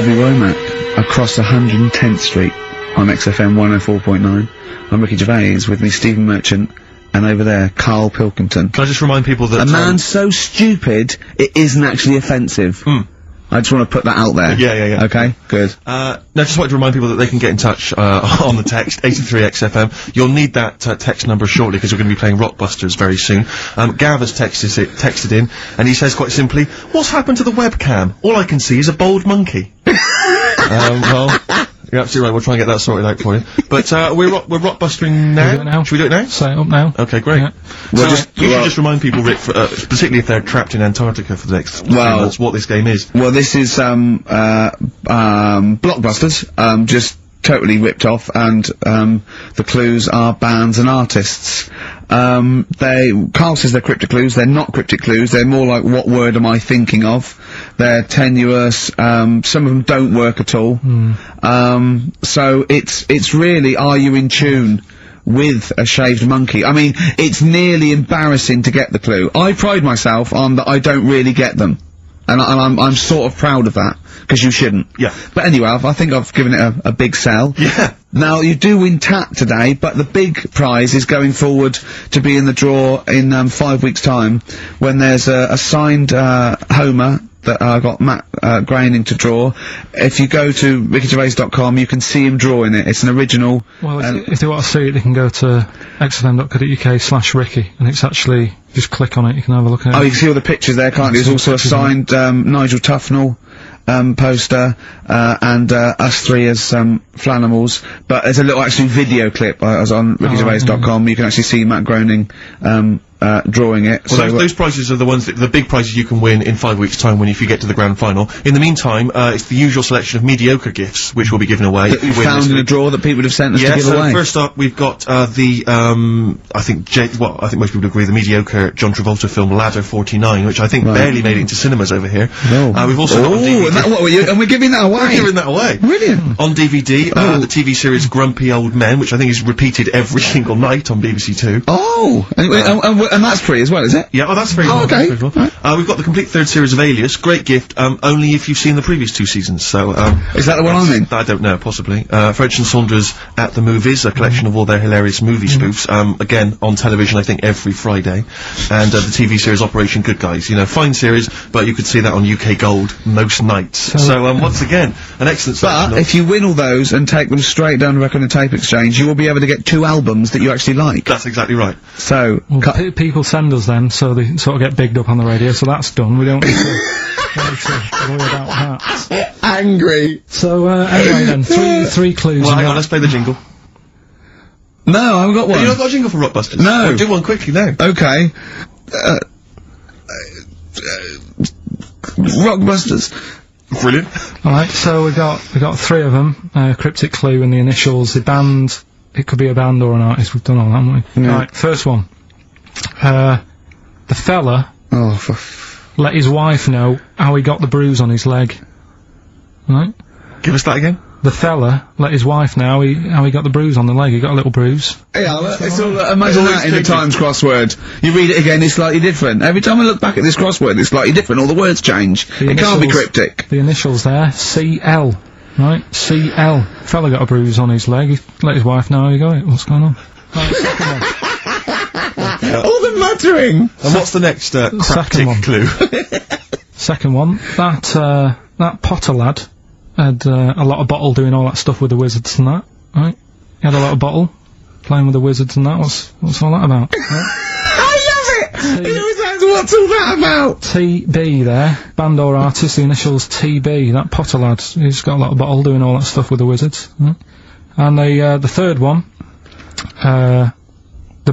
Bobby Womack across 110th Street on XFM 104.9. I'm Ricky Gervais, with me Stephen Merchant, and over there, Karl Pilkington. Can I just remind people that... A man so stupid, it isn't actually offensive. I just want to put that out there. Yeah. Okay, good. No, just wanted to remind people that they can get in touch, on the text, 83XFM. You'll need that, text number shortly, because we're going to be playing Rockbusters very soon. Gav has texted in, and he says quite simply, "What's happened to the webcam? All I can see is a bald monkey." Well, you're absolutely right, we'll try and get that sorted out for you. But, we're rockbustering now. Should we do it now? Set it up now. Okay, great. Yeah. Well, you should just remind people, Rick, particularly if they're trapped in Antarctica for the next 3 months, what this game is. Well, this is, Blockbusters, just totally ripped off, and, the clues are bands and artists. Carl says they're cryptic clues. They're not cryptic clues. They're more like, what word am I thinking of? They're tenuous. Some of them don't work at all. So it's really, are you in tune with a shaved monkey? I mean, it's nearly embarrassing to get the clue. I pride myself on that I don't really get them. And I'm sort of proud of that, because you shouldn't. Yeah. But anyway, I think I've given it a big sell. Yeah. Now, you do win TAT today, but the big prize is going forward to be in the draw in 5 weeks' time, when there's a signed Homer that I got Matt Groening to draw. If you go to rickygervais.com, you can see him drawing it. It's an original. Well, if they want to see it, they can go to xfm.co.uk/Ricky, and it's actually, just click on it, you can have a look at it. Oh, you can see all the pictures there, can't you? There's also a signed Nigel Tufnell poster, and us three as Flanimals, but there's a little actually video clip. I was on rickygervais.com. You can actually see Matt Groening drawing it. Well, so those prizes are the ones the big prizes you can win in 5 weeks' time if you get to the grand final. In the meantime, it's the usual selection of mediocre gifts which will be given away. That you found in a drawer that people have sent us to give away. So first up, we've got I think most people agree, the mediocre John Travolta film Ladder 49, which I think barely made it into cinemas over here. No. We've also got on DVD. And we're giving that away. We're giving that away. Brilliant. On DVD, the TV series Grumpy Old Men, which I think is repeated every single night on BBC Two. Oh, and that's free as well, is it? Yeah, that's free. Oh, okay. We've got the complete third series of Alias. Great gift, only if you've seen the previous 2 seasons. So, is that the one I'm in? I don't know, possibly. French and Saunders at the Movies, a collection of all their hilarious movie spoofs. Again, on television, I think every Friday. And the TV series Operation Good Guys. You know, fine series, but you could see that on UK Gold most nights. So, once again, an excellent selection. But if you win all those and take them straight down to Record and Tape Exchange, you will be able to get 2 albums that you actually like. That's exactly right. So, people send us them, so they sort of get bigged up on the radio, so that's done. We don't need to worry about that. Angry. So, anyway then, three clues. Well, hang on, let's play the jingle. No, I haven't got one. You not got a jingle for Rockbusters? No. Well, do one quickly now. Okay. Rockbusters. Brilliant. Alright, so we got 3 of them. Cryptic clue and the initials, the band, it could be a band or an artist, we've done all that, haven't we? Yeah. Alright, first one. The fella let his wife know how he got the bruise on his leg. Right? Give us that again. The fella let his wife know how he got the bruise on the leg. He got a little bruise. Yeah, it's all, imagine that in the Times crossword. You read it again, it's slightly different. Every time I look back at this crossword, it's slightly different. All the words change. It can't be cryptic. The initials there, CL. Right? CL. Fella got a bruise on his leg. He let his wife know how he got it. What's going on? Right, second one. All the muttering! And what's the next, cryptic clue? Second one. That Potter lad had a lot of bottle doing all that stuff with the wizards and that, right? He had a lot of bottle playing with the wizards and that. What's all that about? Right? I love it! He always asks, what's all that about? TB there, band or artist, the initials TB. That Potter lad, he's got a lot of bottle doing all that stuff with the wizards. Right? And the third one, the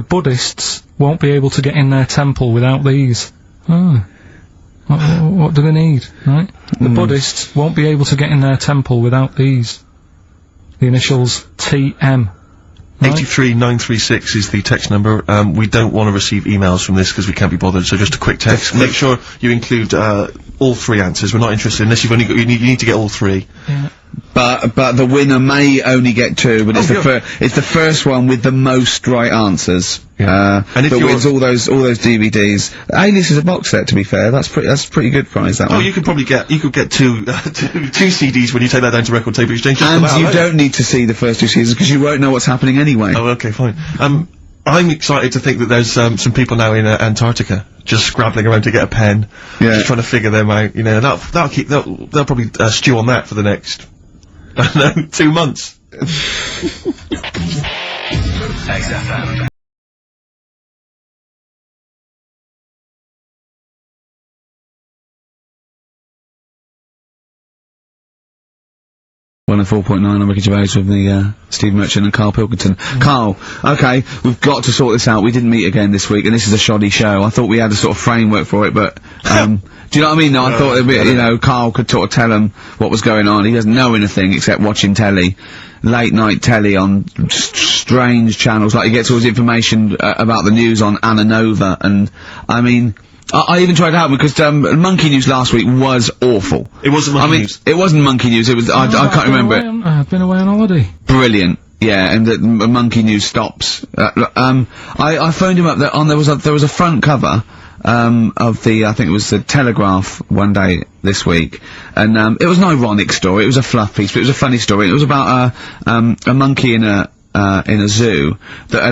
Buddhists won't be able to get in their temple without these. Oh. What do they need, right? The Buddhists won't be able to get in their temple without these. The initials TM. Right? 83936 is the text number. We don't want to receive emails from this because we can't be bothered, so just a quick text. Make sure you include all 3 answers. We're not interested unless you've only got, you need to get all 3. Yeah. but the winner may only get 2, but it's Oh, it's the first one with the most right answers. Yeah. And if that you're- wins all those DVDs. Alias is a box set, to be fair. That's pretty good prize, that Oh, one. you could probably get, two CDs when you take that down to Record Tape Exchange. just And about, you right? don't need to see the first 2 seasons, because you won't know what's happening anyway. Oh, okay, fine. I'm excited to think that there's, some people now in Antarctica just scrabbling around to get a pen. Yeah. Just trying to figure them out, you know, and they'll probably, stew on that for the next, I don't know, 2 months. XFM. One and 4.9 on Ricky Gervais with the, Steve Merchant and Karl Pilkington. Karl, okay, we've got to sort this out. We didn't meet again this week, and this is a shoddy show. I thought we had a sort of framework for it, but, do you know what I mean? No, I thought it'd be, you know, Karl could sort of tell him what was going on. He doesn't know anything except watching telly. Late night telly on strange channels, like he gets all his information about the news on Anna Nova, and, I mean, I even tried to help him because Monkey News last week was awful. It wasn't Monkey News. It wasn't Monkey News. It was I can't remember it. I've been away on holiday. Brilliant. Yeah, and the Monkey News stops. I phoned him up. There was a front cover of the, I think it was the Telegraph one day this week, and it was an ironic story. It was a fluff piece, but it was a funny story. It was about a monkey in a zoo that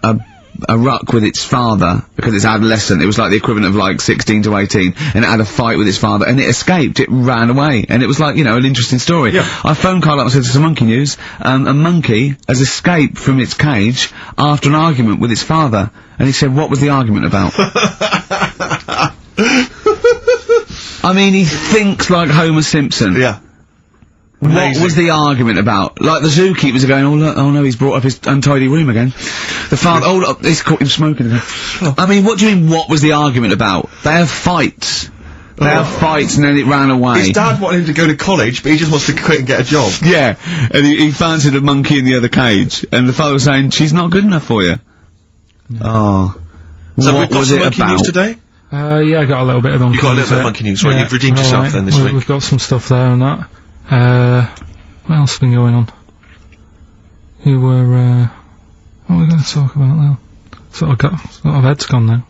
had a ruck with its father because it's adolescent. It was like the equivalent of like 16 to 18, and it had a fight with its father, and it escaped. It ran away, and it was like, you know, an interesting story. Yeah. I phoned Karl up and said, "This is Monkey News. A monkey has escaped from its cage after an argument with its father." And he said, "What was the argument about?" I mean, he thinks like Homer Simpson. Yeah. What Amazing. was the argument about? Like, the zookeepers are going, "Oh, look, oh no, he's brought up his untidy room again." The father, "Oh, look, he's caught him smoking again." I mean, what do you mean, what was the argument about? They have fights. They have fights, and then it ran away. His dad wanted him to go to college, but he just wants to quit and get a job. Yeah, and he fancied a monkey in the other cage, and the father was saying, "She's not good enough for you." Oh. So what we've got was some it Monkey about? News today? Yeah, I got a little bit of Monkey You got a News. little bit of Monkey News, right? You've redeemed yourself alright, then this week. We've got some stuff there and that. What else has been going on? What are we going to talk about now? Sort of head's gone now.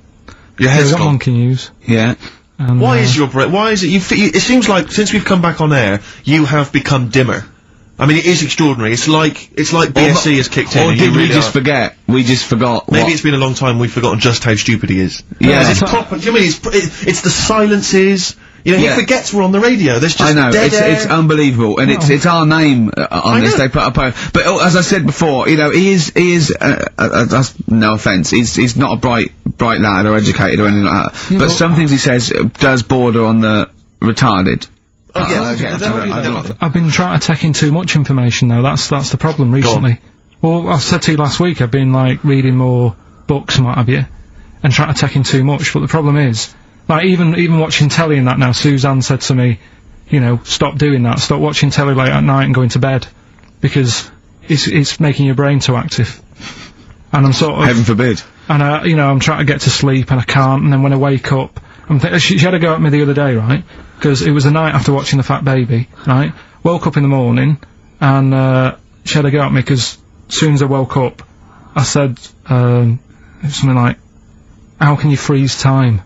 Your Yeah, head's we've got gone. Monkey News. Yeah. And, Why is your brain? Why is it? It seems like since we've come back on air, you have become dimmer. I mean, it is extraordinary. It's like BSC has kicked in. Or and did you we really just are- forget? We just forgot. Maybe what- it's been a long time. We've forgotten just how stupid he is. Yeah. It's proper. Do you mean it's the silences? You know, Yeah. he forgets we're on the radio. There's just I know, dead air. it's unbelievable, and it's our name on I this. know. They put up but as I said before, you know, he is that's no offence, he's not a bright lad or educated or anything like that, but some things he says does border on the retarded. Oh, yeah. I don't- I've been trying to take in too much information though, that's the problem recently. Well, I said to you last week, I've been like reading more books and what have you, and trying to take in too much, but the problem is, like even watching telly and that now, Suzanne said to me, you know, stop doing that, stop watching telly late at night and going to bed, because it's making your brain too active. And I'm sort of... Heaven forbid. And, you know, I'm trying to get to sleep and I can't, and then when I wake up, she had a go at me the other day, right? Because it was the night after watching The Fat Baby, right? Woke up in the morning, and, she had a go at me because as soon as I woke up, I said, it was something like, "How can you freeze time?"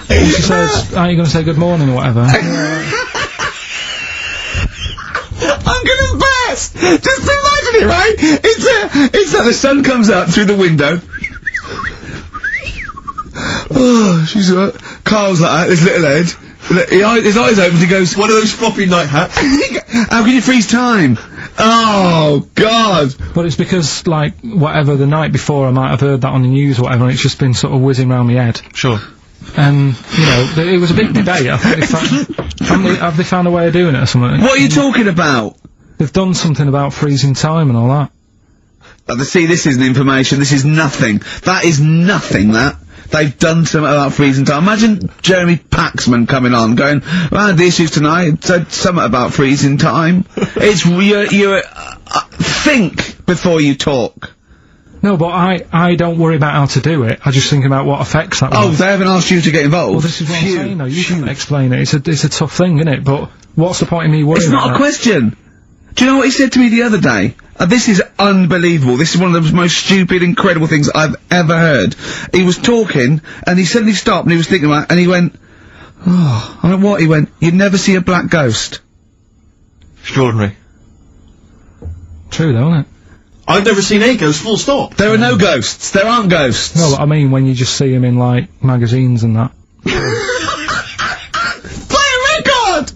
And she says, "Are you going to say good morning or whatever?" I'm gonna burst! Just imagine it, right? It's that the sun comes up through the window. Oh, she's Carl's like that, his little head. His eyes open, he goes, One of those floppy night hats. "How can you freeze time?" Oh, God! But it's because, like, whatever, the night before I might have heard that on the news or whatever, and it's just been sort of whizzing round my head. Sure. And, you know, it was a big debate. I think have they found a way of doing it or something? What are you talking about? They've done something about freezing time and all that. See, this isn't information, this is nothing. That is nothing, that. They've done something about freezing time. Imagine Jeremy Paxman coming on, going, "Well, the issues tonight said something about freezing time." It's, think before you talk. No, but I don't worry about how to do it. I just think about what effects that will Oh, have. they haven't asked you to get involved? Well, this is what Phew. I'm saying, though. You can explain it. It's a tough thing, isn't it? But what's the point in me worrying It's about not a that? question. Do you know what he said to me the other day? This is unbelievable. This is one of the most stupid, incredible things I've ever heard. He was talking, and he suddenly stopped, and he was thinking about it, and he went, oh, I don't know what, he went, you'd never see a black ghost. Extraordinary. True, though, isn't it? I've never seen a ghost, full stop. There are no ghosts. There aren't ghosts. No, but I mean when you just see him in, like, magazines and that. Play a record!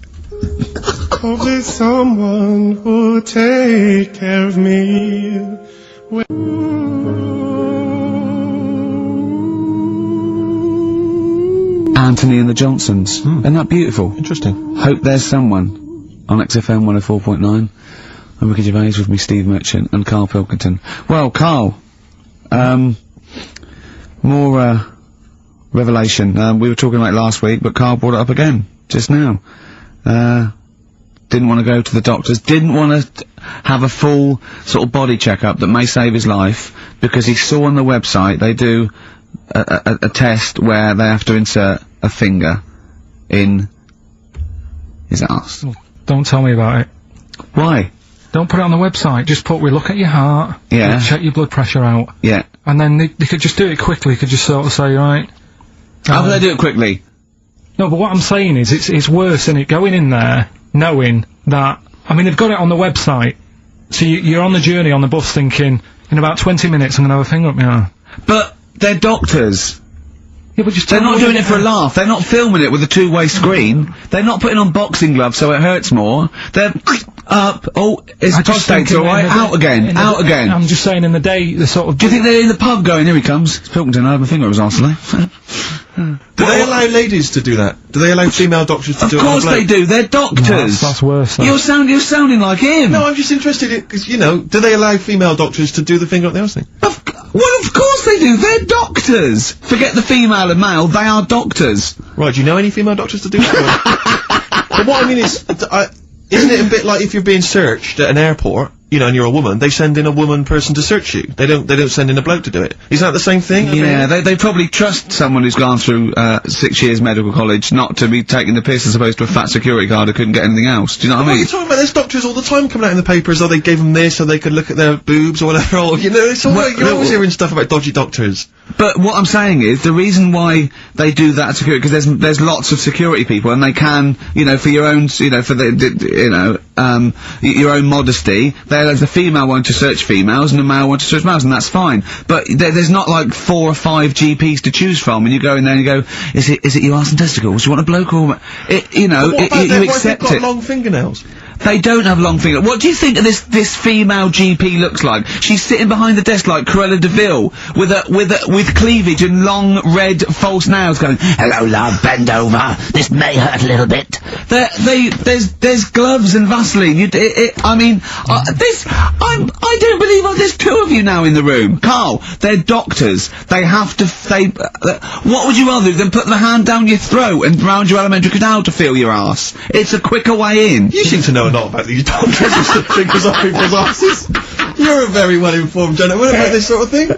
Hope there's someone who'll take care of me. Anthony and the Johnsons. Isn't that beautiful? Interesting. Hope there's someone on XFM 104.9. I'm Ricky Gervais with me, Steve Merchant and Karl Pilkington. Well, Karl, more revelation. We were talking about it last week, but Karl brought it up again just now. Didn't want to go to the doctors. Didn't want to have a full sort of body checkup that may save his life because he saw on the website they do a test where they have to insert a finger in his arse. Don't tell me about it. Why? Don't put it on the website. Just put, we look at your heart. Yeah. We'll check your blood pressure out. Yeah. And then they could just do it quickly. Could just sort of say, right. How can they do it quickly? No, but what I'm saying is, it's worse, isn't it? Going in there, knowing that, I mean, they've got it on the website. So you're on the journey on the bus thinking, in about 20 minutes I'm gonna have a finger up my arm. But they're doctors. Yeah, but just They're tell not me doing it for a laugh. They're not filming it with a two-way screen. They're not putting on boxing gloves so it hurts more. They're up. Oh, his I just prostate's think alright. in the Out day- again. in the Out day- again. I'm just saying in the day, the sort of... Do you think they're in the pub going, here he comes? It's Pilkington, I have my finger up his arse today. Do they allow ladies to do that? Do they allow female doctors to Of do it? on a course they bloke? do. They're doctors. that's worse, though. You're sounding like him. No, I'm just interested in, because, you know, do they allow female doctors to do the finger up the arse thing? Well, of course they do. They're doctors. Forget the female and male. They are doctors. Right, do you know any female doctors to do that? But what I mean is, isn't it a bit like if you're being searched at an airport, you know, and you're a woman, they send in a woman person to search you. They don't send in a bloke to do it. Is that the same thing? I Yeah, mean, they probably trust someone who's gone through 6 years medical college not to be taking the piss as opposed to a fat security guard who couldn't get anything else. Do you know what I What are mean? you talking about? There's doctors all the time coming out in the papers, oh, they gave them this, so they could look at their boobs or whatever, or, you know, it's all Well, you're always hearing stuff about dodgy doctors. But what I'm saying is, the reason why they do that security, because there's lots of security people, and they can, you know, for your own, you know, for your own modesty, there's a female one to search females, and a male one to search males, and that's fine. But there's not like 4 or 5 GPs to choose from, and you go in there and you go, is it your arse and testicles? Do you want a bloke or, you know, What about you them, what if accept they've got it. long fingernails? They don't have long fingers. What do you think this female GP looks like? She's sitting behind the desk like Cruella de Vil with cleavage and long red false nails going, hello love, bend over, this may hurt a little bit. There's gloves and Vaseline. I don't believe there's 2 of you now in the room. Karl, they're doctors. They have to, what would you rather do than put the hand down your throat and round your alimentary canal to feel your arse? It's a quicker way in. You seem to know a lot about these doctors who stick fingers up people's asses. You're a very well informed gentleman about this sort of thing.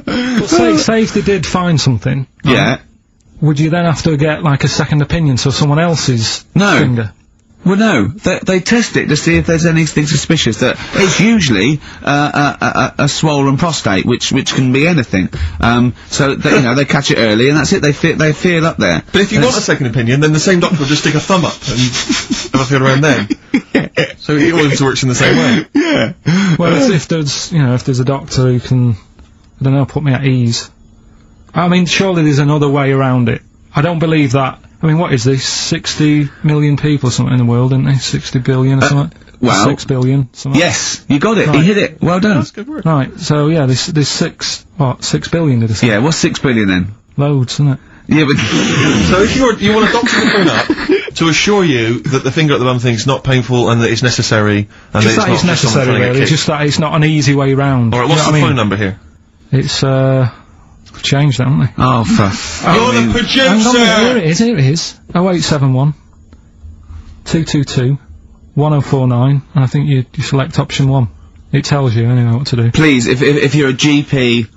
But say if they did find something, Yeah. would you then have to get, like, a second opinion, so someone else's No. finger? Well, no. They test it to see if there's anything suspicious. That it's usually a swollen prostate, which can be anything. So they, you know, they catch it early, and that's it. They feel up there. But if you want a second opinion, then the same doctor will just stick a thumb up and have a feel around then. So it always works in the same way. Yeah. Well, if there's a doctor who can, I don't know, put me at ease. I mean, surely there's another way around it. I don't believe that. I mean, what is this? 60 million people or something in the world, isn't there? 60 billion or something? well- 6 billion, something. Yes, you got it. Right. You hit it. Well done. That's good work. Right, so yeah, there's 6 billion, did I say? Yeah, what's 6 billion then? Loads, isn't it? Yeah, but So if you want a doctor to phone up to assure you that the finger at the bum thing's not painful and that it's necessary, and Just that that it's it's not just someone necessary, trying to get really. kicked. Just that it's not an easy way round. Alright, You what's know the what I phone mean? number here? It's, changed, haven't they? oh, You're the Hang on, producer! here it is. 0871 222 1049, and I think you select option 1. It tells you anyway what to do. Please, if you're a GP,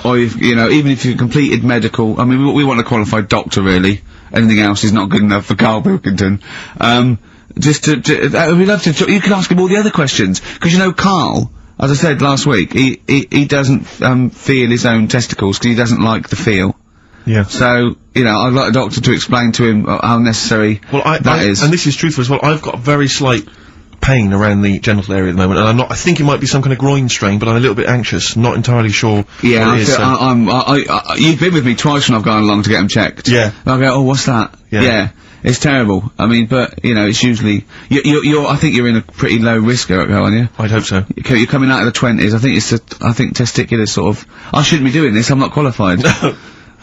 or if, you know, even if you've completed medical, I mean, we want a qualified doctor, really. Anything else is not good enough for Karl Pilkington. We'd love to, you can ask him all the other questions, because you know, Karl, as I said last week, he doesn't, feel his own testicles, because he doesn't like the feel. Yeah. So, you know, I'd like a doctor to explain to him how necessary that is. And this is truthful as well, I've got a very slight pain around the genital area at the moment, and I think it might be some kind of groin strain, but I'm a little bit anxious, not entirely sure Yeah, what it is. you've been with me twice when I've gone along to get them checked. Yeah. And I go, oh, what's that? Yeah. It's terrible. I mean, but, you know, it's usually, I think you're in a pretty low risk, aren't you? I'd hope so. You're coming out of the 20s, I think testicular sort of, I shouldn't be doing this, I'm not qualified.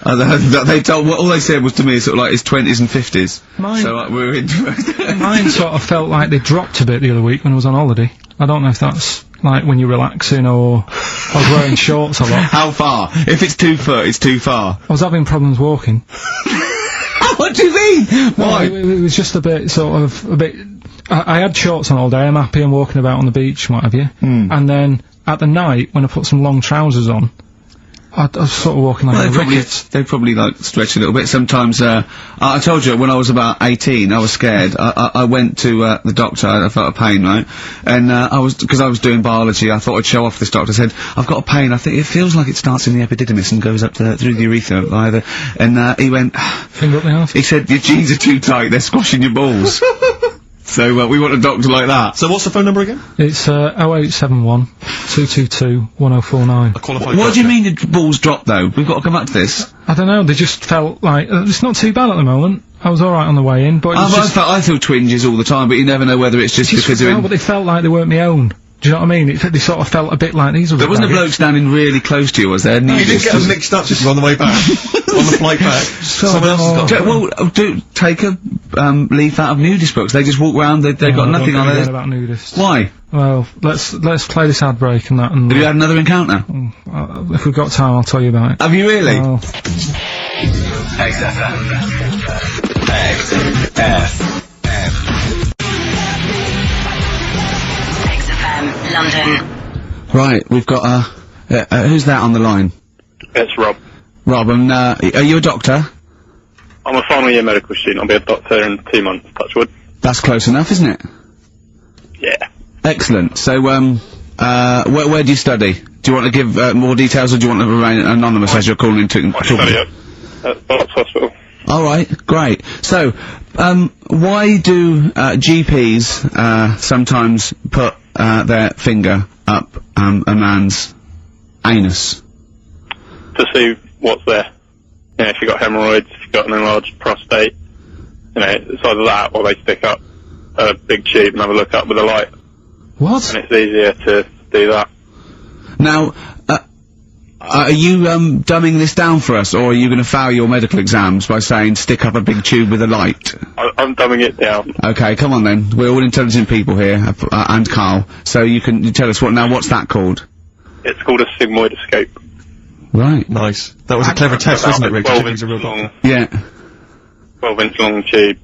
They told, all they said was to me sort of like his 20s and 50s. So we're into Mine sort of felt like they dropped a bit the other week when I was on holiday. I don't know if that's like when you're relaxing or I was wearing shorts a lot. How far? If it's 2 foot, it's too far. I was having problems walking. What do you mean? Why? No, it was just a bit, I had shorts on all day, I'm happy, I'm walking about on the beach and what have you. And then, at the night, when I put some long trousers on, I was sort of walking like a rickets. They probably like stretch a little bit. Sometimes, I told you when I was about 18, I was scared. I went to, the doctor, I felt a pain, right? And, because I was doing biology, I thought I'd show off this doctor. I said, I've got a pain, I think it feels like it starts in the epididymis and goes up through the urethra, either. And, he went, finger up the arse. He said, your jeans are too tight, they're squashing your balls. So, we want a doctor like that. So what's the phone number again? It's, 0871 222 1049. A qualified What do you mean your balls drop, though? We've got to come back to this. I don't know, they just felt like, it's not too bad at the moment. I was alright on the way in, but it was just... I feel twinges all the time, but you never know whether it's just because they're but they felt like they weren't my own. Do you know what I mean? They sort of felt a bit like these were. There wasn't a bloke standing really close to you, was there? No, you didn't get them mixed up just on the way back. On the flight back. Someone else has got well, take a leaf out of nudist books. They just walk around, they've got nothing on it. About nudists. Why? Well, let's play this ad break and that and... Have you had another encounter? If we've got time, I'll tell you about it. Have you really? Well... XFM. XFM London. Right, we've got, who's that on the line? It's Rob. Rob, and, are you a doctor? I'm a final year medical student. I'll be a doctor in 2 months, touch wood. That's close enough, isn't it? Yeah. Excellent. So, where do you study? Do you want to give, more details, or do you want to remain anonymous as you're calling in to... I study at Barts Hospital. Alright, great. So, why do, GPs, sometimes put, their finger up, a man's anus? To see what's there. You know, if you've got hemorrhoids, if you've got an enlarged prostate, you know, it's either that or they stick up a big tube and have a look up with a light. What? And it's easier to do that. Now, are you, dumbing this down for us, or are you gonna fail your medical exams by saying stick up a big tube with a light? I'm dumbing it down. Okay, come on then. We're all intelligent people here, and Karl. So you tell us what's that called? It's called a sigmoidoscope. Right. Nice. That was a clever test, wasn't it, Rick? 12 inch long, Yeah. 12 inch long tube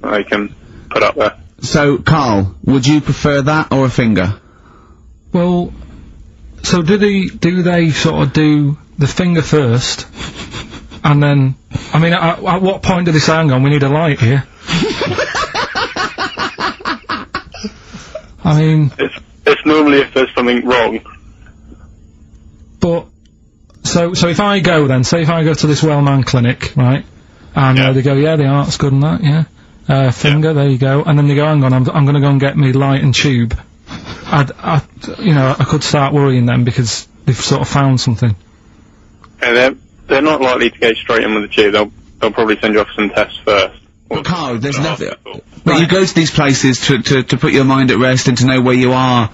that they can put up there. So, Karl, would you prefer that or a finger? Well, so do they sort of do the finger first, and then, I mean, at what point do they say, hang on, we need a light here? I mean... It's normally if there's something wrong. But, so if I go then, say if I go to this Wellman clinic, right, and they go, yeah, the art's good and that, yeah, finger, there you go, and then they go, hang on, I'm gonna go and get me light and tube. I could start worrying then because they've sort of found something. And they're not likely to go straight in with the tube. They'll probably send you off some tests first. But Karl, there's nothing. But you go to these places to put your mind at rest and to know where you are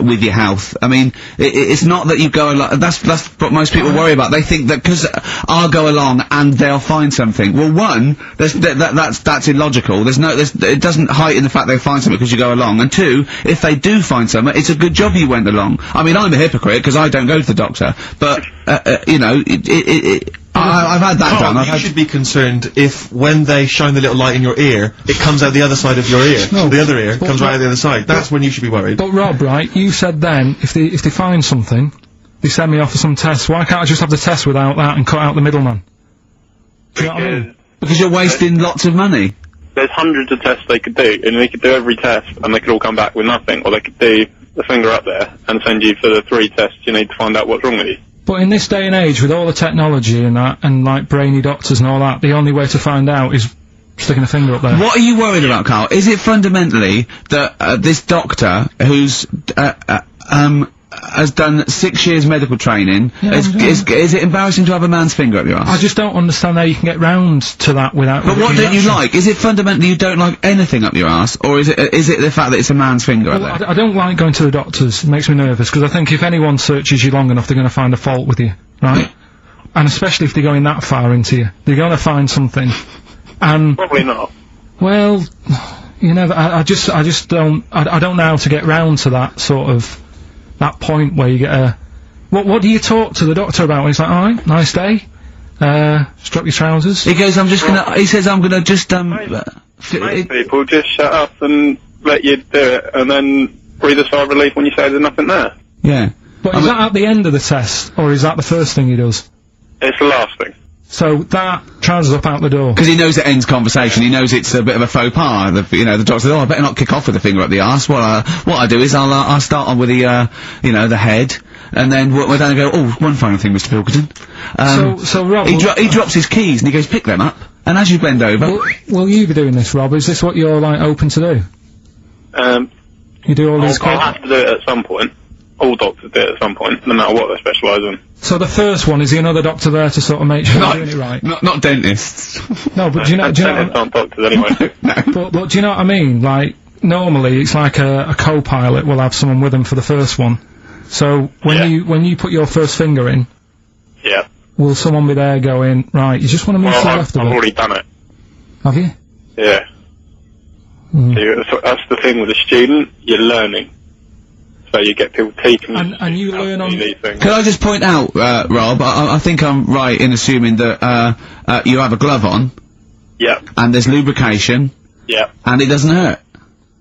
with your health. I mean, it's not that you go along. That's what most people worry about. They think that because I'll go along and they'll find something. Well, one, that's illogical. It doesn't heighten the fact they'll find something because you go along. And two, if they do find something, it's a good job you went along. I mean, I'm a hypocrite because I don't go to the doctor. But you know, I've had that done. You should be concerned if, when they shine the little light in your ear, it comes out the other side of your ear. No, the other ear comes right out the other side. That's when you should be worried. But Rob, right, you said then, if they find something, they send me off for some tests. Why can't I just have the test without that and cut out the middleman? Do you know what I mean? Because you're wasting lots of money. There's hundreds of tests they could do, and they could do every test, and they could all come back with nothing, or they could do the finger up there and send you for the 3 tests you need to find out what's wrong with you. But in this day and age, with all the technology and that, and like brainy doctors and all that, the only way to find out is sticking a finger up there. What are you worried about, Carl? Is it fundamentally that this doctor who's has done 6 years medical training, is it embarrassing to have a man's finger up your ass? I just don't understand how you can get round to that without... But what don't you like? Is it fundamentally you don't like anything up your ass, or is it the fact that it's a man's finger up there? I don't like going to the doctors. It makes me nervous, because I think if anyone searches you long enough, they're going to find a fault with you, right? And especially if they're going that far into you. They're going to find something. And... Probably not. Well, you know, I just don't... I don't know how to get round to that sort of... that point where you get a... What do you talk to the doctor about when he's like, alright, nice day, strap your trousers? He goes, he says, I'm gonna just, Most people just shut up and let you do it, and then breathe a sigh of relief when you say there's nothing there. Yeah. But is that at the end of the test, or is that the first thing he does? It's the last thing. So that trousers up out the door. Because he knows it ends conversation. He knows it's a bit of a faux pas. The doctor says, "Oh, I better not kick off with the finger up the arse." What I do is I'll start on with the the head, and then we're down and go. Oh, one final thing, Mr. Pilkington. So Rob, he drops his keys and he goes, "Pick them up." And as you bend over, will you be doing this, Rob? Is this what you're like open to do? You do all these. I'll have to do it at some point. All doctors do it at some point, no matter what they specialise in. So the first one, is there another doctor there to sort of make sure you're doing it right? Not dentists. No, but do you know... Dentists aren't doctors anyway. No. But do you know what I mean? Like, normally it's like a co-pilot will have someone with them for the first one. So when you put your first finger in, yeah, will someone be there going, right, you just want to move to the left of it? I've already done it. Have you? Yeah. So that's the thing with a student, you're learning. So you get people teaching and you learn on these things. Can I just point out, Rob, I think I'm right in assuming that you have a glove on. Yeah. And there's lubrication. Yeah. And it doesn't hurt.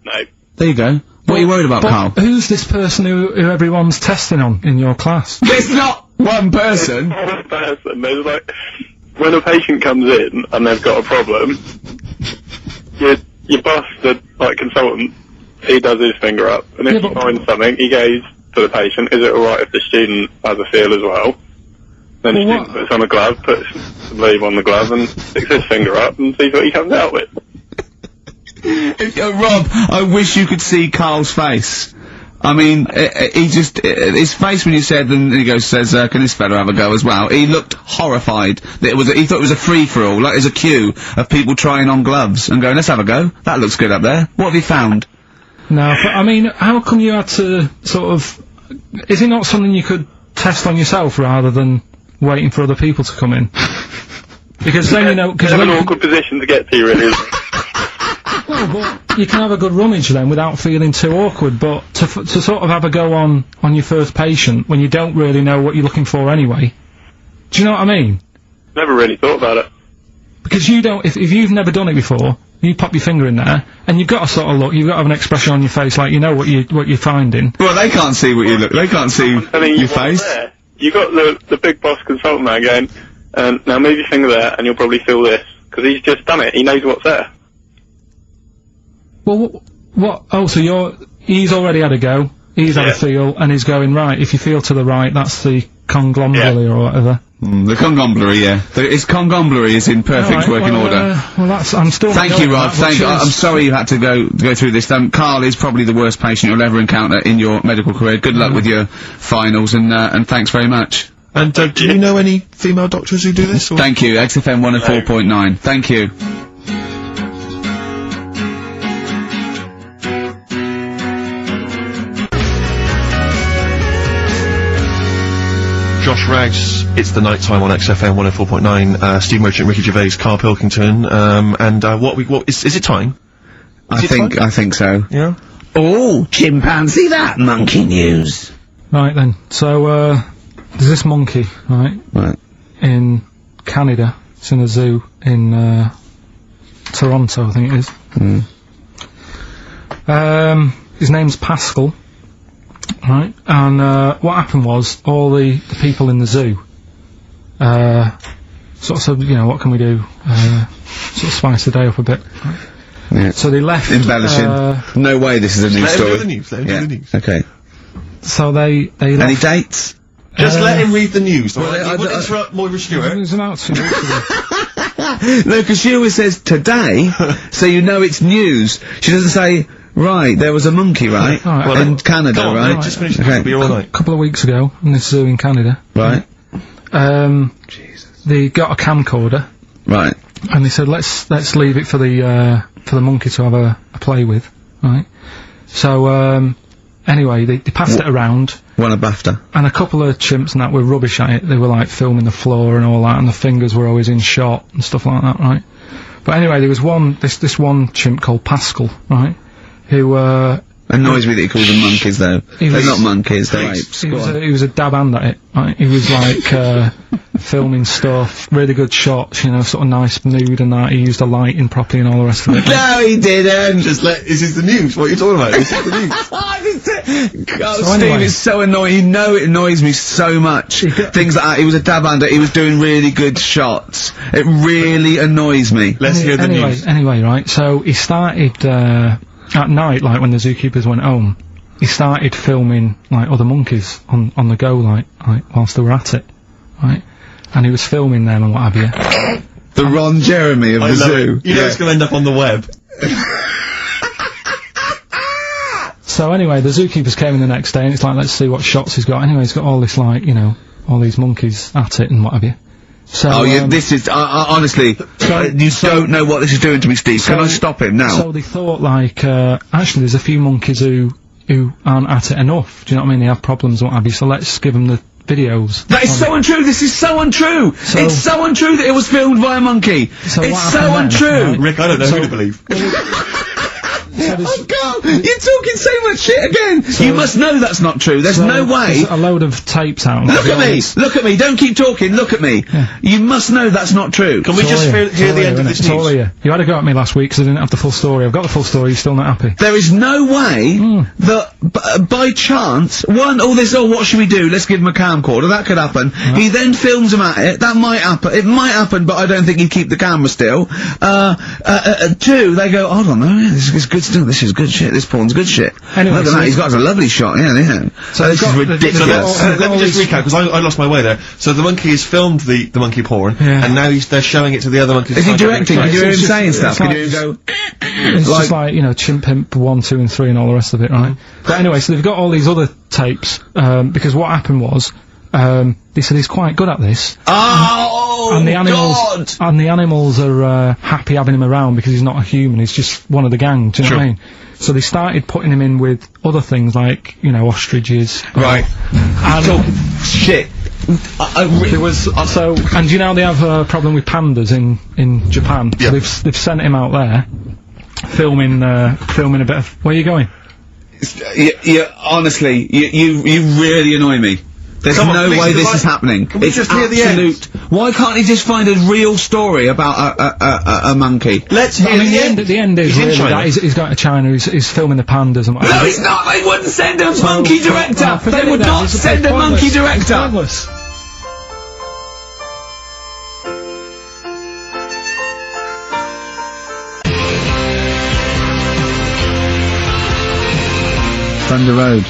No. There you go. What are you worried about, Carl? Who's this person who everyone's testing on in your class? There's not one person. One person. There's like, when a patient comes in and they've got a problem, your boss, the consultant, he does his finger up, and if he finds something, he goes to the patient, is it alright if the student has a feel as well? Then the student puts on a glove, puts the leave on the glove, and sticks his finger up, and sees what he comes out with. Rob, I wish you could see Carl's face. I mean, his face when you said, and he says, can this fella have a go as well? He looked horrified. He thought it was a free-for-all, like there's a queue of people trying on gloves, and going, let's have a go. That looks good up there. What have you found? No, but I mean, how come you had to sort of... Is it not something you could test on yourself rather than waiting for other people to come in? Because then, you know... It's an awkward position to get to, really, isn't it? Well, but you can have a good rummage then without feeling too awkward, but to sort of have a go on your first patient when you don't really know what you're looking for anyway. Do you know what I mean? Never really thought about it. Because you don't... If you've never done it before... You pop your finger in there, and you've got to sort of look. You've got to have an expression on your face, like you know what you're finding. Well, they can't see what you look. They can't see your face. There. You got the big boss consultant there going, now move your finger there, and you'll probably feel this because he's just done it. He knows what's there. Well, what? Oh, so he's already had a go. He's had a feel, and he's going right. If you feel to the right, that's the conglomerate or whatever. The conglomerate, yeah. His conglomerate is in perfect working order. Well, I'm still... Thank you, Rob. I'm sorry you had to go through this. Carl is probably the worst patient you'll ever encounter in your medical career. Good luck with your finals, and thanks very much. And, do you know any female doctors who do this? Or? Thank you, XFM 104.9. Thank you. Josh Rags, it's the night time on XFM 104.9, Steve Merchant, Ricky Gervais, Karl Pilkington, is it time? I think so. Yeah? Oh, chimpanzee that monkey news. Right then, so, there's this monkey, right? Right. In Canada. It's in a zoo in, Toronto, I think it is. His name's Pascal. Right, and what happened was all the people in the zoo sort of said, you know, what can we do? Sort of spice the day up a bit. Right? Yeah. So they left. Embellishing. No way this is a news story. Let him do the news. Okay. So they left. Any dates? Just let him read the news. Well, I he would interrupt Moira Stewart. It was about 2 weeks ago. No, because she always says today, so you know it's news. She doesn't say, right, there was a monkey, right? Well, in Canada, Come on, right? mate, just finish Okay. it. Be all right. A couple of weeks ago, in this zoo in Canada. Right. Jesus. They got a camcorder. Right. And they said, let's leave it for the monkey to have a play with, right? So, anyway, they passed it around, Won a BAFTA. and a couple of chimps and that were rubbish at it. They were like filming the floor and all that, and the fingers were always in shot and stuff like that, right? But anyway, there was this one chimp called Pascal, right? Who, Annoys me that he calls them monkeys, though. He They're was- not monkeys, they're apes. he Go was, on. he was a dab hand at it, right? He was like, filming stuff, really good shots, you know, sort of nice nude and that. He used the lighting properly and all the rest of it. No, he didn't! This is the news. What are you talking about? This is the news. God, So Steve anyway. is so annoying. You know it annoys me so much. Things like that. He was a dab under. He was doing really good shots. It really annoys me. Let's hear the news. Anyway, right, so he started, at night, like when the zookeepers went home, he started filming, like, other monkeys on the go, like, whilst they were at it, right? And he was filming them and what have you. The Ron Jeremy of I the love zoo. it. You know it's going to end up on the web. So anyway, the zookeepers came in the next day and it's like, let's see what shots he's got. Anyway, he's got all this, like, you know, all these monkeys at it and what have you. So, Oh, yeah, this is, honestly, you don't know what this is doing to me, Steve. Can I stop him now? So they thought, like, actually there's a few monkeys who aren't at it enough. Do you know what I mean? They have problems and what have you, so let's give them the videos. That is so untrue. This is so untrue. It's so untrue that it was filmed by a monkey. So It's what so happened then, untrue. right? Rick, I don't know who to believe. Oh God, you're talking so much shit again. You must know that's not true. There's no way. There's a load of tapes out. Look at me. Look at me. Don't keep talking. Look at me. You must know that's not true. Can we just hear the end of this news? You had to go at me last week because I didn't have the full story. I've got the full story. You're still not happy. There is no way that by chance, what should we do? Let's give him a camcorder. That could happen. He then films him at it. That might happen. It might happen, but I don't think he'd keep the camera still. Two, they go, hold on, no, this is good stuff. This is good shit. This porn's good shit. Anyway, look at so that. He's got us a lovely shot. Yeah. So this is ridiculous. Let me just recap, because I lost my way there. So the monkey has filmed the monkey porn, and now they're showing it to the other monkeys. Is he directing? Can you hear him just- saying it's stuff? like- Can you go? It's just like, you know, Chimp Pimp 1, 2 and 3 and all the rest of it, right? But anyway, so they've got all these other tapes, because what happened was, they said he's quite good at this. Oh, And the animals are happy having him around because he's not a human, he's just one of the gang, do you know what I mean? So they started putting him in with other things like, you know, ostriches. Right. And Shit. there was and you know they have a problem with pandas in Japan. Yeah. So they've sent him out there filming a bit of. Where are you going? Honestly, you really annoy me. There's Come on, no please, way this because is happening. Can we It's just hear the end? absolute. Why can't he just find a real story about a monkey? Let's hear I mean, the end. the end is He's in really China. that he's going to China. He's filming the pandas and what. No, he's not. They wouldn't send a monkey director. forget They would it then, not it's send a pointless. monkey It's director. pointless. Thunder Road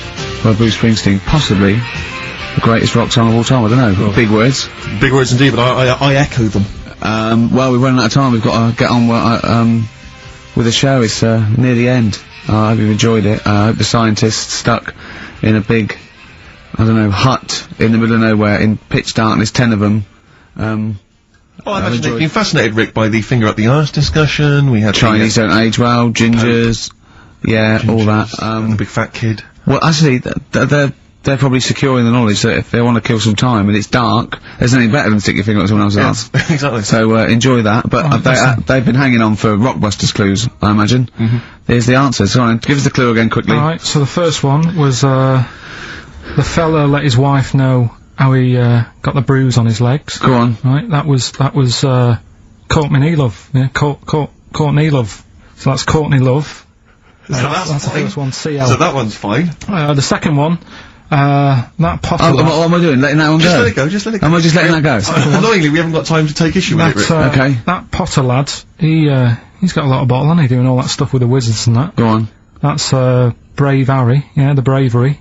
by Bruce Springsteen, possibly the greatest rock song of all time. I don't know. Big words. Big words indeed, but I echo them. Well, we're running out of time. We've got to get on with the show. It's near the end. I hope you've enjoyed it. I hope the scientists stuck in a big, I don't know, hut in the middle of nowhere in pitch darkness, 10 of them. Well, I imagine they've been fascinated, Rick, by the finger up the arse discussion. We had Chinese don't age well, gingers, all that. the big fat kid. Well, actually, they're probably securing the knowledge that if they want to kill some time and it's dark, there's anything better than stick your finger up someone else's ass. Exactly. So enjoy that. But they've been hanging on for rockbusters clues, I imagine. Here's the answer. So give us the clue again quickly. Alright, so the first one was, the fella let his wife know how he got the bruise on his legs. Go on. Right, that was Courtney Love. Yeah, Courtney Love. So that's Courtney Love. that's the fine. first one. CL. So that one's fine. The second one, that Potter. Oh, what am I doing? Letting that one Just go? let it go, just let it go. Am I just letting that go? Annoyingly, we haven't got time to take issue with it, Rick. Okay. That Potter lad, he's got a lot of bottle, hasn't he, doing all that stuff with the wizards and that. Go on. That's Brave Harry, yeah, the Bravery,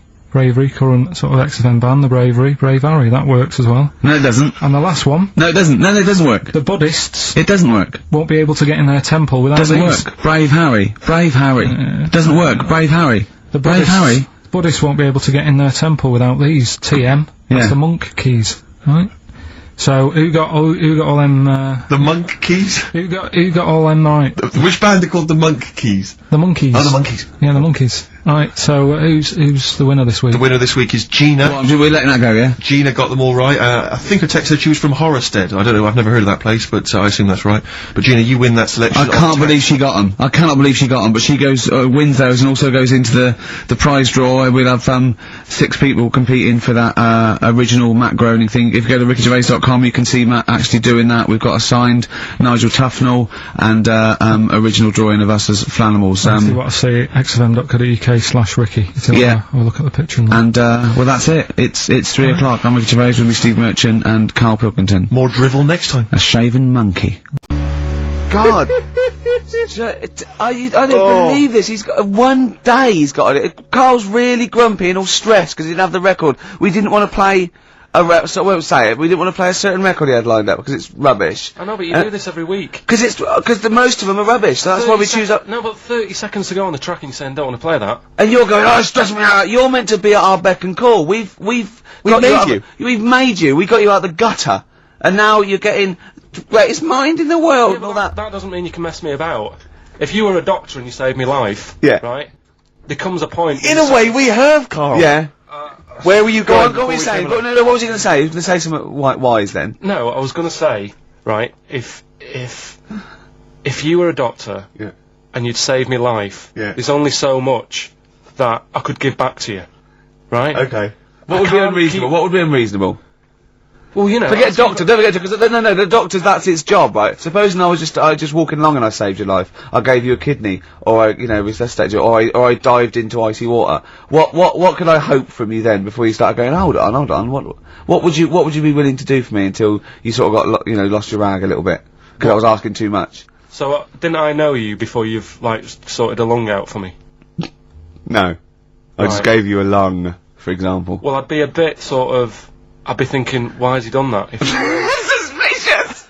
current sort of XFM band, the Brave Harry, that works as well. No, it doesn't. And the last one, No, it doesn't. No, it doesn't work. the Buddhists It doesn't work. won't be able to get in their temple without Doesn't these. work. Brave Harry. Doesn't work. Brave Harry. The Brave Buddhists, Harry. Buddhists won't be able to get in their temple without these. TM, that's Yeah. the monk keys, right? So who got all them? The Monk Keys? Who got all them right? Which band are called the Monk Keys? The monkeys. Oh, the Monkeys. Yeah, the monkeys. Right. So who's the winner this week? The winner this week is Gina. Well, we're letting that go, yeah? Gina got them all right. I think her text said she was from Horrorstead. I don't know, I've never heard of that place, but I assume that's right. But Gina, you win that selection. I can't believe she got them. I cannot believe she got them. But she goes, wins those and also goes into the prize draw. We'll have 6 people competing for that original Matt Groening thing. If you go to rickygervais.com, you can see Matt actually doing that. We've got a signed Nigel Tufnell and original drawing of us as Flanimals. See what I say, xfm.co.uk/Ricky. Yeah. Have a look at the picture and that. And well, that's it. It's 3 o'clock. I'm Ricky Gervais with me, Steve Merchant and Karl Pilkington. More drivel next time. A shaven monkey. God. I don't believe this. He's got one day. He's got it. Carl's really grumpy and all stressed because he didn't have the record. We didn't want to play so I won't say it. We didn't want to play a certain record he had lined up because it's rubbish. I know, but you do this every week. Because the most of them are rubbish. So that's why we choose up. No, but 30 seconds to go on the track and you're saying don't want to play that. And you're going, oh, it's stressing me out. You're meant to be at our beck and call. We've got We've made you. We got you out the gutter, and now you're getting the greatest mind in the world. Yeah, and all but that doesn't mean you can mess me about. If you were a doctor and you saved me life, Yeah. right? There comes a point. In a way, we have, Carl. Yeah. Where were you Go going? on, go on, what were you saying? No, what was he going to say? He was going to say something wise then. No, I was going to say, right? If you were a doctor, Yeah. and you'd saved me life, Yeah. there's only so much that I could give back to you, right? Okay. What would be can't unreasonable? keep- What would be unreasonable? Well, you know. Forget that's- doctor, don't forget because no, the doctor's that's its job, right? Supposing I was just walking along and I saved your life, I gave you a kidney, or I, resuscitated you, or I dived into icy water. What could I hope from you then before you start going? Hold on. What would you be willing to do for me until you sort of got lost your rag a little bit because I was asking too much? So didn't I know you before you've sorted a lung out for me? No, I just Right. gave you a lung, for example. Well, I'd be a bit I'd be thinking, why has he done that? If Suspicious.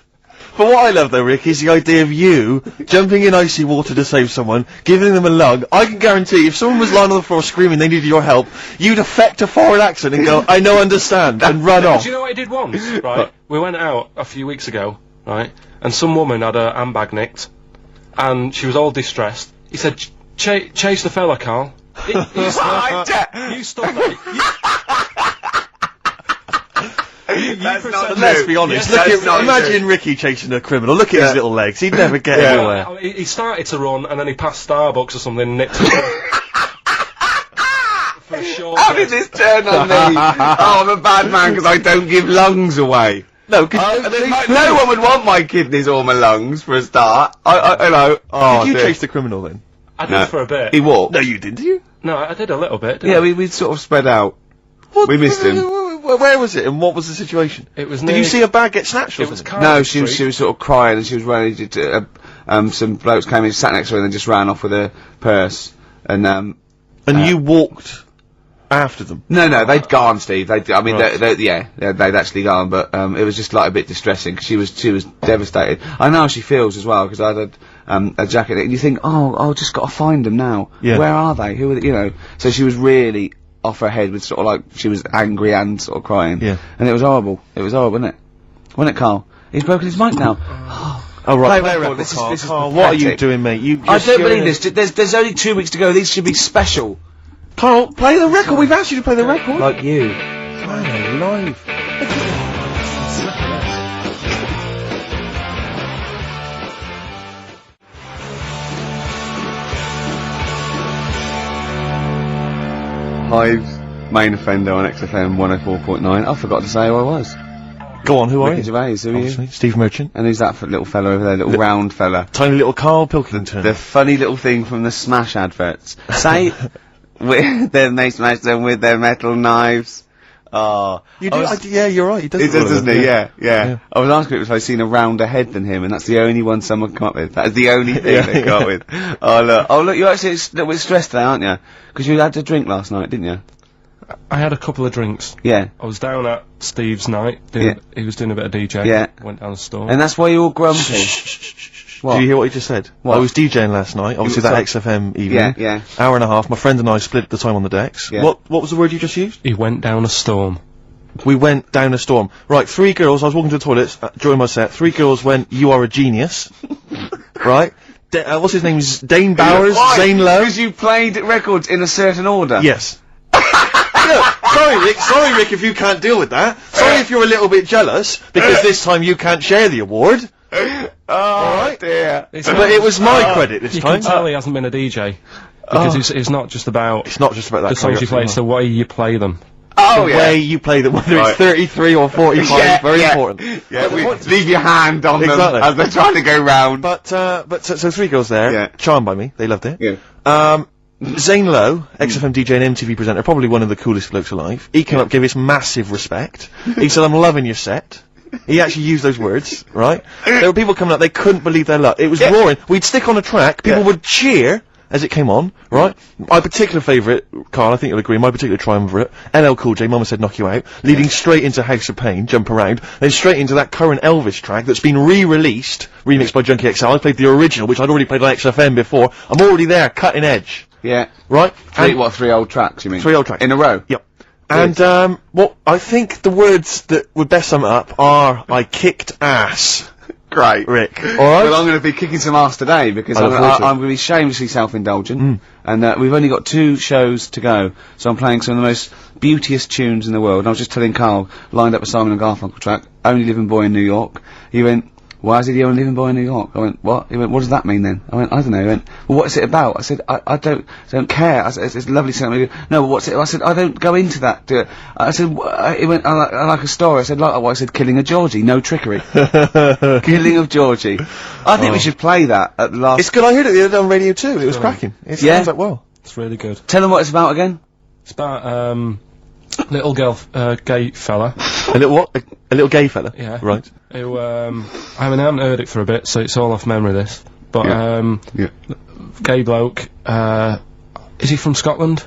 But what I love though, Rick, is the idea of you jumping in icy water to save someone, giving them a lung. I can guarantee if someone was lying on the floor screaming they needed your help, you'd affect a foreign accent and go, I know, understand, and run off. Do you know what I did once? Right, we went out a few weeks ago, right, and some woman had her handbag nicked, and she was all distressed. He said, chase the fella, Carl. You stop that. Let's be honest. Imagine Ricky chasing a criminal. Look at his little legs. He'd never get anywhere. He started to run, and then he passed Starbucks or something and nicked it. For a short How bit. did this turn on me? Oh, I'm a bad man because I don't give lungs away. No, No one would want my kidneys or my lungs for a start. Hello. Oh, did you dear. chase the criminal then? I did No. for a bit. He walked. No, you didn't, did you? No, I did a little bit. Didn't Yeah, I? we sort of spread out. We missed him. Where was it, and what was the situation? It was. Did you see a bag get snatched? Or It was something? No, Cardigan she was Street. sort of crying and she was running to, some blokes came in, sat next to her and then just ran off with her purse. And And you walked after them. no, they'd gone, Steve. They'd actually gone, but it was just like a bit distressing because she was devastated. I know how she feels as well because I had a jacket and you think, oh, just got to find them now. Yeah. Where are they? Who are they? So she was really off her head with sort of like she was angry and sort of crying. Yeah. And it was horrible. It was horrible, wasn't it? Wasn't it, Carl? He's broken his mic now. Oh right, Play play record. record, This is- Carl. this is Carl, what are you pathetic. doing, mate? I don't believe this. There's only 2 weeks to go. These should be special. Carl, play the record. We've asked you to play the record. Like you. Man alive. Hives main offender on XFM 104.9. I forgot to say who I was. Go on, who are Ricky you? Gervais, who are you? Obviously, Steve Merchant. And who's that little fella over there, little round fella? Tiny little Karl Pilkington. The funny little thing from the Smash adverts. Say, then they smash them with their metal knives. Oh. You do? Yeah, you're right. He does. He does, doesn't he? Yeah. Yeah. I was asking if I'd seen a rounder head than him, and that's the only one someone come up with. That is the only thing they come up with. Oh look, you're actually a little bit stressed today, aren't you? Because you had a drink last night, didn't you? I had a couple of drinks. Yeah. I was down at Steve's night. He was doing a bit of DJ. Yeah. Went down the store. And that's why you're all grumpy. What? Did you hear what he just said? What? I was DJing last night, obviously that XFM evening. Yeah. Hour and a half, my friend and I split the time on the decks. Yeah. What was the word you just used? He went down a storm. We went down a storm. Right, 3 girls, I was walking to the toilets during my set, 3 girls went, "You are a genius." Right? What's his name? Dane Bowers? Zane Lowe? Because you played records in a certain order. Yes. Sorry Rick, if you can't deal with that. Sorry if you're a little bit jealous, because this time you can't share the award. Oh dear. But it was my credit this You time. can tell he hasn't been a DJ. Because it's not just about It's not just about that. the songs you play, it's the way you play them. Oh the yeah. way you play them, whether Right. it's 33 or 45, very important. Yeah, leave your hand on Exactly. them as they're trying to go round. But so 3 girls there, Yeah. charmed by me, they loved it. Yeah. Zane Lowe, XFM DJ and MTV presenter, probably one of the coolest blokes alive. He came up, gave us massive respect. He said, "I'm loving your set." He actually used those words, right? There were people coming up, they couldn't believe their luck. It was roaring. We'd stick on a track, people would cheer as it came on, right? My particular favourite, Carl, I think you'll agree, my particular triumvirate, LL Cool J, Mama Said Knock You Out, leading straight into House of Pain, Jump Around, then straight into that current Elvis track that's been re-released, remixed by Junkie XL. I played the original, which I'd already played on XFM before. I'm already there, cutting edge. Yeah. Right? And 3 old tracks, you mean? 3 old tracks. In a row? Yep. And, what I think the words that would best sum it up are, I kicked ass. Great. Rick. Alright? Well, I'm going to be kicking some ass today, because I I'm look forward to it. going to be shamelessly self-indulgent. And, we've only got 2 shows to go, so I'm playing some of the most beauteous tunes in the world. And I was just telling Carl, lined up a Simon and Garfunkel track, Only Living Boy in New York. He went, "Why is he the only living boy in New York?" I went, "What?" He went, "What does that mean then?" I went, "I don't know." He went, "Well, what's it about?" I said, I don't care. I said, it's a lovely song. He went, "No, but what's it?" I said, "I don't go into that." I said, he went, I like a story." I said, "Like what?" I said, "Killing of Georgie, no trickery." Killing of Georgie. I think we should play that at the last... It's good, I heard it the other day on Radio 2, it was cracking. It sounds like well. It's really good. Tell them what it's about again. It's about, little gay fella. A little what? A little gay fella? Yeah. Right. Who, I mean, I haven't heard it for a bit, so it's all off memory, this. But, gay bloke, is he from Scotland?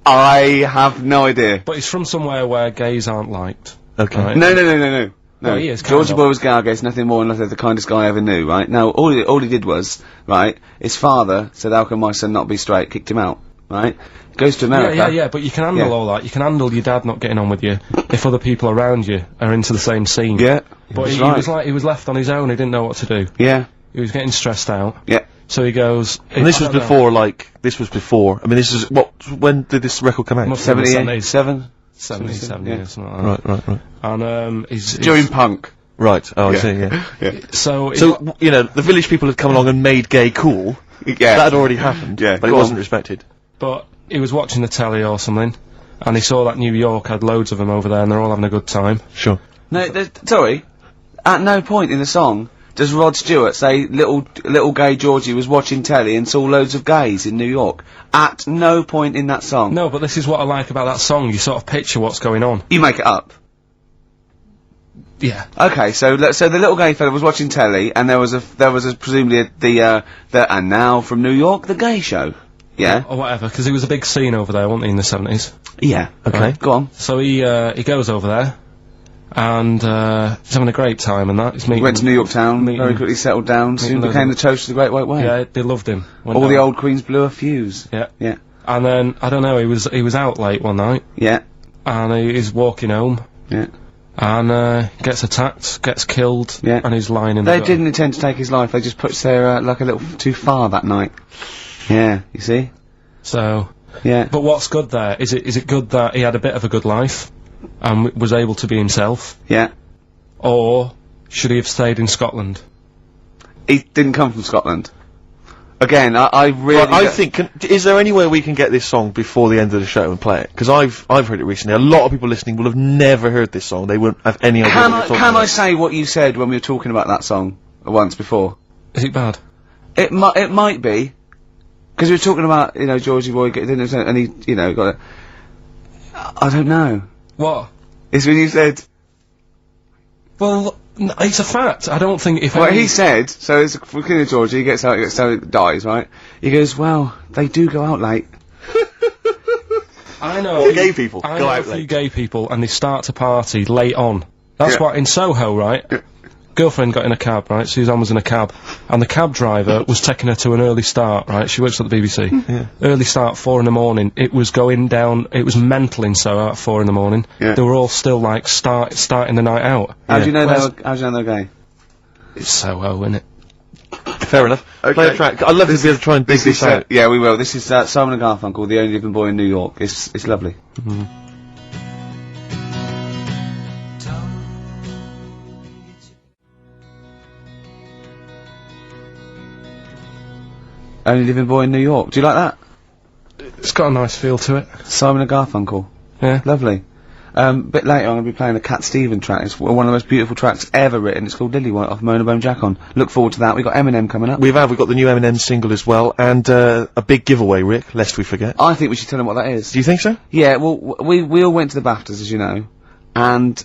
I have no idea. But he's from somewhere where gays aren't liked. Okay. Right? No. Well, he is, kind Georgie of. Boy was Gargate, nothing more than the kindest guy I ever knew, right? No, all he did was, right, his father said, "How can my son not be straight?" Kicked him out, right? Goes to America. Yeah, but you can handle all that. You can handle your dad not getting on with you if other people around you are into the same scene. Yeah. But he was left on his own, he didn't know what to do. Yeah. He was getting stressed out. Yeah. So he goes... And this was before, I mean, this is, when did this record come out? Must have been 77? 77 yeah. years, something like that. Right. And, he's... During punk. Right, oh, I see, yeah. Yeah. So, you know, the village people had come along and made gay cool. Yeah. That had already happened. Yeah. But it wasn't respected. But he was watching the telly or something, and he saw that New York had loads of them over there, and they're all having a good time. Sure. No, sorry. At no point in the song does Rod Stewart say little gay Georgie was watching telly and saw loads of gays in New York. At no point in that song. No, but this is what I like about that song. You sort of picture what's going on. You make it up. Yeah. Okay, so the little gay fella was watching telly, and there was presumably the and now from New York, the gay show. Yeah. Or whatever, because he was a big scene over there, wasn't he, in the 70s? Yeah. Okay. Go on. So he goes over there, and he's having a great time and that. He's meeting... Went to New York Town, meeting- very quickly settled down, soon loads became of- the toast of the Great White Way. Yeah, they loved him. Went All the down. old queens blew a fuse. Yeah. Yeah. And then, I don't know, he was out late one night, Yeah. and he's walking home, Yeah. and gets attacked, gets killed, Yeah. and he's lying in the They gutter. didn't intend to take his life, they just pushed their luck a little too far that night. Yeah, you see? So... Yeah. But what's good there? Is it good that he had a bit of a good life, and was able to be himself? Yeah. Or should he have stayed in Scotland? He didn't come from Scotland. Again, I really... Well, I think, is there any way we can get this song before the end of the show and play it? Because I've heard it recently. A lot of people listening will have never heard this song. They wouldn't have any idea what we're talking Can about. I say what you said when we were talking about that song once before? Is it bad? It might be. Because we were talking about, you know, Georgie Boy, and he, you know, got it. I don't know. What? It's when you said... Well, it's a fact. I don't think if Well, he said, so it's looking at Georgie, he gets out, he dies, right? He goes, well, they do go out late. I know. Gay people I go know out a few late. gay people, and they start to party late on. That's Yeah. what, in Soho, right? Yeah. Girlfriend got in a cab, right? Suzanne was in a cab, and the cab driver was taking her to an early start, right? She works at the BBC. Yeah. Early start, 4 in the morning. It was going down, it was mental in Soho at 4 in the morning. Yeah. They were all still, like, starting the night out. How do you know Whereas- how do you know they're gay? It's Soho, innit? Fair enough. Play a track. I'd love to be able to try and dig this out. Yeah, we will. This is, Simon and Garfunkel, The Only Living Boy in New York. It's lovely. Only Living Boy in New York. Do you like that? It's got a nice feel to it. Simon and Garfunkel. Yeah. Lovely. Bit later I'm going to be playing a Cat Stevens track. It's one of the most beautiful tracks ever written. It's called Lily White off Mona Bone Jack On. Look forward to that. We've got Eminem coming up. We've got the new Eminem single as well, and a big giveaway, Rick, lest we forget. I think we should tell them what that is. Do you think so? Yeah, well, we all went to the BAFTAs, as you know, and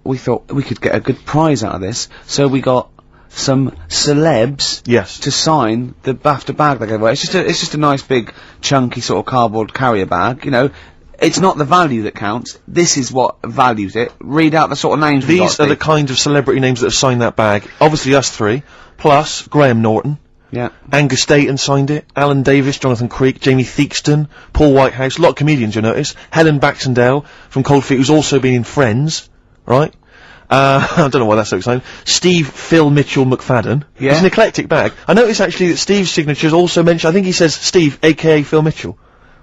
we thought we could get a good prize out of this, so we got some celebs Yes. to sign the BAFTA bag they gave away. It's just a nice big chunky sort of cardboard carrier bag, you know. It's not the value that counts. This is what values it. Read out the sort of names we got, These are the Steve. kind of celebrity names that have signed that bag. Obviously us three, plus Graham Norton. Yeah. Angus Staten signed it, Alan Davis, Jonathan Creek, Jamie Theakston, Paul Whitehouse, a lot of comedians you'll notice, Helen Baxendale from Cold Feet, who's also been in Friends, right? I don't know why that's so exciting. Steve Phil Mitchell McFadden. Yeah. It's an eclectic bag. I notice actually that Steve's signature is also mentioned, I think he says Steve, aka Phil Mitchell.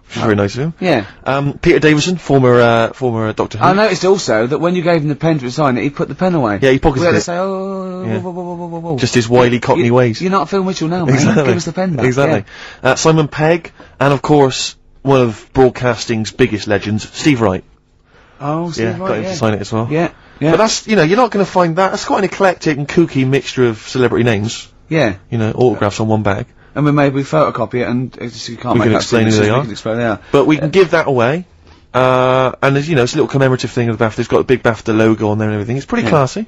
Which is very nice of him. Yeah. Peter Davison, former Doctor Who. I noticed also that when you gave him the pen to sign it, he put the pen away. Yeah, he pocketed We had to it. say, oh, Yeah. whoa, whoa, whoa, whoa, whoa. Just his wily Cockney ways. You're not Phil Mitchell now, mate. Exactly. Give us the pen back. Exactly. Simon Pegg, and of course, one of broadcasting's biggest legends, Steve Wright. Oh, Steve Yeah, Wright, got him to sign it as well. Yeah, yeah. But that's, you know, you're not going to find that. That's quite an eclectic and kooky mixture of celebrity names. Yeah. You know, autographs on one bag. And we maybe photocopy it and you can't We make can that explain who signature, they we are. can explain they are. But we can give that away. And there's, you know, it's a little commemorative thing of the BAFTA. It's got a big BAFTA logo on there and everything. It's pretty classy.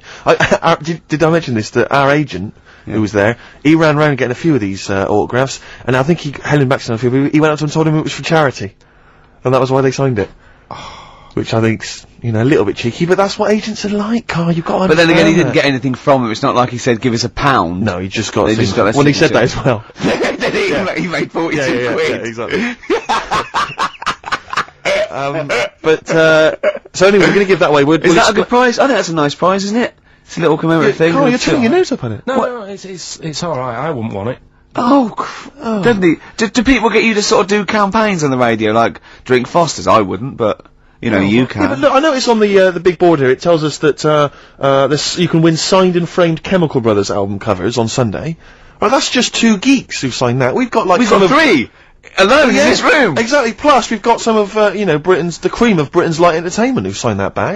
Did I mention this? That our agent, who was there, he ran around getting a few of these autographs, and I think Helen Baxter, he went up to him and told him it was for charity. And that was why they signed it. Which I think's, you know, a little bit cheeky, but that's what agents are like, Carl. You've got to But then again, he understand didn't that. get anything from him. It's not like he said, give us £1. No, he just got. They just got their well, he said that signature. as well. He made 42 quid. exactly. So anyway, we're going to give that away. Is that a good prize? I think that's a nice prize, isn't it? It's a little commemorative thing. Carl, you're turning your nose up on it. No, it's alright. I wouldn't want it. Doesn't he? Do people get you to sort of do campaigns on the radio, like drink Fosters? I wouldn't, but you know, you can. Yeah, but look, I noticed on the big board here, it tells us that you can win signed and framed Chemical Brothers album covers on Sunday. Well, that's just 2 geeks who've signed that. We've got like We've got 3 alone in this room. Exactly. Plus, we've got some of you know, the cream of Britain's light entertainment who've signed that bag.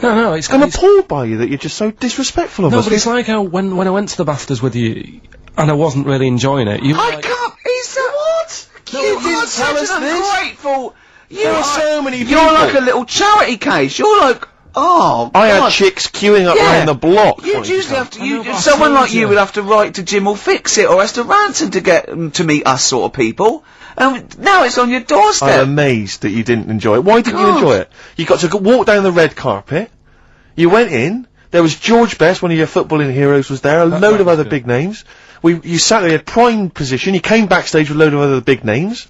No, I'm appalled by you that you're just so disrespectful of No, us. but it's like how when I went to the BAFTAs with you, and I wasn't really enjoying it. You were I like, can't. He's the what? No, You you didn't are tell such us an this. ungrateful. There are so many You're people. like a little charity case. You're like, oh, I had God. chicks queuing up Yeah. around the block. You'd wanting to usually come. have to. I know, but I Someone told like you you. would have to write to Jim or Fix It or Esther Ranson to get to meet us sort of people. And now it's on your doorstep. I'm amazed that you didn't enjoy it. Why didn't you God. enjoy it? You got to walk down the red carpet. You went in. There was George Best, one of your footballing heroes, was there. A load of was other good. big names. You sat there, you had prime position. You came backstage with a load of other big names.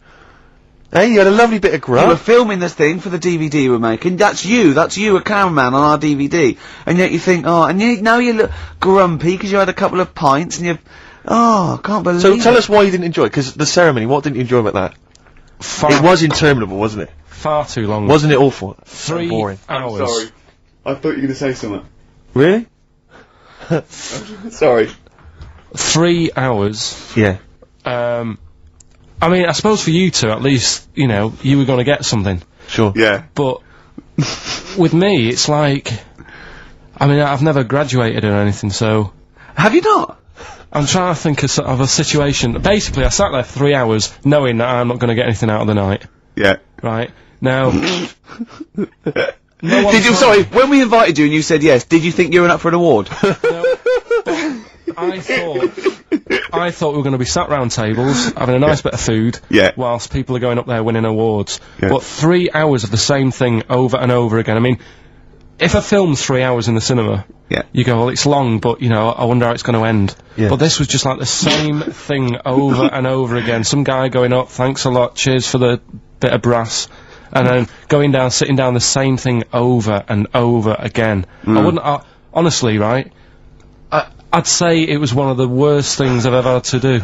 Hey, you had a lovely bit of You were grub. filming this thing for the DVD we're making. That's you, a cameraman on our DVD. And yet you think, now you look grumpy because you had a couple of pints and I can't believe So it. tell us why you didn't enjoy it, because the ceremony, what didn't you enjoy about that? It was interminable, wasn't it? far too long. Wasn't it awful? 3 boring. hours. I thought you were going to say something. Really? Sorry. 3 hours. Yeah. I mean, I suppose for you two, at least, you know, you were gonna get something. Sure. Yeah. But with me, it's like, I mean, I've never graduated or anything, so Have you not? I'm trying to think of, sort of a situation. Basically, I sat there for 3 hours knowing that I'm not going to get anything out of the night. Yeah. Right? Now... Sorry, when we invited you and you said yes, did you think you were up for an award? No, I thought we were going to be sat round tables, having a nice bit of food, whilst people are going up there winning awards. Yeah. But 3 hours of the same thing over and over again. I mean, if a film's 3 hours in the cinema, you go, well, it's long, but, you know, I wonder how it's going to end. Yeah. But this was just like the same thing over and over again. Some guy going up, thanks a lot, cheers for the bit of brass. And then going down, sitting down, the same thing over and over again. I wouldn't, honestly, right, I'd say it was one of the worst things I've ever had to do.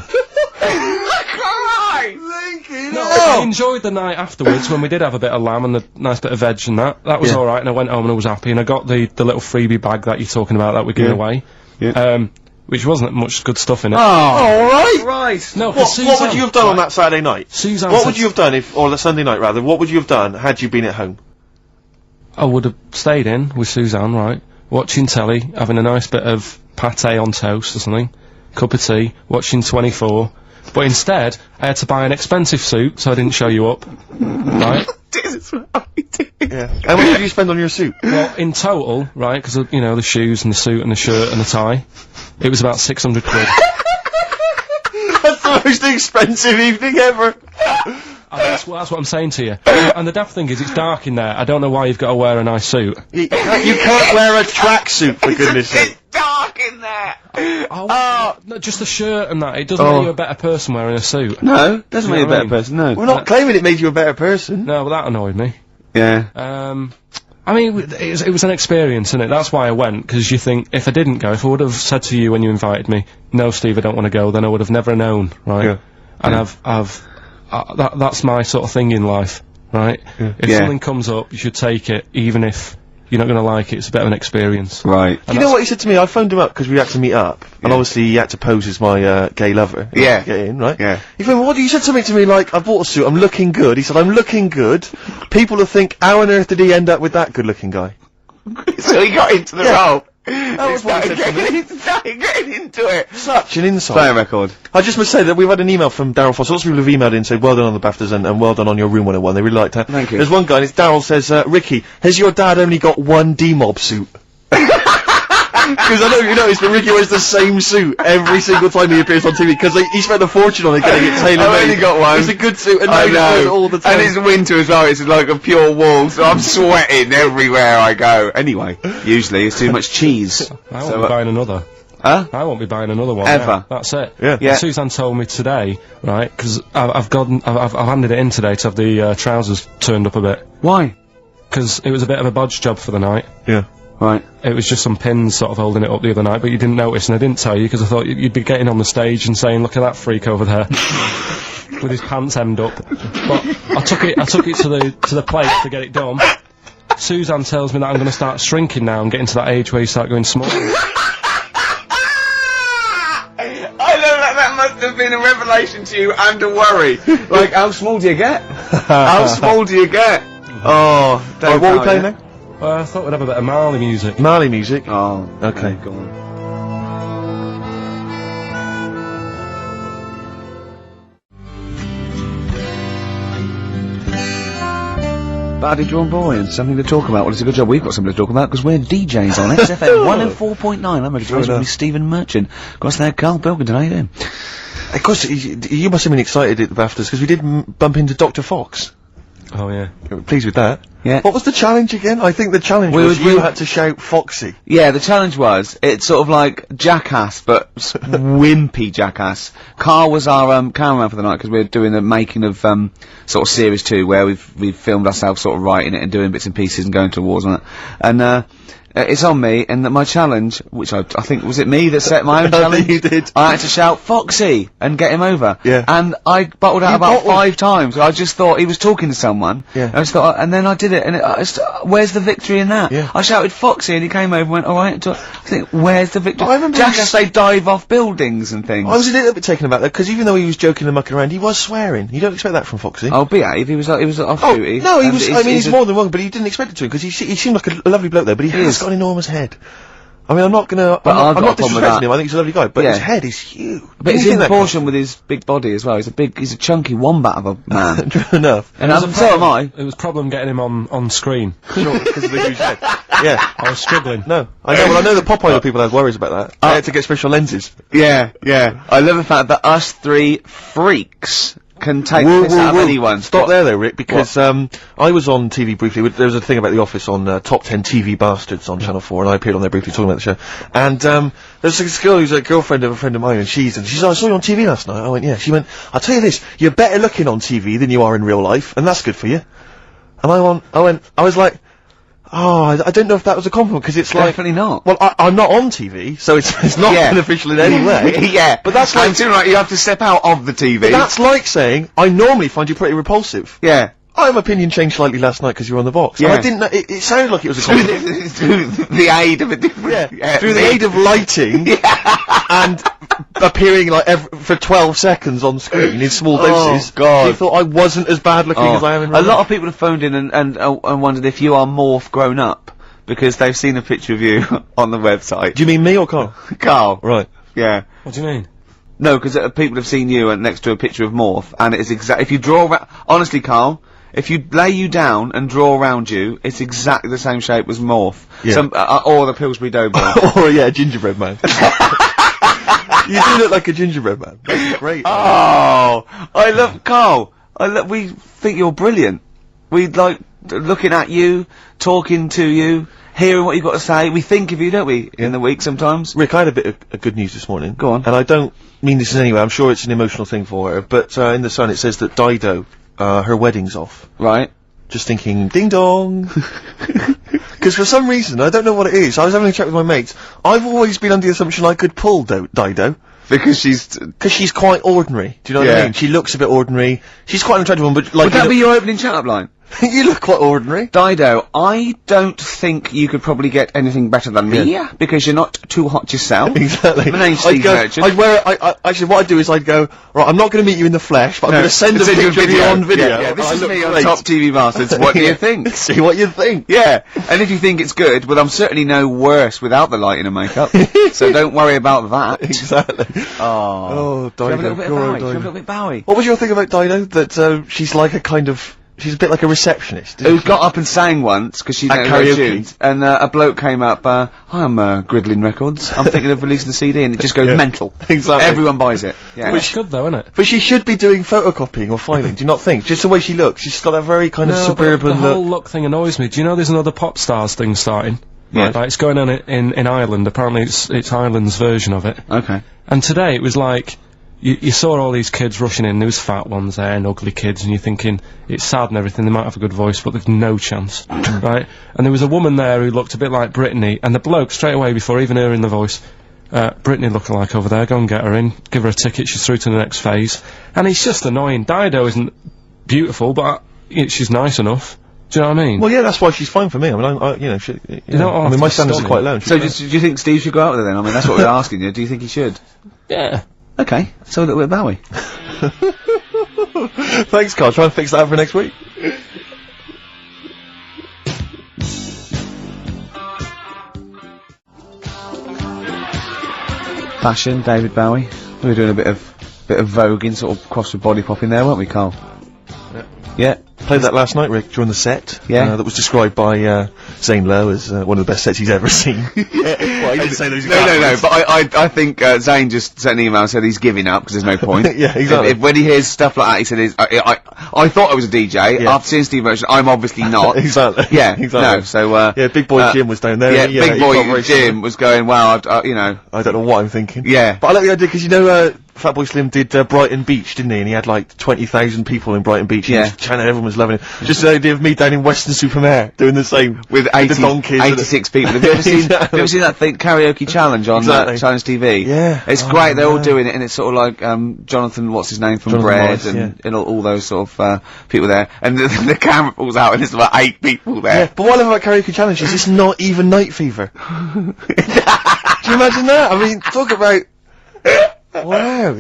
I enjoyed the night afterwards when we did have a bit of lamb and a nice bit of veg and that. That was alright, and I went home and I was happy, and I got the little freebie bag that you're talking about that we're giving away. Which wasn't much good stuff in it. Oh, right. No, what would you have done on that Saturday night? Suzanne What would you have done or the Sunday night rather, what would you have done had you been at home? I would have stayed in with Suzanne, right, watching telly, having a nice bit of pate on toast or something, cup of tea, watching 24, but instead, I had to buy an expensive suit so I didn't show you up, right? Yeah. How much did you spend on your suit? Well, in total, right, because, you know, the shoes and the suit and the shirt and the tie, it was about 600 quid. That's the most expensive evening ever! That's what I'm saying to you. And the daft thing is, it's dark in there. I don't know why you've got to wear a nice suit. You can't wear a tracksuit, for goodness sake. It's dark in there! No, just the shirt and that. It doesn't make you a better person wearing a suit. No, doesn't make you a better person, no. We're not claiming it made you a better person. No, but that annoyed me. Yeah. I mean, it was an experience, innit? That's why I went, because you think, if I didn't go, if I would have said to you when you invited me, no, Steve, I don't want to go, then I would have never known, right? Yeah. And that's my sort of thing in life, right? Yeah. If something comes up, you should take it, even if you're not going to like it. It's a bit of an experience. Right. You know what he said to me? I phoned him up because we had to meet up, and obviously he had to pose as my gay lover. Yeah. Get in, right? Yeah. He phoned, he said something to me like, I bought a suit, I'm looking good. He said, I'm looking good. People will think, how on earth did he end up with that good-looking guy? So he got into the role. That was what he said to me. Started getting into it. Such an insight. Play a record. I just must say that we've had an email from Daryl Foss. Lots of people have emailed in and said, well done on the BAFTAs and well done on your Room 101. They really liked that. Thank you. There's one guy, and it's Daryl says, Ricky, has your dad only got one D-Mob suit? Because I know you noticed, but Ricky wears the same suit every single time he appears on TV, because he spent a fortune on it getting it tailor-made. I've only got one. It's a good suit, and I he wears it all the time. And it's winter as well, it's like a pure wool, so I'm sweating everywhere I go. Anyway, usually it's too much cheese. I won't be buying another. Huh? I won't be buying another one. Ever. Yeah, that's it. Yeah. Suzanne told me today, right, because I've handed it in today to have the trousers turned up a bit. Why? Because it was a bit of a bodge job for the night. Yeah. Right. It was just some pins sort of holding it up the other night, but you didn't notice, and I didn't tell you because I thought you'd be getting on the stage and saying, "Look at that freak over there," with his pants hemmed up. But I took it to the place to get it done. Suzanne tells me that I'm going to start shrinking now and getting to that age where you start going small. I know that must have been a revelation to you and a worry. Like, how small do you get? How small do you get? Oh, Right, what are we playing now? I thought we'd have a bit of Marley music. Marley music. Oh, okay. Go on. Badly Drawn Boy and something to talk about. Well, it's a good job we've got something to talk about because we're DJs on XFM 104.9. I'm ready to with me, Stephen Merchant. Of course, there, Karl Pilkington. How you doing? Of course, you must have been excited at the BAFTAs because we did bump into Dr. Fox. Oh yeah. Pleased with that. Yeah. What was the challenge again? I think the challenge was you had to shout Foxy. Yeah, the challenge was, it's sort of like Jackass, but wimpy Jackass. Karl was our cameraman for the night because we were doing the making of sort of series 2 where we've filmed ourselves sort of writing it and doing bits and pieces and going to awards on it. And it's on me, and that my challenge, which I think, was it me that set my own I challenge? think you did. I had to shout, Foxy, and get him over. Yeah. And I bottled out You about bottled? 5 times. I just thought he was talking to someone. Yeah. I just thought, and then I did it, and where's the victory in that? Yeah. I shouted Foxy, and he came over and went, alright, I think, where's the victory? I remember Just you- as they dive off buildings and things. I was a little bit taken aback though, because even though he was joking and mucking around, he was swearing. You don't expect that from Foxy. Oh, behave, he was off Oh, duty. no, he and was, he's more than wrong, but he didn't expect it to, because he seemed like a lovely bloke there, but he has is. got an enormous head. I mean, I'm not gonna, But I've I'm got not a problem with disrespecting that. him, I think he's a lovely guy, but Yeah. his head is huge. But it's Where do you in think that proportion with his big body as well. He's a chunky wombat of a man. comes from? True enough. And so am I. It was a problem getting him on screen. Sure, because of the huge head. Yeah. I was struggling. No, I know. Well, I know that Popeye people had worries about that. They had to get special lenses. Yeah. I love the fact that us 3 freaks can take the piss out of anyone. Stop there though, Rick, because I was on TV briefly. There was a thing about The Office on Top 10 TV Bastards on Channel 4, and I appeared on there briefly talking about the show. And there's this girl who's a girlfriend of a friend of mine, and she's I saw you on TV last night. I went, yeah. She went, I'll tell you this, you're better looking on TV than you are in real life, and that's good for you. And I was like, oh, I don't know if that was a compliment, because it's like... Definitely not. Well, I'm not on TV, so it's not Yeah. beneficial in any way. Yeah. But that's like... I'm too right, you have to step out of the TV. But that's like saying, I normally find you pretty repulsive. Yeah. My opinion changed slightly last night because you were on the box. Yeah. And I didn't know, it sounded like it was a Through compliment. through the aid of a different... Yeah, through the aid of lighting and appearing like for 12 seconds on screen in small doses. God. You thought I wasn't as bad looking as I am in real A lot life. of people have phoned in and wondered if you are Morph grown up, because they've seen a picture of you on the website. Do you mean me or Carl? Carl. Right. Yeah. What do you mean? No, because people have seen you and next to a picture of Morph, and it's if you draw honestly, Carl, if you lay you down and draw around you, it's exactly the same shape as Morph. Yeah. Or the Pillsbury Doughboy. Or yeah, a gingerbread man. You do look like a gingerbread man. That's great. Oh, I love Carl. We think you're brilliant. We like looking at you, talking to you, hearing what you've got to say. We think of you, don't we, in the week sometimes? Rick, I had a bit of good news this morning. Go on. And I don't mean this in any way, I'm sure it's an emotional thing for her, but in The Sun it says that Dido, her wedding's off. Right. Just thinking, ding dong! Because for some reason, I don't know what it is, I was having a chat with my mates, I've always been under the assumption I could pull Dido. Because she's quite ordinary, do you know what I Yeah. mean? She looks a bit ordinary, she's quite an attractive one, but like... Would that be your opening chat-up line? You look quite ordinary. Dido, I don't think you could probably get anything better than me, because you're not too hot yourself. Exactly. My name's Steve Merchant. I'd wear actually what I'd do is I'd go, right, I'm not going to meet you in the flesh, but I'm going to send a picture of you on video. Yeah, this and I is look me on great. Top TV Bastards. What do you think? See what you think. Yeah, and if you think it's good, well, I'm certainly no worse without the lighting and makeup, so don't worry about that. Exactly. Oh, Dido. Have a little bit of Poor old Bowie. Have a Dido. little bit Bowie. What was your thing about Dido? That she's like a kind of... She's a bit like a receptionist. Who got up and sang once, because she At knows karaoke. tunes, and a bloke came up, hi, I'm Gridlin Records, I'm thinking of releasing the CD, and it just goes mental. Exactly. Everyone buys it. Yeah. It's good though, isn't it? But she should be doing photocopying or filing, do you not think? Just the way she looks. She's got that very kind of No, but suburban the whole look. look thing annoys me. Do you know there's another pop stars thing starting? Yeah. Like, it's going on in Ireland. Apparently it's Ireland's version of it. Okay. And today it was like, you saw all these kids rushing in, there was fat ones there and ugly kids, and you're thinking, it's sad and everything, they might have a good voice, but they've no chance, right? And there was a woman there who looked a bit like Britney, and the bloke, straight away, before even hearing the voice, Britney lookalike over there, go and get her in, give her a ticket, she's through to the next phase. And it's just annoying. Dido isn't beautiful, but she's nice enough. Do you know what I mean? Well, yeah, that's why she's fine for me. I mean, you know, I mean, my standards are quite low. So do you think Steve should go out with her then? I mean, that's what we're asking you. Do you think he should? Yeah. Okay, so a little bit of Bowie. Thanks, Carl. Try and fix that for next week. Fashion, David Bowie. We were doing a bit of voguing, sort of cross with body popping there, weren't we, Carl? Yeah. Played that last night, Rick, during the set. Yeah. That was described by Zane Lowe as one of the best sets he's ever seen. Well, he didn't say those No, but I think Zane just sent an email and said he's giving up because there's no point. Yeah, exactly. If when he hears stuff like that, he said, I thought I was a DJ. Yeah. After seeing Steve Merchant, I'm obviously not. Exactly. Yeah, Exactly. no, so, yeah, Big Boy Jim was down there. yeah, and Big he felt Boy very Jim was going, wow, you know. I don't know what I'm thinking. Yeah. But I like the idea because, you know, Fatboy Slim did Brighton Beach, didn't he? And he had like 20,000 people in Brighton Beach. Yeah. And China, everyone was loving him. Just the idea of me down in Weston-super-Mare doing the same with the donkeys. 86 people. Have you ever seen? Have you ever seen that thing, karaoke challenge on Challenge TV? Yeah. It's great. They're all doing it, and it's sort of like Jonathan, what's his name from Jonathan Bread, Morris, and all those sort of people there. And the camera pulls out, and there's about 8 people there. Yeah, but what I love about karaoke challenge is it's not even night fever. Do you imagine that? I mean, talk about. Wow.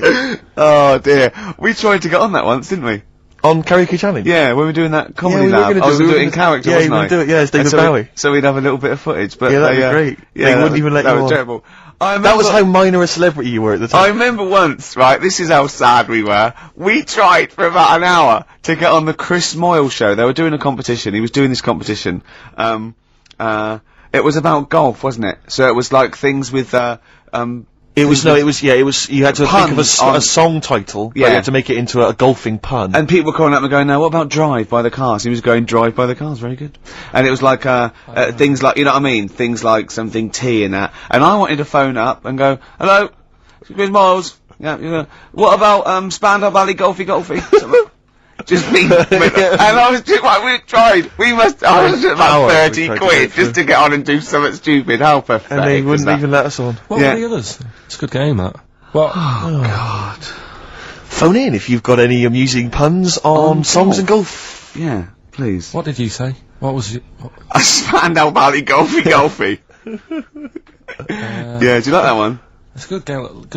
Oh dear. We tried to get on that once, didn't we? On Karaoke Challenge? Yeah, when we were doing that comedy we were lab. gonna I was we were doing it in gonna- character, yeah, wasn't you I? were gonna do it, yeah, it's And David Bowie. So we'd have a little bit of footage, but Yeah, that'd be great. They wouldn't even let that you was on. terrible. That was how minor a celebrity you were at the I time. remember once, right, this is how sad we were. We tried for about an hour to get on the Chris Moyle show. They were doing a competition. He was doing this competition. It was about golf, wasn't it? So it was like things with, It was, you had to think of Puns a song title, but Yeah. you had to make it into a golfing pun. and people were calling up and going, "No, what about Drive by the Cars?" He was going, "Drive by the Cars, very good." And it was like, things like, you know what I mean? Things like something T and that. And I wanted to phone up and go, "Hello, Chris Miles. Yeah. What about, Spandau Valley Golfy Golfy?" Just me. And I was just like, we tried. I was just about 30 tried to quid go just to get on and do something stupid. How pathetic. And they was wouldn't that? even let us on. What Yeah. were the others? It's a good game, that. What? Oh, God. Phone in if you've got any amusing puns on songs and golf. Yeah, please. What did you say? What was it? A Spandau Valley Golfy Golfy. Yeah, do you like that one? It's a good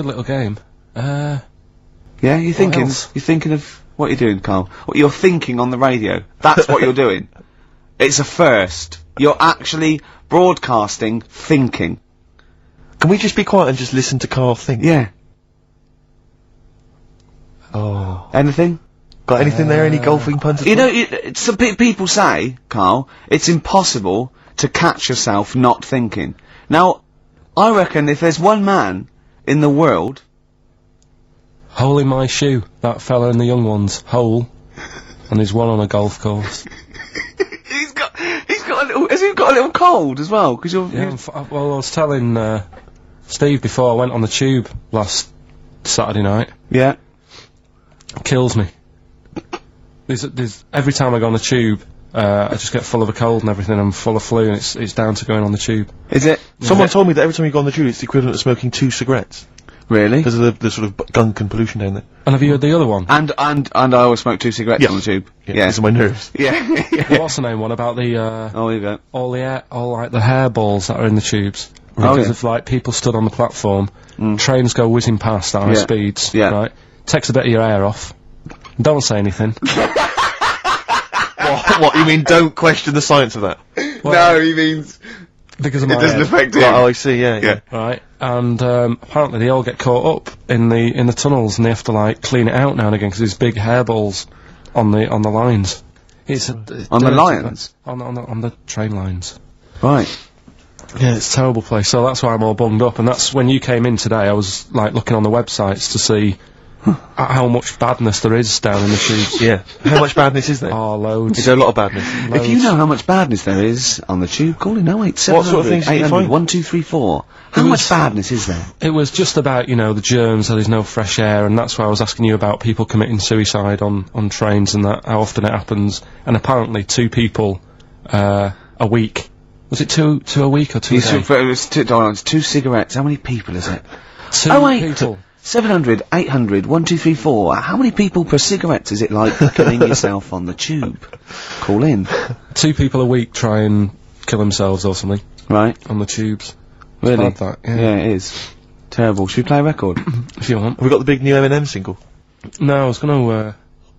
little game. Yeah, you're thinking of what you're doing, Carl. What you're thinking on the radio. That's what you're doing. It's a first. You're actually broadcasting thinking. Can we just be quiet and just listen to Carl think? Yeah. Oh. Anything? Got anything there? Any golfing puns? at You all? know, some people say, Carl, it's impossible to catch yourself not thinking. Now, I reckon if there's one man in the world... Hole in my shoe. That fella in the young ones. Hole. And there's one on a golf course. He's got a little... Has he got a little cold as well? Because you're... Yeah, well, I was telling, Steve before I went on the tube last Saturday night. Yeah. Kills me. There's every time I go on the tube, I just get full of a cold and everything. I'm full of flu, and it's down to going on the tube. Is it? Someone told me that every time you go on the tube, it's the equivalent of smoking 2 cigarettes. Really? Because of the sort of gunk and pollution down there. And have you heard the other one? And I always smoke 2 cigarettes Yeah. on the tube. Yeah. Yeah. Because of my nerves. Yeah. What's the name one about the Oh, here you go. all like the hairballs that are in the tubes Oh, because yeah. of like people stood on the platform, trains go whizzing past at high Yeah. speeds, Yeah. right? Takes a bit of your hair off. Don't say anything. What, you mean don't question the science of that? No, he means... Because of It my doesn't head, affect him. Oh, I see, yeah. Yeah. right? And apparently they all get caught up in the tunnels, and they have to like clean it out now and again because there's big hairballs on the lines. It's On the lines? on the train lines. Right. Yeah, it's a terrible place. So that's why I'm all bunged up. And that's when you came in today. I was like looking on the websites to see how much badness there is down in the tubes. Yeah. How much badness is there? Oh, loads. Is there a lot of badness? If you know how much badness there is on the tube, call in 08700 What sort of things did you 800 find? 1234. How much badness is there? It was just about, you know, the germs, how there's no fresh air, and that's why I was asking you about people committing suicide on trains and that, how often it happens. And apparently 2 people a week. Was it two a week or 2 a day? It's 2 cigarettes. How many people is it? 2 Oh, wait. people. 700, 800, 1234. How many people per cigarette is it like killing yourself on the tube? Call in. 2 people a week try and kill themselves or something Right. on the tubes. Really? Bad that, yeah. Yeah, it is. Terrible. Should we play a record? If you want. Have we got the big new Eminem single? No, I was gonna,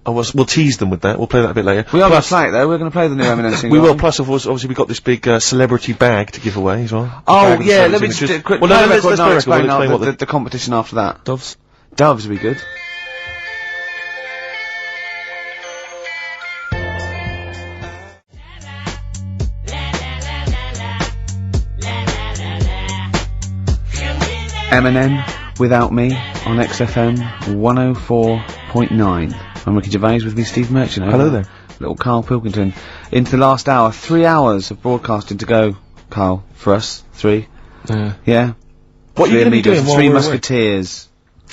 We'll tease them with that. We'll play that a bit later. We are going to play it though. We're going to play the new Eminem single. We will. Plus, obviously, we've got this big celebrity bag to give away as well. Oh, Bag of yeah, let me celebrity just do a quick Well, no, play let's record play and I'll a record. explain We'll explain what the competition after that. Doves. Doves would be good. Eminem, Without Me, on XFM 104.9. I'm Ricky Gervais, with me Steve Merchant. Hello there. Little Karl Pilkington. Into the last hour, 3 hours of broadcasting to go, Karl, for us. 3. Yeah. Yeah? What are you going to be doing while 3 we're away? Musketeers.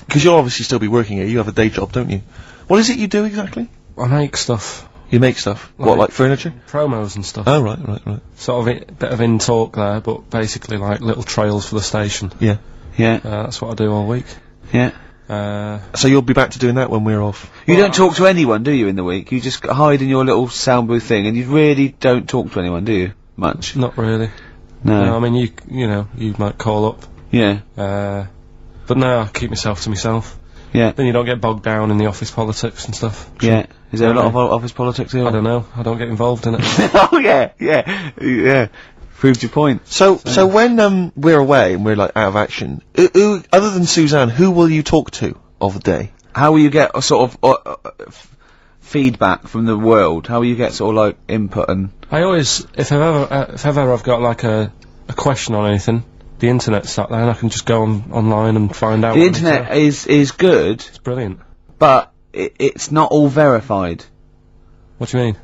Because you'll obviously still be working here. You have a day job, don't you? What is it you do exactly? I make stuff. You make stuff. What, like furniture? Promos and stuff. Oh, right. Sort of bit of in talk there, but basically like little trails for the station. Yeah. That's what I do all week. Yeah. So you'll be back to doing that when we're off? You don't talk to anyone, do you, in the week? You just hide in your little sound booth thing, and you really don't talk to anyone, do you? Much? Not really. No. I mean, you know, you might call up. Yeah. But no, I keep myself to myself. Yeah. Then you don't get bogged down in the office politics and stuff. Yeah. Is there a lot of office politics here? I don't know. I don't get involved in it. Oh, yeah. Proved your point. So when, we're away and we're, like, out of action, who, other than Suzanne, who will you talk to of the day? How will you get a sort of, feedback from the world? How will you get sort of, like, input and... I always, if ever I've got, like, a question on anything, the internet's sat there and I can just go online and find out. The internet is good. It's brilliant. But it's not all verified. What do you mean?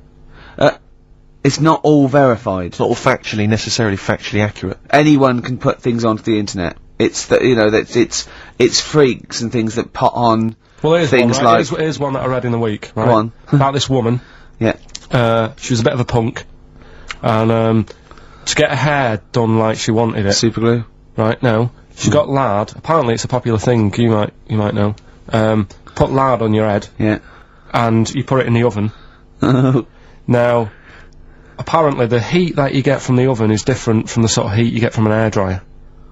It's not all verified. It's not all necessarily factually accurate. Anyone can put things onto the internet. It's that, you know, that it's freaks and things that put on things one, right? Here's one that I read in the week, right? Go on. About this woman. Yeah. She was a bit of a punk. And, to get her hair done like she wanted it. Super glue? Right, no. She got lard. Apparently it's a popular thing, you might know. Put lard on your head. Yeah. And you put it in the oven. Now, apparently the heat that you get from the oven is different from the sort of heat you get from an hairdryer.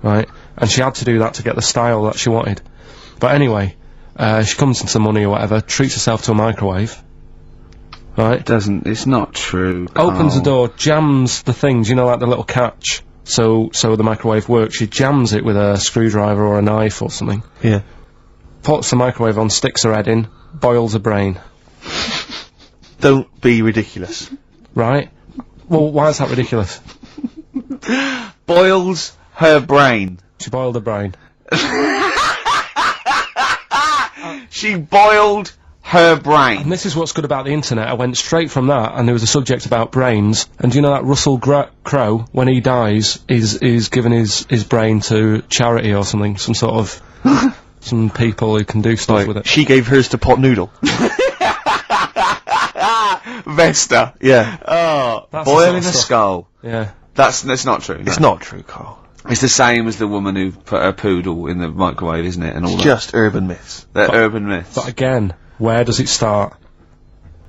Right? And she had to do that to get the style that she wanted. But anyway, she comes into money or whatever, treats herself to a microwave. Right? It's not true. Carl. Opens the door, jams the things, you know, like the little catch, so the microwave works. She jams it with a screwdriver or a knife or something. Yeah. Puts the microwave on, sticks her head in, boils her brain. Don't be ridiculous. Right? Well, why is that ridiculous? Boils her brain. She boiled her brain. She boiled her brain. And this is what's good about the internet. I went straight from that, and there was a subject about brains. And do you know that Russell Crowe, when he dies, is giving his brain to charity or something? Some sort of some people who can do stuff with it. She gave hers to Pot Noodle. Vesta. Yeah. Oh, That's boiling the a sort of skull. Yeah. That's not true. It's not true, Carl. It's the same as the woman who put her poodle in the microwave, isn't it? And all that. Just urban myths. They're urban myths. But again, where does it start?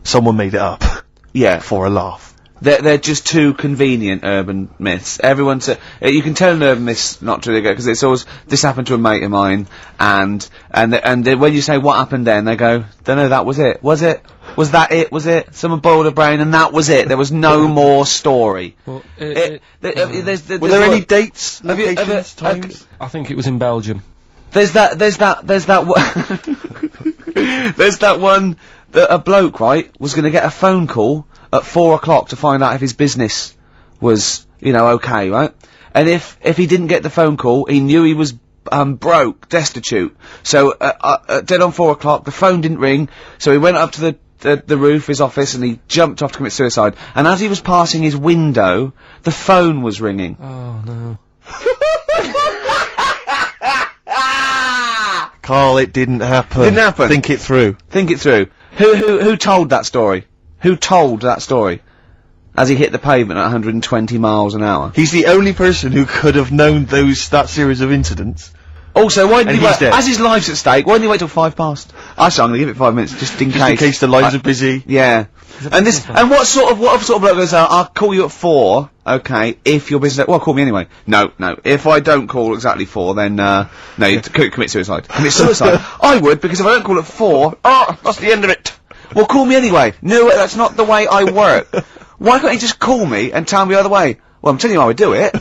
Someone made it up. Yeah. For a laugh. They're just too convenient urban myths. Everyone you can tell an urban myth's not true, because it's always, this happened to a mate of mine, and when you say what happened then, they go, don't know, that was it. Was it? Was that it? Was it? Someone boiled a brain and that was it. There was no more story. Well, Were there any dates, locations, times? I think it was in Belgium. There's that one that a bloke, right, was gonna get a phone call at 4 o'clock to find out if his business was, you know, okay, right? And if he didn't get the phone call, he knew he was broke, destitute. So dead on 4 o'clock, the phone didn't ring, so he went up to the roof of his office and he jumped off to commit suicide. And as he was passing his window, the phone was ringing. Oh no. Carl, it didn't happen. Didn't happen. Think it through. Think it through. Who told that story? Who told that story? As he hit the pavement at 120 miles an hour. He's the only person who could have known that series of incidents. Also, why didn't he wait? dead. As his life's at stake, why didn't he wait till 5 past? Actually, I'm gonna give it 5 minutes, just in case. In case the lines are busy. Yeah. And what sort of bloke goes out, I'll call you at 4, okay, if you're busy. Well, call me anyway. No. If I don't call exactly 4, then, no, you commit suicide. Commit suicide? I would, because if I don't call at 4, that's the end of it. Well, call me anyway. No, that's not the way I work. Why can't you just call me and tell me the other way? Well, I'm telling you how I do it.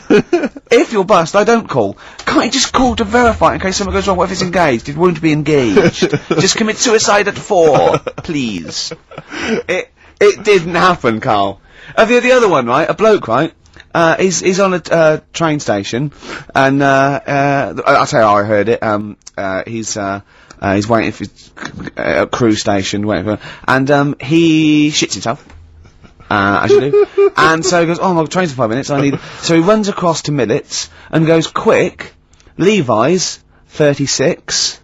If you're bust, I don't call. Can't you just call to verify in case something goes wrong? What if it's engaged? It won't be engaged. Just commit suicide at 4, please. It didn't happen, Carl. The other one, right? A bloke, right? He's on a train station, and I'll tell you how I heard it. He's waiting for a cruise station, waiting for, and he shits himself. As you do. And so he goes, oh, my train's in 5 minutes, so he runs across to Millets, and goes, quick, Levi's, 36,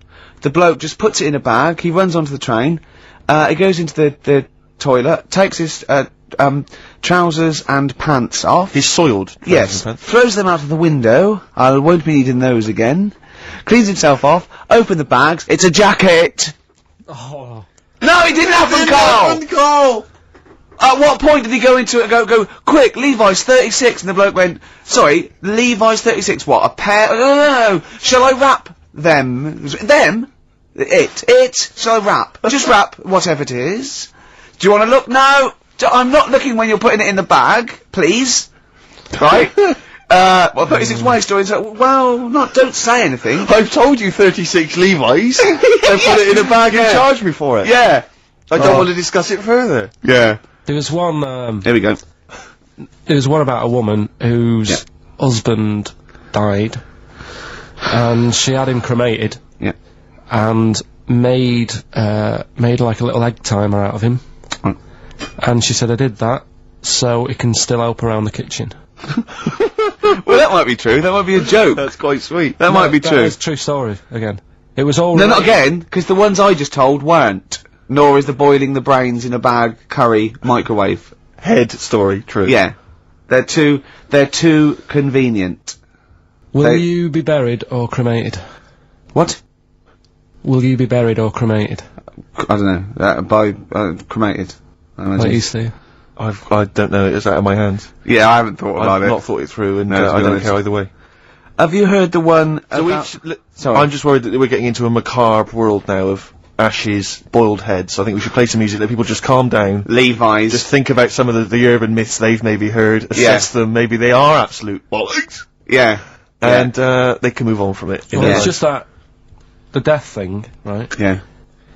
The bloke just puts it in a bag, he runs onto the train, he goes into the toilet, takes his, trousers and pants off. His soiled trousers Yes, and pants. throws them out of the window, I won't be needing those again, cleans himself off, open the bags, it's a jacket! Oh. No, it didn't happen, Carl! At what point did he go into it and go, quick, Levi's 36, and the bloke went, sorry, Levi's 36, what, a pair? No, shall I wrap them? Them? It, shall I wrap? Just wrap, whatever it is. Do you want to look? No, I'm not looking when you're putting it in the bag, please. Right? Well, 36 way story, so, well, don't say anything. I've told you 36 Levi's, and put it in a bag and charge me for it. Yeah. I don't want to discuss it further. Yeah. There was one, Here we go. there was one about a woman whose husband died, and she had him cremated. Yeah. And made like a little egg timer out of him. Right. And she said, I did that so it can still help around the kitchen. Well, that might be true, that might be a joke. That's quite sweet. That might be true. That is a true story, again. It was all No, not again, because the ones I just told weren't. Nor is the boiling the brains in a bag curry microwave. Head story, true. Yeah. They're too convenient. Will you be buried or cremated? What? Will you be buried or cremated? I don't know. Cremated. I imagine. Like you, Steve? I don't know, it's out of my hands. Yeah, I haven't thought about I've it. not thought it through, and No, to I be don't honest. care either way. Have you heard the one So about... Sorry. I'm just worried that we're getting into a macabre world now of ashes, boiled heads. I think we should play some music, let people just calm down. Levi's. Just think about some of the urban myths they've maybe heard, assess them, maybe they are absolute bollocks. Yeah. And, they can move on from it. Well, it's just that, the death thing, right? Yeah.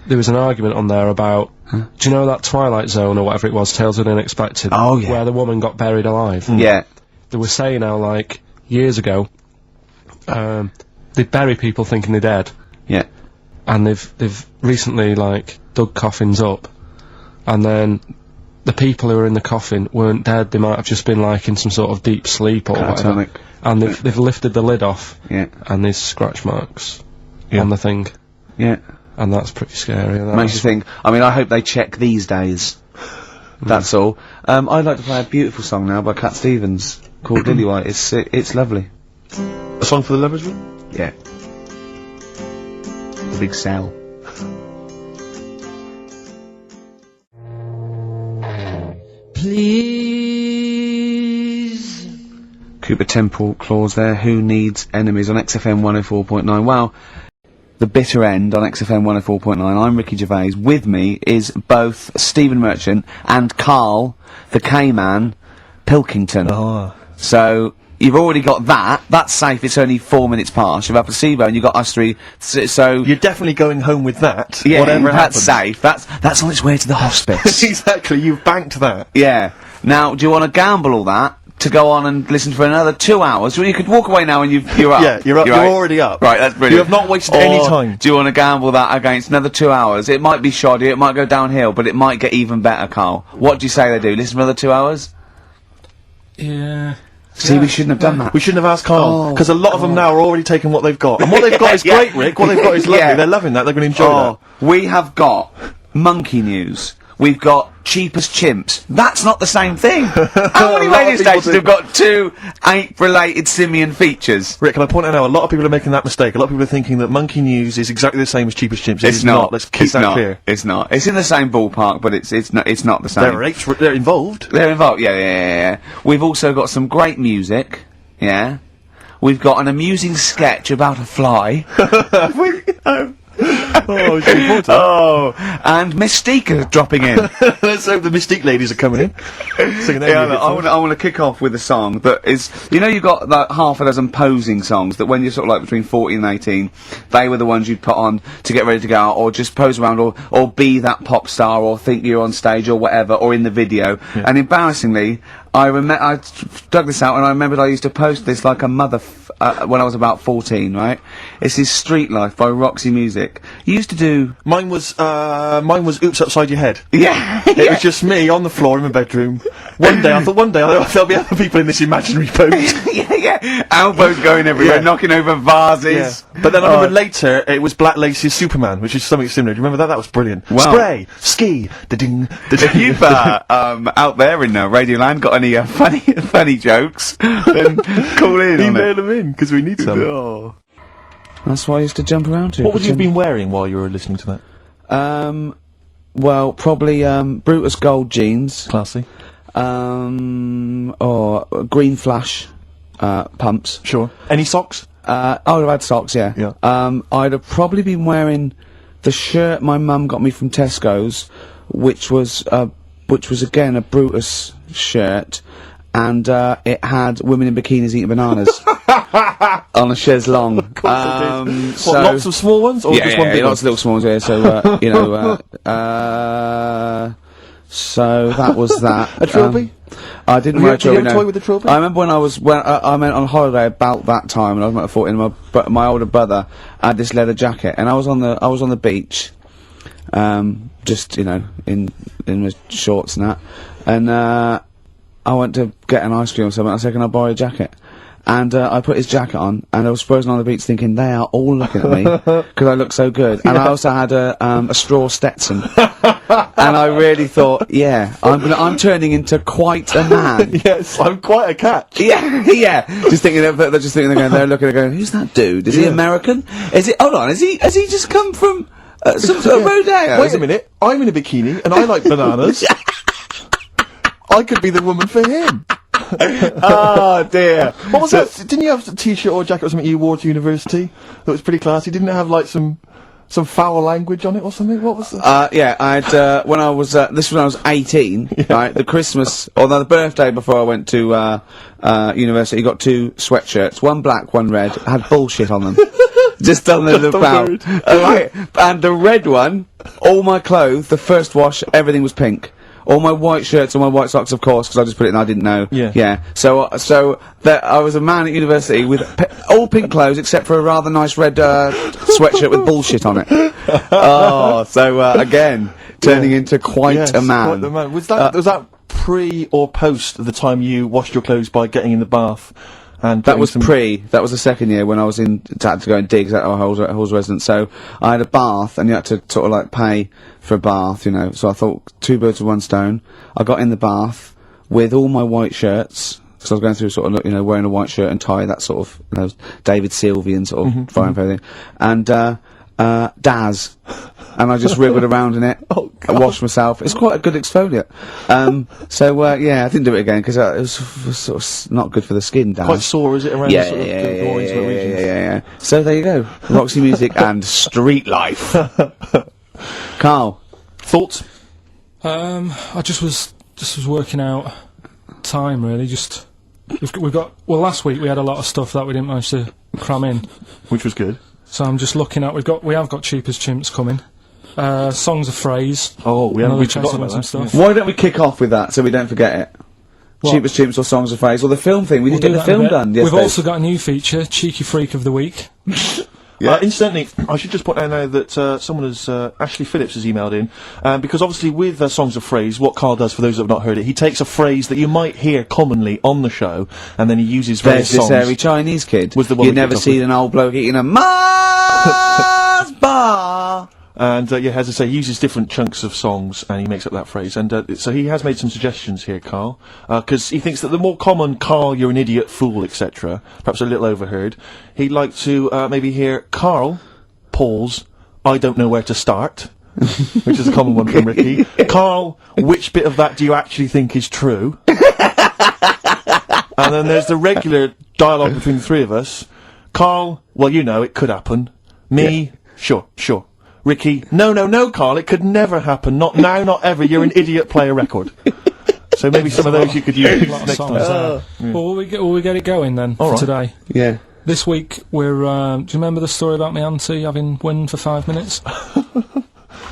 There was an argument on there about, do you know that Twilight Zone or whatever it was, Tales of the Unexpected? Oh, yeah. Where the woman got buried alive? Yeah. They were saying how, like, years ago, they'd bury people thinking they're dead. Yeah. And they've recently, like, dug coffins up, and then the people who were in the coffin weren't dead, they might have just been, like, in some sort of deep sleep or whatever. Catatonic. And they've lifted the lid off, Yeah. and there's scratch marks on the thing, Yeah. and that's pretty scary. And Makes you think, I mean, I hope they check these days. That's all. I'd like to play a beautiful song now by Cat Stevens, called Lillywhite. It's lovely. A song for the lovers room? Yeah. The big cell. Please. Cooper Temple Clause there. Who needs enemies on XFM 104.9? Well, the bitter end on XFM 104.9. I'm Ricky Gervais. With me is both Stephen Merchant and Karl, the K-Man, Pilkington. Oh. So, you've already got that. That's safe. It's only 4 minutes past. You've had placebo and you've got us three. So, You're definitely going home with that. yeah, whatever that's happens. safe. That's on its way to the hospice. Exactly, you've banked that. Yeah. Now, do you want to gamble all that to go on and listen for another 2 hours? Well, you could walk away now and you're up. Yeah, you're up. You're right? already up. Right, that's brilliant. You have not wasted any time. Do you want to gamble that against another 2 hours? It might be shoddy, it might go downhill, but it might get even better, Carl. What do you say they do? Listen for another 2 hours? Yeah. See, we shouldn't have done that. We shouldn't have asked Carl, Oh, because a lot of them now are already taking what they've got. And what they've got is Yeah. great, Rick. What they've got is lovely. Yeah. They're loving that. They're going to enjoy Oh, we have got monkey news. We've got cheapest chimps. That's not the same thing. How many A lot of radio people stations do. have got two ape-related simian features? Rick, can I point out now, a lot of people are making that mistake. A lot of people are thinking that Monkey News is exactly the same as Cheapest Chimps. It's not. Let's keep It's that not. clear. It's not. It's in the same ballpark, but it's not the same. There are apes, they're involved. They're involved. Yeah. We've also got some great music. Yeah. We've got an amusing sketch about a fly. Oh, it's important. Oh, and Mystique dropping in. Let's hope the Mystique ladies are coming in. Singing their Yeah, music look, for us. I want to kick off with a song that is, you know, you've got like half a dozen posing songs that when you're sort of like between 14 and 18, they were the ones you'd put on to get ready to go out, or just pose around, or be that pop star, or think you're on stage, or whatever, or in the video. And embarrassingly, I dug this out, and I remembered I used to post this like a mother when I was about 14, right? This is Street Life by Roxy Music. You used to do... Mine was Oops Upside Your Head. Yeah. It was just me on the floor in my bedroom. One day there'll be other people in this imaginary boat. yeah. Elbows going everywhere, knocking over vases. Yeah. But then I remember later, it was Black Lace's Superman, which is something similar. Do you remember that? That was brilliant. Wow. Spray, ski, da-ding, If you've, out there in Radioland got any funny jokes, then call in. email them in, because we need some. Oh. That's what I used to jump around to. What would you have been wearing while you were listening to that? Well, probably, Brutus Gold jeans. Classy. Or green flash, pumps. Sure. Any socks? I would have had socks, yeah. Yeah. I'd have probably been wearing the shirt my mum got me from Tesco's, which was again a Brutus shirt, and it had women in bikinis eating bananas on a chaise longue. So lots of small ones, or just one big lots of little small ones. Yeah, so you know, so that was that. A trilby? I didn't wear a trilby. Did you have a toy with a trilby? I remember when I went on holiday about that time, and I was about 14. My older brother had this leather jacket, and I was on the beach, just in my shorts and that, and I went to get an ice cream or something. I said, "Can I borrow a jacket?" And I put his jacket on, and I was frozen on the beach thinking, they are all looking at me, because I look so good. And I also had a straw Stetson. And I really thought, I'm turning into quite a man. Yes, I'm quite a catch. Yeah. Just thinking, they're looking, they're going, who's that dude? Is he American? Hold on, has he just come from some sort of rodeo? Wait a minute, I'm in a bikini, and I like bananas. I could be the woman for him. Oh dear. What was that? Didn't you have a t-shirt or a jacket or something you wore to university that was pretty classy? Didn't it have like some foul language on it or something? What was that? I had, when I was, this was when I was 18, right, the birthday before I went to, university, got 2 sweatshirts, one black, one red, had bullshit on them. Just on the bow. Right, and the red one, all my clothes, the first wash, everything was pink. All my white shirts and my white socks, of course, because I just put it in, I didn't know. Yeah. So I was a man at university with all pink clothes except for a rather nice red sweatshirt with bullshit on it. Again, turning into quite a man. Quite the man. Was that pre or post the time you washed your clothes by getting in the bath? And that was pre. That was the second year when I was had to go and dig at our Halls residence. So I had a bath, and you had to sort of like pay for a bath, So I thought 2 birds with 1 stone. I got in the bath with all my white shirts, because I was going through sort of wearing a white shirt and tie, that sort of David Sylvian sort of frying everything, and Daz, and I just wriggled around in it. I washed myself. It's quite a good exfoliant. I didn't do it again because it was sort of not good for the skin. Daz. Quite sore, is it, around the sort of more intimate regions? Yeah. So there you go, Roxy Music and Street Life. Karl, thoughts? I just was working out time really. We've got last week we had a lot of stuff that we didn't manage to cram in, which was good. So I'm just looking at we have got Cheap as Chimps coming. Songs of Phrase. Oh, we forgotten about some stuff. Why don't we kick off with that so we don't forget it? What? Cheap as Chimps or Songs of Phrase or the film thing. We didn't get the film done. We've also got a new feature, Cheeky Freak of the Week. Incidentally, I should just point out now that someone has, Ashley Phillips has emailed in, because obviously with Songs of Phrase, what Karl does, for those that have not heard it, he takes a phrase that you might hear commonly on the show, and then he uses various songs. There's this hairy Chinese kid. You never see an old bloke eating a Mars bar. And, as I say, he uses different chunks of songs, and he makes up that phrase. And, so he has made some suggestions here, Karl, because he thinks that the more common Karl, you're an idiot, fool, etc., perhaps a little overheard, he'd like to, maybe hear Karl, pause, I don't know where to start, which is a common one from Ricky. Karl, which bit of that do you actually think is true? And then there's the regular dialogue between the 3 of us. Karl, well, it could happen. Me, sure. Ricky, no, Karl, it could never happen. Not now, not ever. You're an idiot, play a record. So maybe some of those you could use next time. Well, will we get it going then for today? Yeah. This week we're, do you remember the story about my auntie having wind for 5 minutes?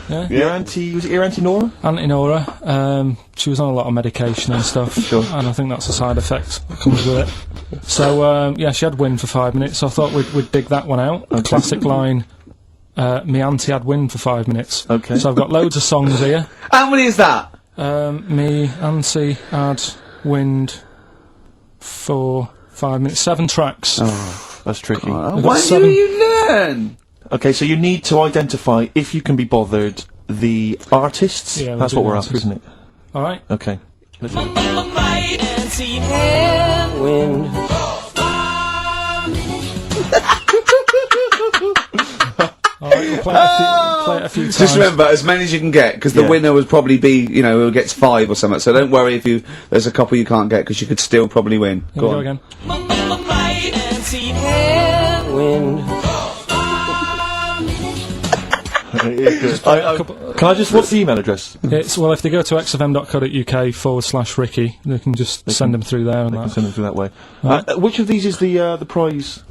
Yeah. Your auntie, was it your auntie Nora? Auntie Nora, she was on a lot of medication and stuff. Sure. And I think that's a side effect that comes with it. So, yeah, she had wind for 5 minutes, so I thought we'd dig that one out. The classic line, me auntie had wind for 5 minutes. Okay. So I've got loads of songs here. How many is that? Me auntie had wind for 5 minutes. 7 tracks. Oh, that's tricky. Why do you learn? Okay, so you need to identify, if you can be bothered, the artists. Yeah, we'll that's do what the we're after, artists. isn't it? Alright. Okay. Let's see. Alright, we'll play it a few times. Just remember, as many as you can get, because the Yeah. winner would probably be, you know, who gets 5 or something. So don't worry if there's a couple you can't get, because you could still probably win. Here Go we go on. again. Can I just, what's the email address? It's, well, if they go to xfm.co.uk/Ricky, they can just send them through there and I can that. send them through that way. Right. Which of these is the prize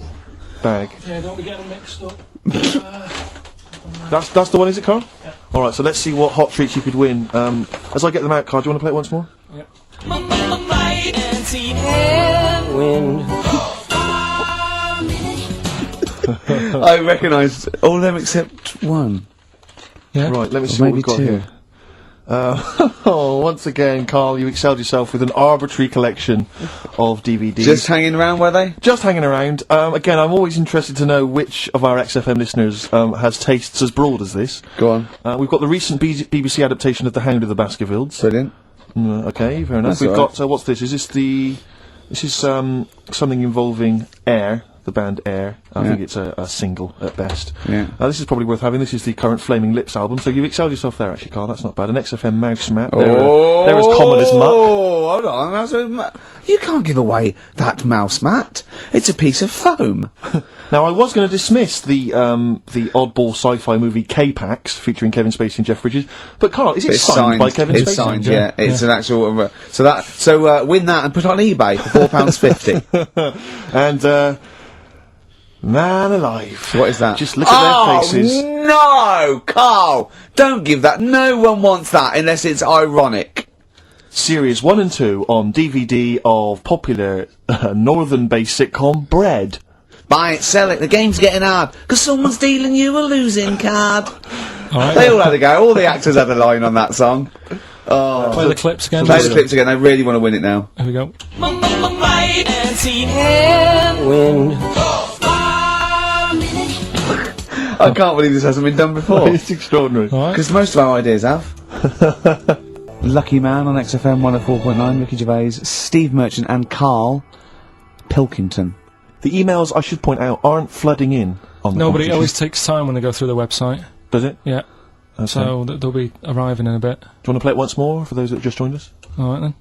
bag? Yeah, don't be getting mixed up. That's the one, is it, Carl? Yeah. Alright, so let's see what hot treats you could win. As I get them out, Carl, do you want to play it once more? Yeah. I recognise all of them except one. Yeah. Right, let me see Or what we've got maybe here. Once again, Carl, you excelled yourself with an arbitrary collection of DVDs. Just hanging around, were they? Just hanging around. Again, I'm always interested to know which of our XFM listeners has tastes as broad as this. Go on. We've got the recent BBC adaptation of The Hound of the Baskervilles. Brilliant. Okay, fair enough. That's We've all right. got, what's this? Is this this is something involving Air, the band Air. I think it's a single at best. Yeah. This is probably worth having. This is the current Flaming Lips album, so you've excelled yourself there, actually, Carl. That's not bad. An XFM mouse mat. They're as common as muck. Oh, hold on. You can't give away that mouse mat. It's a piece of foam. Now, I was going to dismiss the oddball sci-fi movie K-Pax, featuring Kevin Spacey and Jeff Bridges, but Carl, is it It's signed by Kevin It's Spacey? signed, yeah. It's an actual. So win that and put it on eBay for £4.50. And, man alive. What is that? Just look at their faces. No, Carl, don't give that. No one wants that unless it's ironic. Series 1 and 2 on DVD of popular northern-based sitcom Bread. Buy it, sell it. The game's getting hard because someone's dealing you a losing card. Alright. They all had a go. All the actors had a line on that song. Oh, Play the clips again. play the clips again. They really want to win it now. Here we go. I can't believe this hasn't been done before. It's extraordinary. Alright. Because most of our ideas have. Lucky Man on XFM 104.9, Ricky Gervais, Steve Merchant and Karl Pilkington. The emails, I should point out, aren't flooding in on the No, but it competition. always takes time when they go through the website. Does it? Yeah. Okay. So they'll be arriving in a bit. Do you want to play it once more for those that just joined us? Alright then.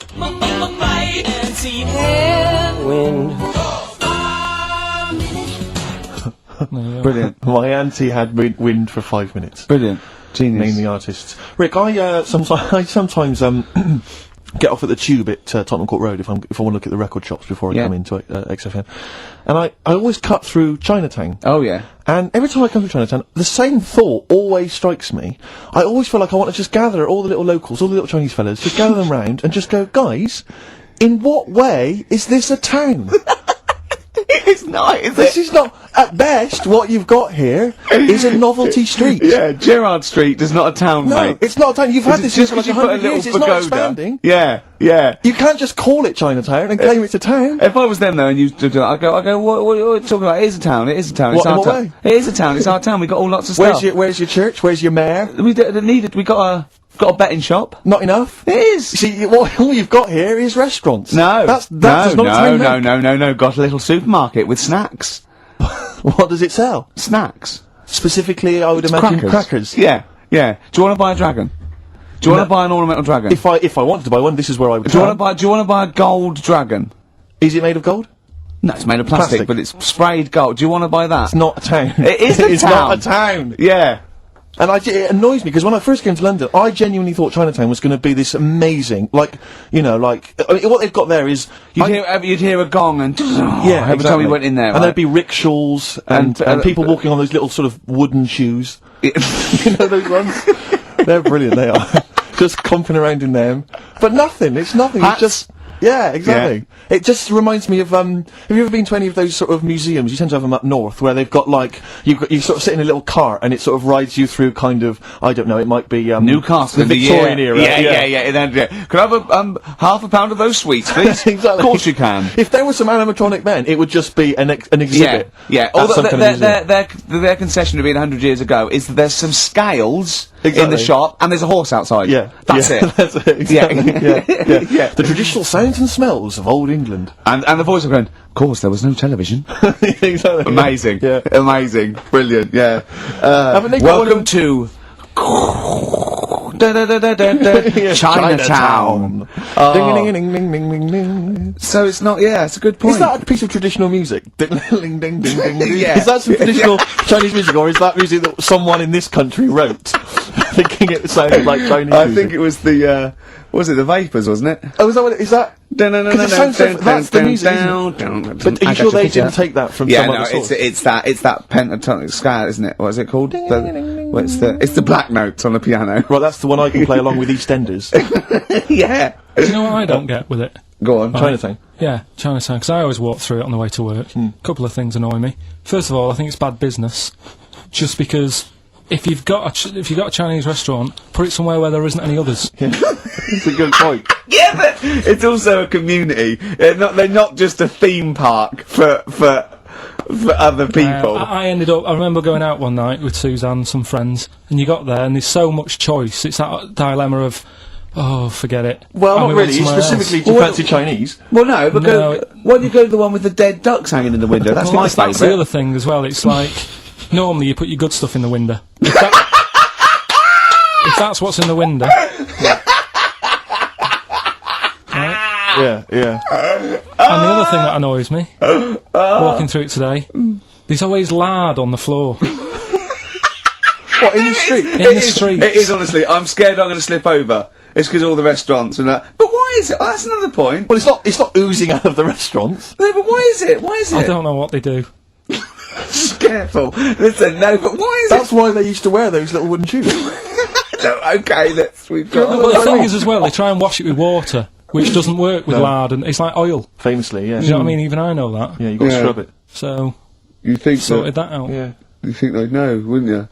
There you go. Brilliant. My auntie had wind for 5 minutes. Brilliant. Genius. Name the artists. Rick, I sometimes get off at the Tube at Tottenham Court Road if I want to look at the record shops before I Yeah. come into XFM, and I always cut through Chinatown. Oh, yeah. And every time I come through Chinatown, the same thought always strikes me. I always feel like I want to just gather all the little locals, all the little Chinese fellas, just gather them round and just go, guys, in what way is this a town? It's not, is This is not, at best, what you've got here is a novelty street. Yeah, Gerrard Street is not a town, No, mate. it's not a town. You've had this Just for like because you put a 100 little years. It's not pagoda. expanding. Yeah, yeah. You can't just call it Chinatown and claim it's a town. If I was them though and you do that, I go, what are you talking about? It is a town, it is a town, it's What, in our what town. way? It is a town, it's our town, we got all lots of stuff. Where's your church? Where's your mayor? We got a betting shop. Not enough. It is. See, all you've got here is restaurants. No. That does not a town make. No. Got a little supermarket with snacks. What does it sell? Snacks. Specifically, I would imagine crackers. Yeah, yeah. Do you want to buy a dragon? Do you want to buy an ornamental dragon? If I wanted to buy one, this is where I would. Do you want to buy a gold dragon? Is it made of gold? No, it's made of plastic, but it's sprayed gold. Do you want to buy that? It's not a town. It is a It's town. not a town. Yeah. And it annoys me because when I first came to London, I genuinely thought Chinatown was going to be this amazing, what they've got there is You'd hear a gong and yeah, every time we went in there, and there'd be rickshaws and people walking on those little sort of wooden shoes. You know those ones. They're brilliant, they are. Just comping around in them. But nothing, it's nothing, Hats. it's just... Yeah, exactly. Yeah. It just reminds me of, have you ever been to any of those sort of museums? You tend to have them up north, where they've got, like, you sort of sit in a little cart, and it sort of rides you through kind of, I don't know, it might be, Newcastle the in the Victorian era. Yeah. Then, Could I have a, half a pound of those sweets, please? Exactly. Of course you can. If there was some animatronic men, it would just be an exhibit. Yeah. Although their concession of being 100 years ago is that there's some scales in the shop, and there's a horse outside. Yeah. That's it. That's it, exactly. Yeah. The traditional sounds and smells of old England. And the voice of going, of course, there was no television. Exactly. Amazing. Yeah. Amazing. Brilliant, yeah. Haven't they got Welcome to... Chinatown. Ding, ding, ding, ding, ding, ding, ding. So it's not, it's a good point. Is that a piece of traditional music? Ding, ding, ding, ding, ding. Yeah. Is that some traditional Chinese music, or is that music that someone in this country wrote, thinking it sounded like Chinese music? I think it was the, was it the Vapors, wasn't it? Oh, is that what it is? That? Because it sounds so, that's the music, isn't it? But are you sure they didn't take that from some other source? it's that pentatonic scale, isn't it? What is it called? It's the black notes on the piano. Right, that's the one I can play along with EastEnders. Yeah. Do you know what I don't get with it? Go on. Chinatown. Yeah, Chinatown, because I always walk through it on the way to work. A couple of things annoy me. First of all, I think it's bad business, just because if you've got a Chinese restaurant, put it somewhere where there isn't any others. Yeah. That's a good point. Yeah, but it's also a community. They're not just a theme park for other people. I remember going out one night with Suzanne and some friends, and you got there and there's so much choice. It's that dilemma of, oh, forget it. Well, And not we went really. somewhere Specifically, else. do you fancy Chinese? Well, no, but why don't you go to the one with the dead ducks hanging in the window? That's Well, my that's the favourite. other thing as well. It's like, normally you put your good stuff in the window. If that's what's in the window. Yeah. And the other thing that annoys me, walking through it today, there's always lard on the floor. What, in the street? In the streets. It is, honestly. I'm scared I'm going to slip over. It's because all the restaurants and that. But why is it? Oh, that's another point. Well, it's not oozing out of the restaurants. No, but why is it? Why is it? I don't know what they do. Careful. Listen, no, but why is That's why they used to wear those little wooden shoes. No, okay, we've got... But the thing is as well, they try and wash it with water, which doesn't work with lard, and it's like oil. Famously, yeah. Do you know what I mean? Even I know that. Yeah, you got to scrub it. So, You think sorted that out. Yeah. You think they'd know, wouldn't you?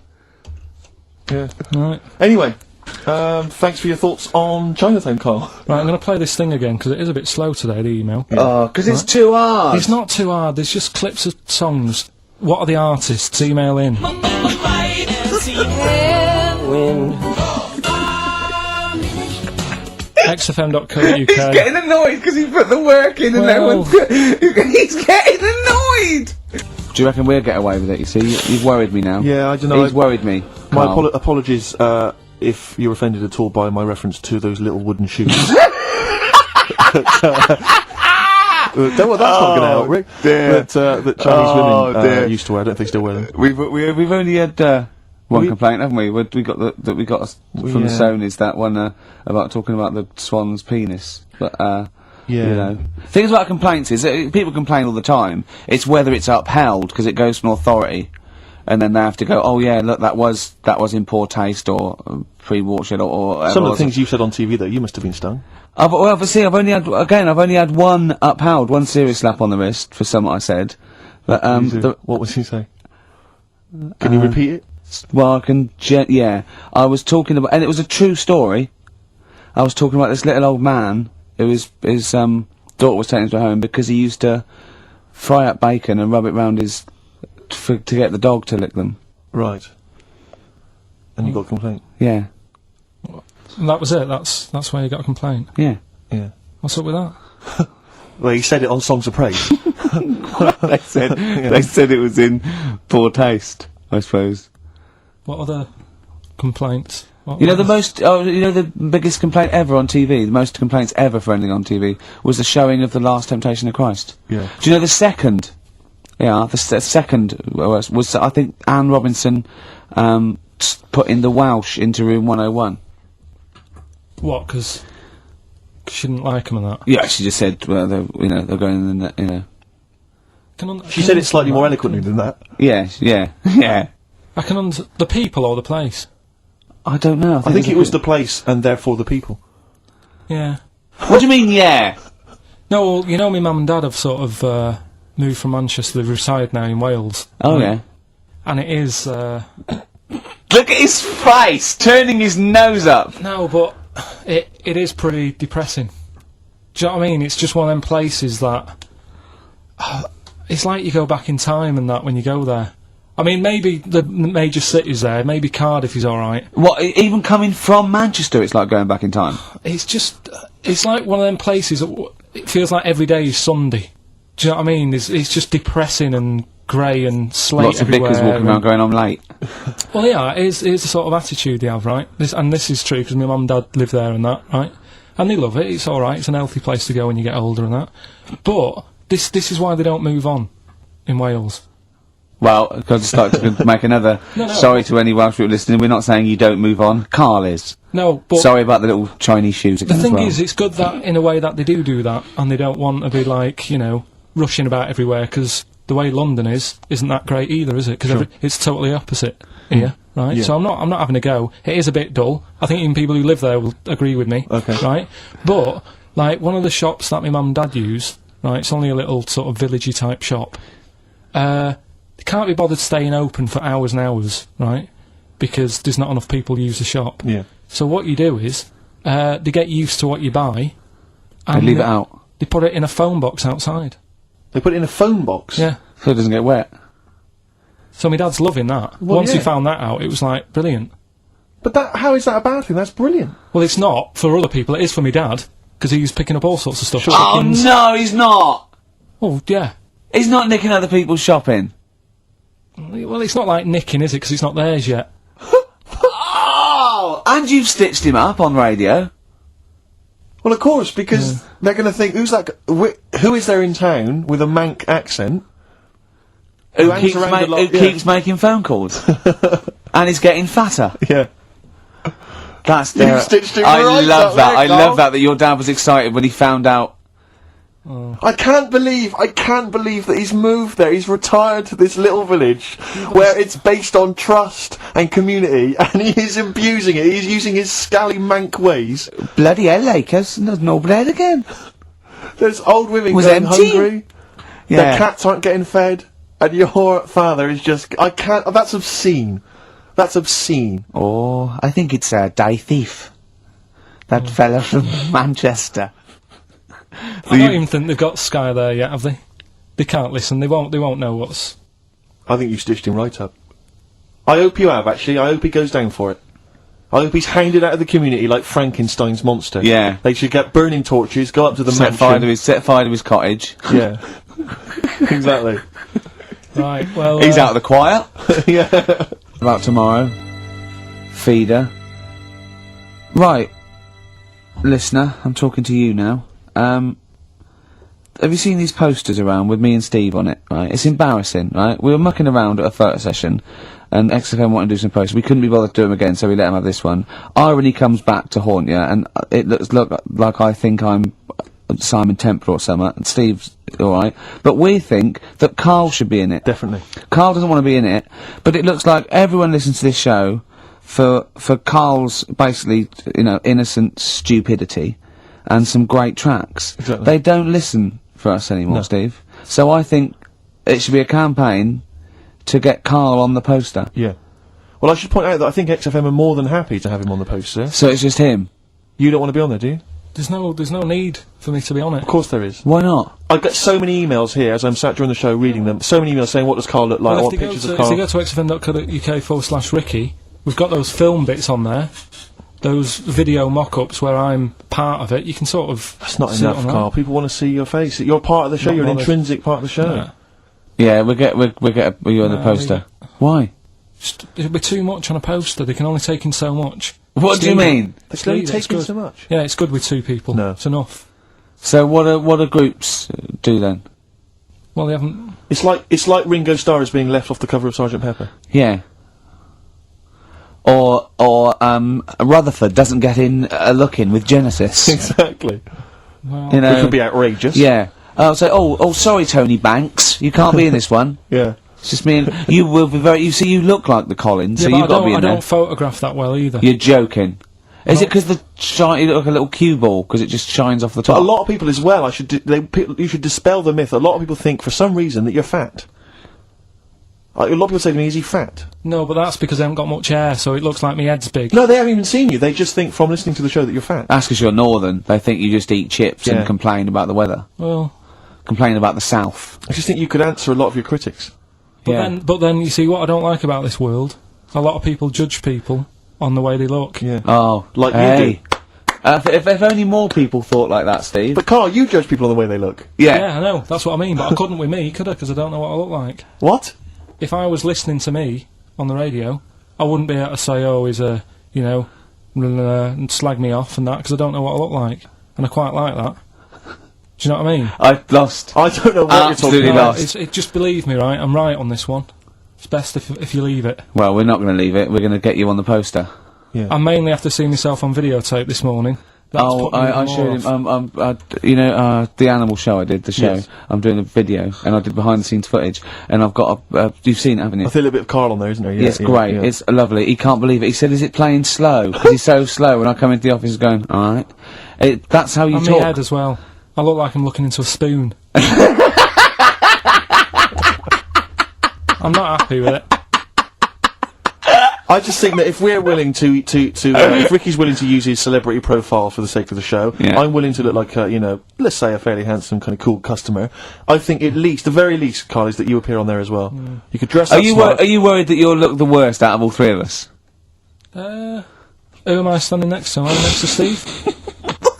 Yeah. Right. Anyway, thanks for your thoughts on Chinatown, Carl. Right, I'm going to play this thing again, because it is a bit slow today, the email. Oh, because it's too hard. It's not too hard, there's just clips of songs. What are the artists? Email in. xfm.co.uk. He's getting annoyed because he put the work in and no one's... He's getting annoyed! Do you reckon we'll get away with it? You see, you've worried me now. Yeah, I don't know. He's worried me. My Carl. apologies if you're offended at all by my reference to those little wooden shoes. Well, that's not going to help, Rick. Dear. That Chinese women used to wear. I don't think they still wear them. We've only had one complaint, haven't we? We got from the Sonys, that one about talking about the swan's penis. But you know, things about complaints is people complain all the time. It's whether it's upheld because it goes from authority, and then they have to go, oh yeah, look, that was in poor taste or pre-watershed or some of the things you said on TV though, you must have been stung. Well, see, I've only had one upheld, one serious slap on the wrist for something I said. But what was he saying? Can you repeat it? Well, I can. I was talking about, and it was a true story. I was talking about this little old man who his daughter was taken to home because he used to fry up bacon and rub it round his to get the dog to lick them. Right. And you got a complaint. Yeah. And that was it, that's where you got a complaint. Yeah. Yeah. What's up with that? Well, he said it on Songs of Praise. They said it was in poor taste, I suppose. What other complaints? You know the biggest complaint ever on TV, the most complaints ever for anything on TV, was the showing of The Last Temptation of Christ. Yeah. Do you know the second? Yeah, the second was I think Anne Robinson put in the Welsh into room 101. What? Because she didn't like him and that. Yeah, she just said, well, they're going in the, you know. She said it slightly more eloquently than that. Yeah. I can the people or the place. I don't know. I think it was the place and therefore the people. Yeah. What do you mean, yeah? No, well, you know, my mum and dad have sort of moved from Manchester. They've reside now in Wales. Oh, yeah. And it is. Look at his face, turning his nose up. No, but it is pretty depressing. Do you know what I mean? It's just one of them places that it's like you go back in time and that when you go there. I mean, maybe the major cities there, maybe Cardiff is alright. What, even coming from Manchester, it's like going back in time? It's just, it's like one of them places that it feels like every day is Sunday. Do you know what I mean? It's just depressing and grey and slate Lots of everywhere. bickers walking around going, I'm late. Well, yeah, it is the sort of attitude they have, right? And this is true because my mum and dad live there and that, right? And they love it, it's alright, it's an healthy place to go when you get older and that. But this is why they don't move on in Wales. Well, because it's like to make another... No. Sorry to any Welsh people listening, we're not saying you don't move on. Carl is. No, but... Sorry about the little Chinese shoes again. The thing as well. is, it's good that, in a way, that they do that, and they don't want to be, like, you know, rushing about everywhere, because the way London isn't that great either, is it? Because it's totally opposite here, right? Yeah. So I'm not having a go. It is a bit dull. I think even people who live there will agree with me, Okay. right? But, like, one of the shops that my mum and dad use, right, it's only a little sort of villagey type shop, they can't be bothered staying open for hours and hours, right? Because there's not enough people use the shop. Yeah. So what you do is, they get used to what you buy, They and leave it out. they put it in a phone box outside. They put it in a phone box? Yeah. So it doesn't get wet. So my dad's loving that. Well, Once he yeah. found that out, it was like, brilliant. But how is that a bad thing? That's brilliant. Well, it's not for other people, it is for my dad, because he's picking up all sorts of stuff. Oh, Chickens. no, he's not! Oh, yeah. He's not nicking other people's shopping. Well, it's not like nicking, is it? Because it's not theirs yet. Oh! And you've stitched him up on radio. Well, of course, because they're going to think, who is there in town with a Manc accent? Who hangs keeps, around a lot, who keeps making phone calls. And he's getting fatter. Yeah. That's You stitched him I right love up that. there, I Carl. love that your dad was excited when he found out. I can't believe that he's moved there. He's retired to this little village where it's based on trust and community, and he is abusing it. He's using his scally Manc ways. Bloody hell, Lakers, there's no bread again. There's old women Was going empty. hungry. Yeah. Their cats aren't getting fed, and your father is just... I can't... That's obscene. That's obscene. Oh, I think it's Die Thief. That fella from Manchester. I don't even think they've got Sky there yet, have they? They can't listen, they won't know what's... I think you stitched him right up. I hope you have, actually. I hope he goes down for it. I hope he's hounded out of the community like Frankenstein's monster. Yeah. They should get burning torches, go up to the Set mansion. fire to his cottage. Yeah. Exactly. Right, well... He's out of the choir. Yeah. About tomorrow. Feeder. Right. Listener, I'm talking to you now. Have you seen these posters around with me and Steve on it, right? It's embarrassing, right? We were mucking around at a photo session, and XFM wanted to do some posters. We couldn't be bothered to do them again, so we let him have this one. Irony comes back to haunt you, and it looks like I think I'm Simon Temple or something, and Steve's alright. But we think that Karl should be in it. Definitely. Karl doesn't want to be in it, but it looks like everyone listens to this show for Karl's, basically, you know, innocent stupidity and some great tracks. Exactly. They don't listen for us anymore, No. Steve. So I think it should be a campaign to get Karl on the poster. Yeah. Well, I should point out that I think XFM are more than happy to have him on the poster. So it's just him. You don't want to be on there, do you? There's no need for me to be on it. Of course there is. Why not? I get so many emails here as I'm sat during the show reading them. So many emails saying, what does Karl look like? I Well, want if they pictures go of to, Karl. if they go to xfm.co.uk/Ricky, we've got those film bits on there, those video mock-ups where I'm part of it. You can sort of... That's not see it enough, on there. Karl. People want to see your face. You're part of the show. Not You're an bothered. intrinsic part of the show. Yeah. Yeah, we'll get you on the No, poster. Why? Just, it'll be too much on a poster. They can only take in so much. What do you mean? They can only It's take in good. so much. Yeah, it's good with two people. No. It's enough. So what do groups do then? Well, they haven't... It's like Ringo Starr is being left off the cover of Sgt. Pepper. Yeah. Or Rutherford doesn't get in a look in with Genesis. Exactly. Well, You know. Which would be outrageous. Yeah. I'll say, oh, sorry, Tony Banks, you can't be in this one. Yeah. It's just me and you will be very. You see, you look like the Collins, Yeah, so but you've got to be I in there. don't photograph that well either. You're joking. Is it because you look like a little cue ball because it just shines off the top? But a lot of people as well. You should dispel the myth. A lot of people think for some reason that you're fat. A lot of people say to me, "Is he fat?" No, but that's because I haven't got much hair, so it looks like my head's big. No, they haven't even seen you. They just think from listening to the show that you're fat. That's because you're northern. They think you just eat chips and complain about the weather. Well, Complain about the south. I just think you could answer a lot of your critics. but then you see what I don't like about this world. A lot of people judge people on the way they look. Yeah. Oh, Like you hey. If only more people thought like that, Steve. But Carl, you judge people on the way they look. Yeah, I know. That's what I mean. But I couldn't with me, could I? Because I don't know what I look like. What? If I was listening to me on the radio, I wouldn't be able to say, "Oh, he's a," and slag me off and that, because I don't know what I look like, and I quite like that. Do you know what I mean? I've lost. I don't know what you're Absolutely talking about. lost. Just believe me, right? I'm right on this one. It's best if you leave it. Well, we're not going to leave it. We're going to get you on the poster. I mainly have to see myself on videotape this morning. That's put me I even showed more him. The animal show I did, the show. Yes. I'm doing a video, and I did behind-the-scenes footage, and I've got you've seen it, haven't you? I feel a bit of Carl on there, isn't there? Yeah, it's great. Yeah. It's lovely. He can't believe it. He said, "Is it playing slow?" Because he's so slow. When I come into the office, he's going, "All right." That's how you on my talk. head as well. I look like I'm looking into a spoon. I'm not happy with it. I just think that if we're willing to if Ricky's willing to use his celebrity profile for the sake of the show, Yeah. I'm willing to look like let's say a fairly handsome, kind of cool customer. I think the very least, Carl, is that you appear on there as well. You could dress up smart. Are you worried that you'll look the worst out of all three of us? Who am I standing next to? I'm next to Steve.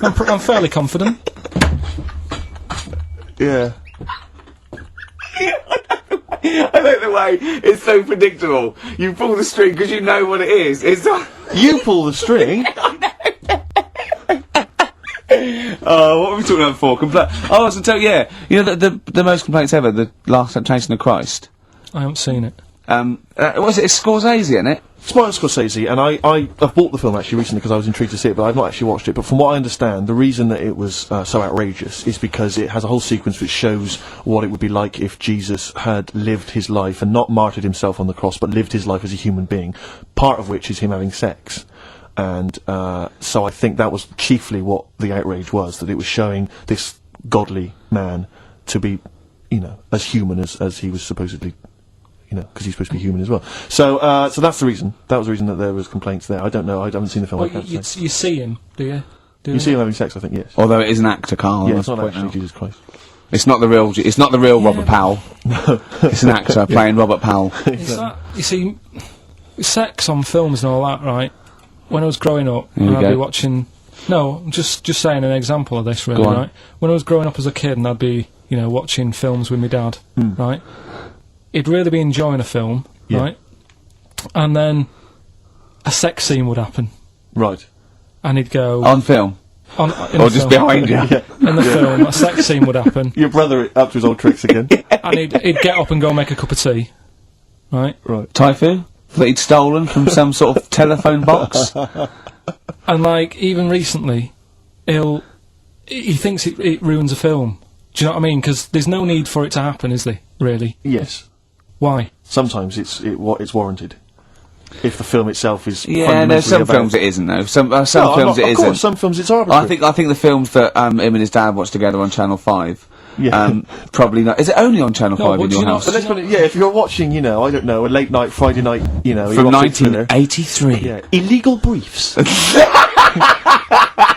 I'm fairly confident. Yeah. I like the way it's so predictable. You pull the string because you know what it is. It's not. You pull the string. What were we talking about before? I was to tell you, the most complaints ever, the Last Temptation of Christ. I haven't seen it. Was it? It's Scorsese, isn't it? It's Martin Scorsese, and I've bought the film actually recently because I was intrigued to see it, but I've not actually watched it. But from what I understand, the reason that it was so outrageous is because it has a whole sequence which shows what it would be like if Jesus had lived his life and not martyred himself on the cross, but lived his life as a human being. Part of which is him having sex. And so I think that was chiefly what the outrage was, that it was showing this godly man to be, as human as he was supposedly. Because he's supposed to be human as well. So that's the reason. That was the reason that there was complaints there. I don't know. I haven't seen the film. Well, I can't you say. see him, do you? You see him having sex, I think, yes. Although it is an actor, Carl. Yeah, I it's not must actually point out. Jesus Christ. It's not the real. It's not the real Robert Powell. No, it's an actor playing Robert Powell. Is that, you see, sex on films and all that, right? When I was growing up, and I'd be watching. No, I'm just saying an example of this, really, right? When I was growing up as a kid, and I'd be, watching films with my dad, right? He'd really be enjoying a film, right? And then a sex scene would happen. Right. And he'd go... On film? Or just behind you? In the film, a sex scene would happen. Your brother up to his old tricks again. And he'd get up and go make a cup of tea. Right? Right. Typhoon? That he'd stolen from some sort of telephone box? And, even recently, he thinks it ruins a film. Do you know what I mean? Because there's no need for it to happen, is there? Really? Yes. Why? Sometimes it's warranted. If the film itself is there's some films it isn't though. Some films it of isn't. Course, some films it's arbitrary. I think the films that him and his dad watched together on Channel 5. Probably not. Is it only on Channel 5 in your house? But let's put it, if you're watching, I don't know, a late night Friday night, from 1983. Illegal Briefs.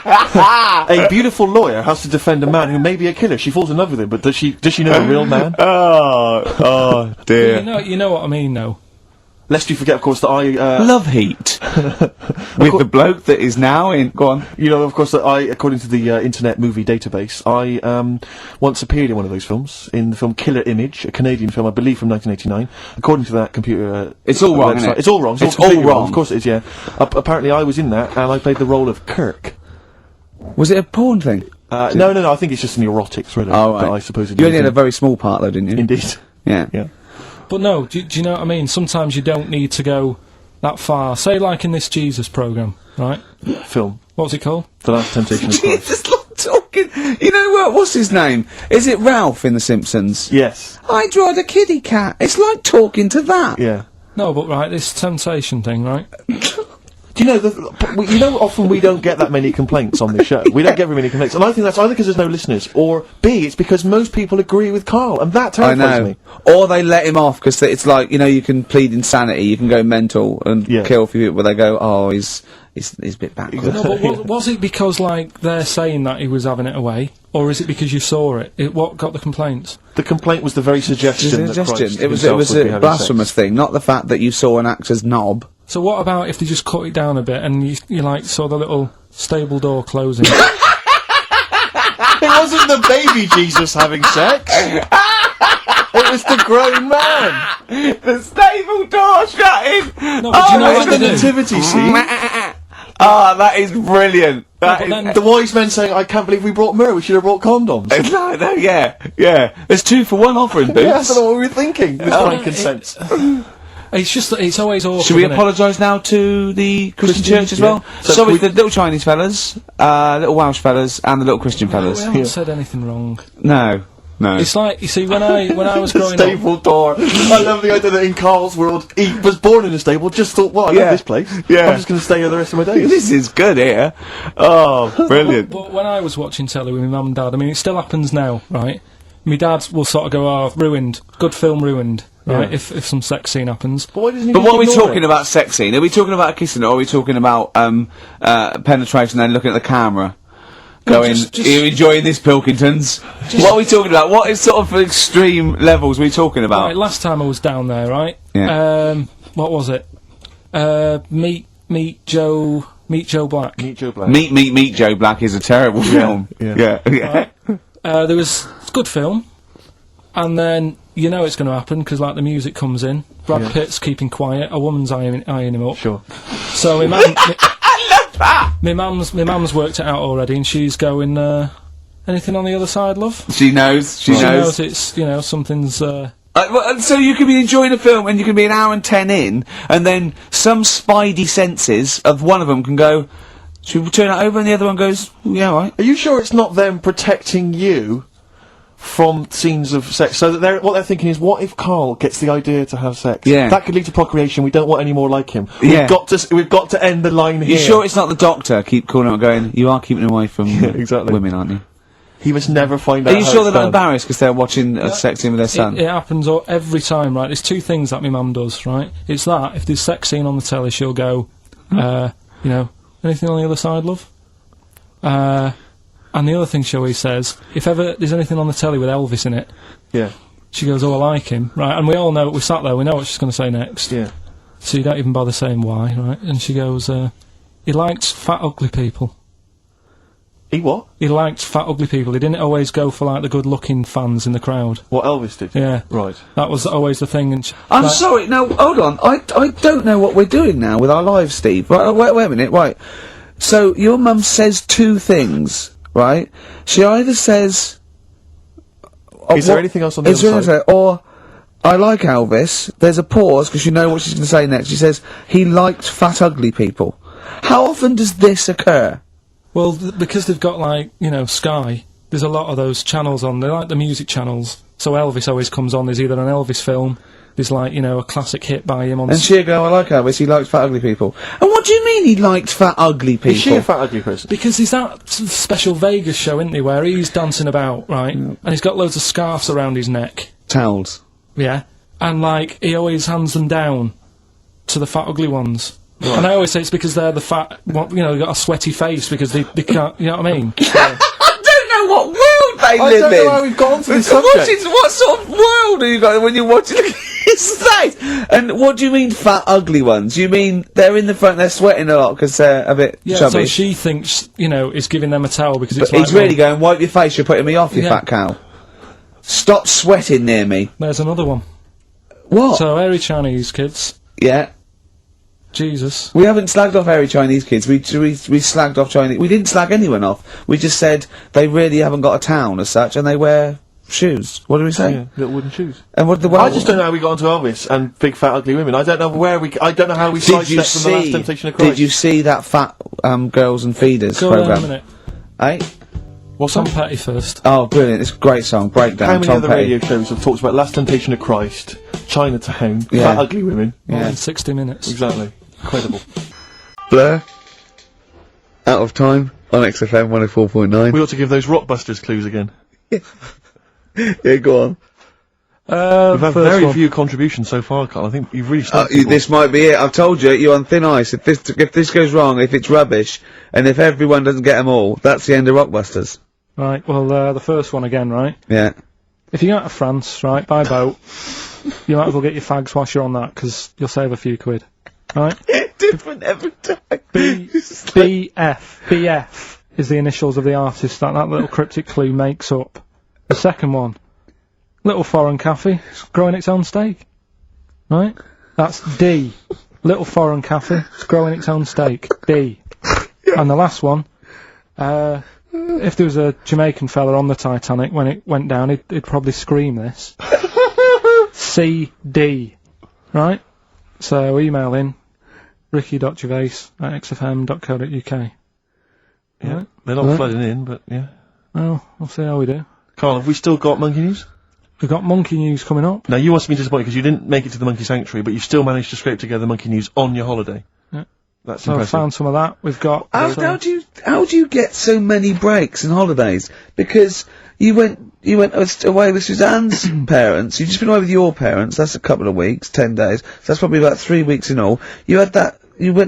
A beautiful lawyer has to defend a man who may be a killer. She falls in love with him, but does she know a real man? Oh dear. You know what I mean, though. Lest you forget, of course, that I... Love Heat. With the bloke that is now in... Go on. Of course, that I, according to the Internet Movie Database, I once appeared in one of those films, in the film Killer Image, a Canadian film, I believe from 1989. According to that computer... it's all wrong, isn't it? It's all wrong. It's all wrong. Of course it is, yeah. Apparently I was in that, and I played the role of Kirk. Was it a porn thing? No, I think it's just an erotic thriller. Oh, right. That I suppose You only had a very small part, though, didn't you? Indeed. Yeah. Yeah. But no, do you know what I mean? Sometimes you don't need to go that far. Say, like in this Jesus programme, right? Film. What's it called? The Last Temptation of Christ. Jesus, talking. You know what? What's his name? Is it Ralph in The Simpsons? Yes. I drive a kitty cat. It's like talking to that. Yeah. No, but right, this temptation thing, right? Do you know, often we don't get that many complaints on this show. We don't get very many complaints. And I think that's either because there's no listeners, or B, it's because most people agree with Carl, and that terrifies me. Or they let him off, because it's like, you know, you can plead insanity, you can go mental and kill a few people, but they go, oh, he's a bit backward. No, but was it because, like, they're saying that he was having it away, or is it because you saw it? What got the complaints? The complaint was the very suggestion that Christ It was himself would be a having blasphemous sex. thing, not the fact that you saw an actor's knob. So what about if they just cut it down a bit and you like saw the little stable door closing? It wasn't the baby Jesus having sex. It was the grown man. The stable door shutting. No, but do you know what the they do? nativity scene. That is brilliant. The wise men saying, I can't believe we brought myrrh, we should have brought condoms. No, yeah. There's 2 for 1 offering, Boots. Yeah, I don't know what we were thinking with frankincense. It's just that it's always awful. Should we isn't it? apologise now to the Christian church as well? So Sorry, the little Chinese fellas, little Welsh fellas, and the little Christian fellas. We haven't said anything wrong. No. It's like, you see, when I was growing up... Stable door. I love the idea that in Carl's world, he was born in a stable, just thought, well, I love this place. Yeah. I'm just going to stay here the rest of my days. This is good here. Oh, brilliant. But when I was watching telly with my mum and dad, I mean, it still happens now, right? My dad will sort of go, oh, ruined. Good film ruined. Right, if some sex scene happens. But why doesn't he But just what are we ignore talking it? about sex scene? Are we talking about a kissing, or are we talking about penetration and looking at the camera? Going, just- are you enjoying this, Pilkingtons? What are we talking about? What is sort of extreme levels are we talking about? Right, last time I was down there, right? Yeah. What was it? Meet Joe Black. Meet Joe Black. Meet Joe Black is a terrible film. yeah. Yeah. There was it's a good film, and then you know it's going to happen because like the music comes in. Brad Pitt's keeping quiet. A woman's eyeing him up. Sure. So my mum, I love that! my mum's worked it out already, and she's going. Anything on the other side, love? She knows. She She knows. knows it's something's. Well, so you can be enjoying a film and you can be an hour and 10 in, and then some spidey senses of one of them can go, should we turn it over? And the other one goes, yeah, all right. Are you sure it's not them protecting you from scenes of sex? So that what they're thinking is, what if Carl gets the idea to have sex? Yeah. That could lead to procreation. We don't want any more like him. Yeah. We've got to end the line here. You sure it's not the doctor? Keep calling out going, you are keeping away from exactly. women, aren't you? He must never find out. Are you how sure it's they're not done. embarrassed because they're watching a sex scene with their son? It happens every time, right? There's 2 things that my mum does, right? It's that, if there's sex scene on the telly, she'll go, anything on the other side, love? And the other thing she always says, if ever there's anything on the telly with Elvis in it, Yeah. she goes, oh, I like him, right? And we all know, we sat there, we know what she's going to say next. Yeah. So you don't even bother saying why, right? And she goes, he liked fat, ugly people. He what? He liked fat, ugly people. He didn't always go for, like, the good-looking fans in the crowd. What Elvis did? Yeah. Right. That was always the thing, and I'm sorry, no, hold on. I don't know what we're doing now with our lives, Steve. Right, wait a minute, right. So, your mum says 2 things, right? She either says... Is there anything else on the other side? Or, I like Elvis. There's a pause, because you know what she's going to say next. She says, he liked fat, ugly people. How often does this occur? Well, because they've got, like, Sky, there's a lot of those channels on. They're like the music channels. So Elvis always comes on. There's either an Elvis film, there's, like, a classic hit by him on... And she'll go, I like Elvis, he likes fat, ugly people. And what do you mean he liked fat, ugly people? Is she a fat, ugly person? Because there's that special Vegas show, isn't there, where he's dancing about, right? And he's got loads of scarves around his neck. Towels. Yeah. And, like, he always hands them down to the fat, ugly ones. Right. And I always say it's because they're the fat, they've got a sweaty face because they can't, you know what I mean? I don't know what world they I live don't in. know how we've got onto this subject. What sort of world are you got when you're watching his face? And what do you mean fat, ugly ones? You mean they're in the front, they're sweating a lot because they're a bit Yeah, chubby? so she thinks, is giving them a towel because it's But like... he's really going, wipe your face, you're putting me off, you Yeah. fat cow. Stop sweating near me. There's another one. What? So, hairy Chinese kids. Yeah. Jesus. We haven't slagged off hairy Chinese kids. We slagged off Chinese... We didn't slag anyone off. We just said they really haven't got a town as such, and they wear shoes. What did we say? Yeah, little wooden shoes. And what did the... I just don't know how we got onto Elvis and big fat ugly women. I don't know I don't know how we sidestepped from the Last Temptation of Christ. Did you see that Fat Girls and Feeders Go there in a programme? minute. Eh? What's Tom that? Petty first. Oh, brilliant! It's a great song. Breakdown. How many Tom other Petty. radio shows have talked about Last Temptation of Christ, Chinatown, Yeah. Fat Ugly Women? More Yeah. than 60 minutes. Exactly. Incredible. Blur. Out of Time on XFM 104.9. We ought to give those rockbusters clues again. Yeah, go on. We've had First very one. few contributions so far, Carl. I think you've really stumped people. This might be it. I've told you, you're on thin ice. If this goes wrong, if it's rubbish, and if everyone doesn't get them all, that's the end of Rockbusters. Right, well, the first one again, right? Yeah. If you go to France, right, by boat, you might as well get your fags whilst you're on that, because you'll save a few quid. Right? Different every time. BF is the initials of the artist that little cryptic clue makes up. The second one, little foreign cafe, it's growing its own steak. Right? That's D. Little foreign cafe, it's growing its own steak. D. And the last one, if there was a Jamaican fella on the Titanic when it went down, he'd probably scream this. CD. Right? So email in ricky.gervais@xfm.co.uk. Yeah. Right? They're not flooding in, but yeah. Well, we'll see how we do. Carl, have we still got monkey news? We've got monkey news coming up. Now, you must be disappointed because you didn't make it to the monkey sanctuary, but you still managed to scrape together monkey news on your holiday. Yeah. That's So I impressive. found some of that. We've got... How do you get so many breaks and holidays? Because you went away with Suzanne's parents. You've just been away with your parents. That's a couple of weeks, 10 days. So that's probably about 3 weeks in all. You went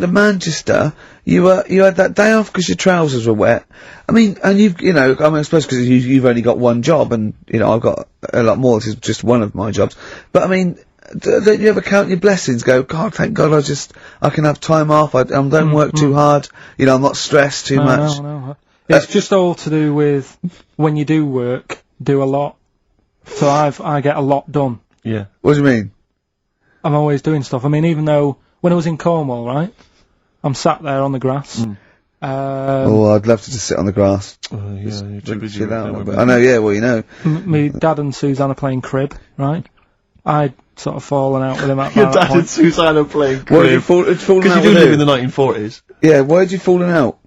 to Manchester. You had that day off because your trousers were wet. I mean, and I suppose because you've only got one job, and I've got a lot more. This is just one of my jobs. But I mean, don't you ever count your blessings? Go, God, thank God, I can have time off. I don't work too hard. I'm not stressed too much. No. It's just all to do with when you do work, do a lot. So I get a lot done. Yeah. What do you mean? I'm always doing stuff. I mean, even though when I was in Cornwall, right, I'm sat there on the grass. I'd love to just sit on the grass. Yeah, you're too busy. Chill with out a that, bit. weren't I know, yeah, well, Me dad and Suzanne are playing crib, right? I'd sort of fallen out with him at Your that dad point. and Suzanne are playing Why did you fallen Because out you do with live who? in the 1940s. Yeah, why did you fallen out?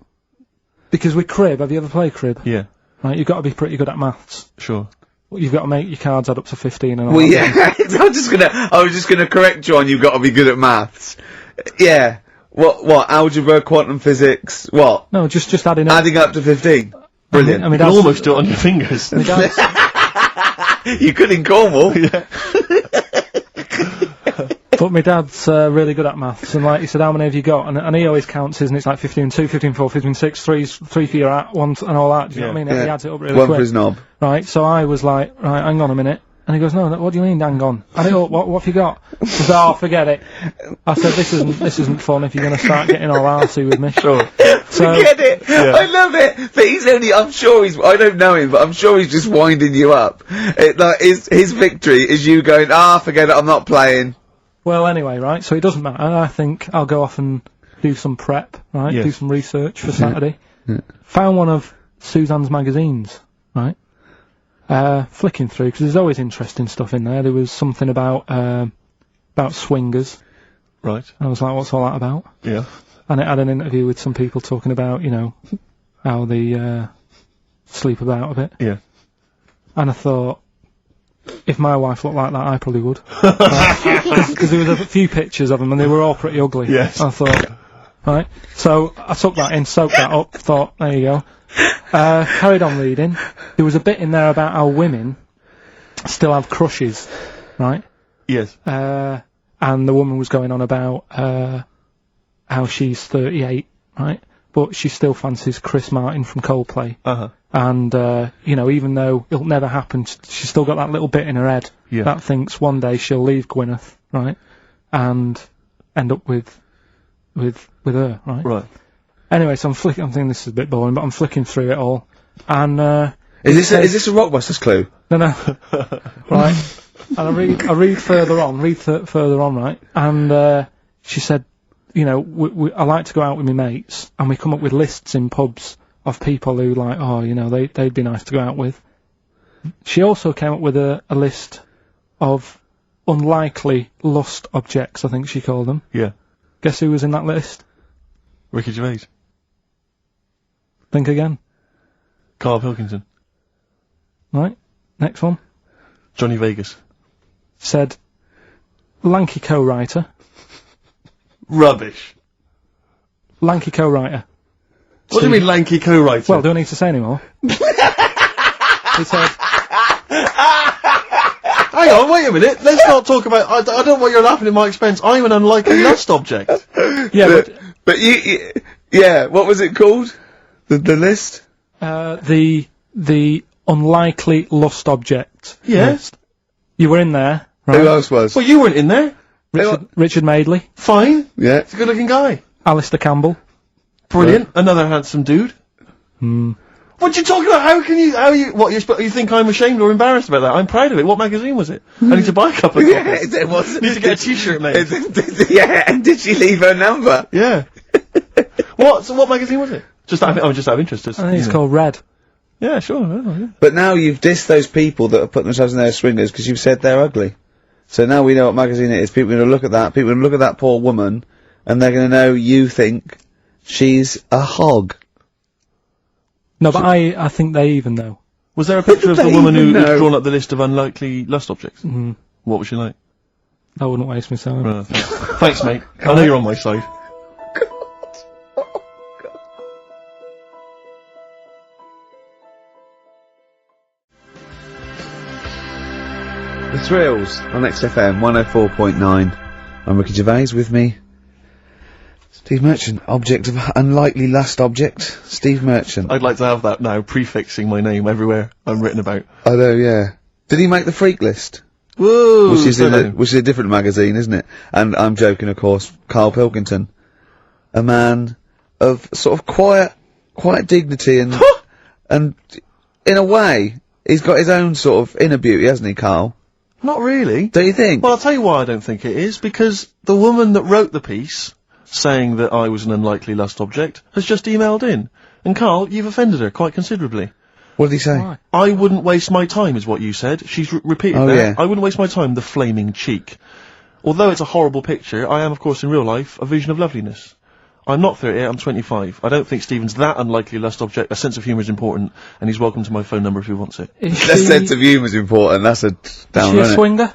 Because with crib, have you ever played crib? Yeah, Right, you've got to be pretty good at maths. sure. You've got to make your cards add up to 15 and all Well, that. yeah, I was just gonna correct you on you've got to be good at maths. Yeah. What, algebra, quantum physics, what? No, just adding up. Adding up to 15. Brilliant. I mean, You can almost do it on your fingers. my dad's, You could in Cornwall. Yeah. but my dad's really good at maths, and like he said, how many have you got? And he always counts his, and it's like 15 2, 15 4, 15 6, 3 for your at, 1 and all that. Do you know what I mean? Yeah. He adds it up really One quick. for his knob. Right, so I was like, right, hang on a minute. And he goes, no, what do you mean, hang on? I don't know, what have you got? He said, oh, forget it. I said, this isn't fun if you're going to start getting all arsey with me. Sure. So, Forget it. Yeah. I love it. But I don't know him, but I'm sure he's just winding you up. His victory is you going, forget it, I'm not playing. well, anyway, right, so it doesn't matter. I think I'll go off and do some prep, right? Yes. Do some research for Saturday. Found one of Suzanne's magazines, right? Flicking through, because there's always interesting stuff in there. There was something about swingers. Right. I was like, what's all that about? Yeah. And it had an interview with some people talking about, how they sleep about a bit. Yeah. And I thought, if my wife looked like that, I probably would. Because there was a few pictures of them, and they were all pretty ugly. Yes. I thought, right. So I took that in, soaked that up, thought, there you go. Carried on reading. There was a bit in there about how women still have crushes, right? Yes. And the woman was going on about how she's 38, right? But she still fancies Chris Martin from Coldplay. Uh-huh. And, even though it'll never happen, she's still got that little bit in her head that thinks one day she'll leave Gwyneth, right? And end up with her, right? Right. Anyway, so I'm thinking this is a bit boring, but I'm flicking through it all. And, Is this a Rockbusters clue? No. Right. And I read further on, right? And, she said, I like to go out with my mates, and we come up with lists in pubs of people who they'd be nice to go out with. She also came up with a list of unlikely lust objects, I think she called them. Yeah. Guess who was in that list? Ricky Gervais. Think again. Karl Pilkington. Right. Next one. Johnny Vegas. Said, lanky co-writer. Rubbish. Lanky co-writer. What do you mean lanky co-writer? Well, do I need to say any more? He said... Hang on, wait a minute. Let's not talk about... I don't know what you're laughing at my expense. I'm an unlikely lust object. Yeah, But yeah, what was it called? The list? The unlikely lust object. Yes. You were in there, right? Who else was? Well, you weren't in there. Richard Madeley. Fine. Yeah. He's a good-looking guy. Alistair Campbell. Brilliant. Another handsome dude. What you talking about? You think I'm ashamed or embarrassed about that? I'm proud of it. What magazine was it? I need to buy a couple of copies. It was. Need to get a t-shirt made. Yeah, and did she leave her number? Yeah. What magazine was it? Just out of interest. I think it's called Red. Yeah, sure. Yeah. But now you've dissed those people that have put themselves in their swingers because you've said they're ugly. So now we know what magazine it is. People are going to look at that. People are going to look at that poor woman, and they're going to know you think she's a hog. No, but I think they even know. Was there a picture of the woman who'd drawn up the list of unlikely lust objects? What was she like? I wouldn't waste my time. Thanks, mate. I know you're on my side. The Thrills on XFM 104.9. I'm Ricky Gervais, with me Steve Merchant, object of unlikely lust object. Steve Merchant. I'd like to have that now, prefixing my name everywhere I'm written about. I know, yeah. Did he make the freak list? Whoa! Which is a different magazine, isn't it? And I'm joking, of course. Karl Pilkington, a man of sort of quiet dignity and and in a way he's got his own sort of inner beauty, hasn't he, Karl? Not really. Do you think? Well, I'll tell you why I don't think it is, because the woman that wrote the piece, saying that I was an unlikely lust object, has just emailed in. And Karl, you've offended her quite considerably. What did he say? Why? I wouldn't waste my time, is what you said. She's repeated that. Yeah. I wouldn't waste my time, the flaming cheek. Although it's a horrible picture, I am, of course, in real life, a vision of loveliness. I'm not 38, I'm 25. I don't think Stephen's that unlikely lust object. A sense of humour is important, and he's welcome to my phone number if he wants it. That sense of humour's important, that's a down, Is she a isn't it? swinger?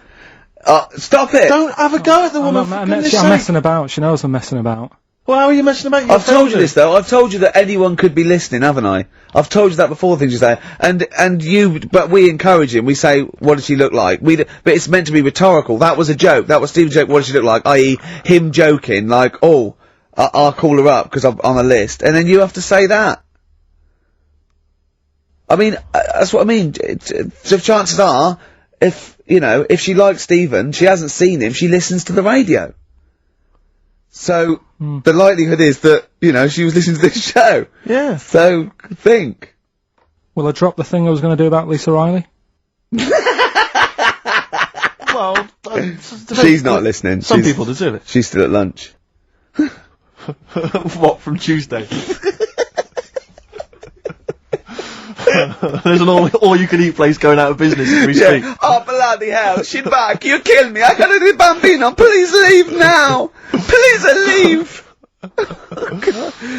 Stop it! Don't have a go at the woman, for goodness I'm sake. messing about. She knows I'm messing about. Well, how are you messing about? I've told you this though, I've told you that anyone could be listening, haven't I? I've told you that before, things you say. But we encourage him, we say, what does she look like? But it's meant to be rhetorical. That was a joke, that was Stephen's joke, what does she look like? I.e., him joking, like, oh, I'll call her up, because I'm on a list, and then you have to say that. I mean, that's what I mean. So chances are, if she likes Stephen, she hasn't seen him, she listens to the radio. So, the likelihood is that, she was listening to this show. Yeah. So, think. Will I drop the thing I was going to do about Lisa Riley? Well, She's not listening. Some people deserve it. She's still at lunch. What, from Tuesday? There's an all-you-can-eat place going out of business as we speak. Oh, bloody hell, she's back, you killed me, I gotta do Bambino, please leave now! Please leave!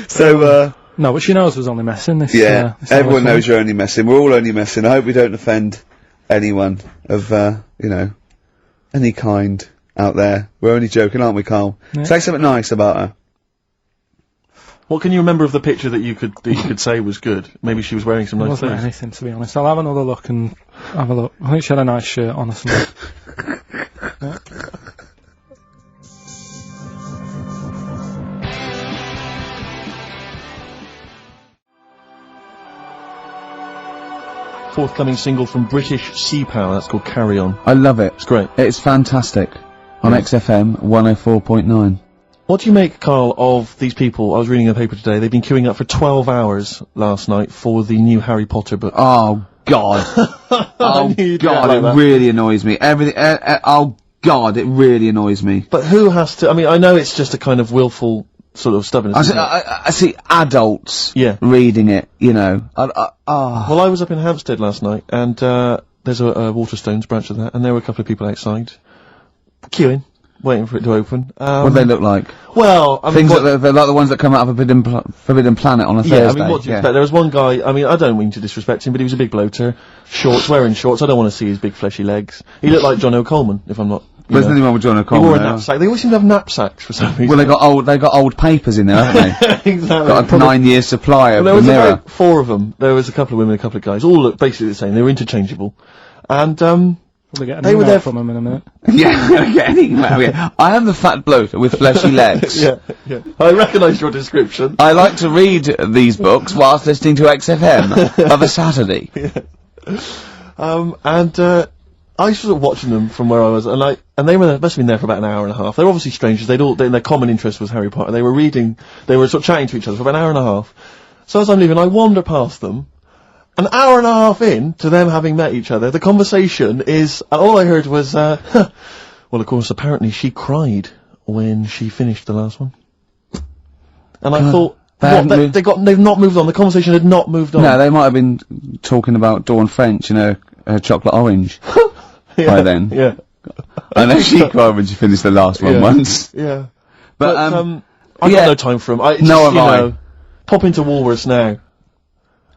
So, No, but she knows I was only messing. This everyone knows you're only messing, we're all only messing. I hope we don't offend anyone of, any kind out there. We're only joking, aren't we, Karl? Yeah. Say something nice about her. What can you remember of the picture that you could say was good? Maybe she was wearing some It nice wasn't clothes. anything, to be honest. I'll have another look and have a look. I think she had a nice shirt on or something. Yeah. Forthcoming single from British Sea Power, that's called Carry On. I love it. It's great. It's fantastic. On XFM 104.9. What do you make, Karl, of these people? I was reading a paper today. They've been queuing up for 12 hours last night for the new Harry Potter book. Oh, God. Oh, God, it really annoys me. Everything, oh, God, it really annoys me. But who has to... I mean, I know it's just a kind of willful sort of stubbornness. I see adults reading it, Well, I was up in Hampstead last night, and there's a Waterstones branch of that, and there were a couple of people outside queuing. waiting for it to open. What do they look like? Well, I mean, Things that they're like the ones that come out of Forbidden Planet on a Thursday. yeah, I mean, what do you expect? There was one guy, I mean, I don't mean to disrespect him, but he was a big bloater, wearing shorts, I don't want to see his big fleshy legs. He looked like John O'Coleman, if I'm not... There's nothing wrong with John He O'Connor. wore a knapsack. They always seem to have knapsacks for some reason. Well, they got old papers in there, haven't they? Exactly. Got a 9-year supply of There the was Mirror. about 4 of them. There was a couple of women, a couple of guys, all looked basically the same. They were interchangeable. And, We'll get an they were email there from him in a minute. Yeah, yeah. I am the fat bloater with fleshy legs. yeah. I recognised your description. I like to read these books whilst listening to XFM of a Saturday. I was sort of watching them from where I was, and they must have been there for about an hour and a half. They're obviously strangers. Their common interest was Harry Potter. They were sort of chatting to each other for about an hour and a half. So as I'm leaving, I wander past them. An hour and a half in to them having met each other, the conversation is, all I heard was, well, of course, apparently she cried when she finished the last one. And I thought, they've not moved on. The conversation had not moved on. No, they might have been talking about Dawn French, chocolate orange. By then. Yeah. I know she cried when she finished the last one once. Yeah. But I've got no time for them. Pop into Walrus now.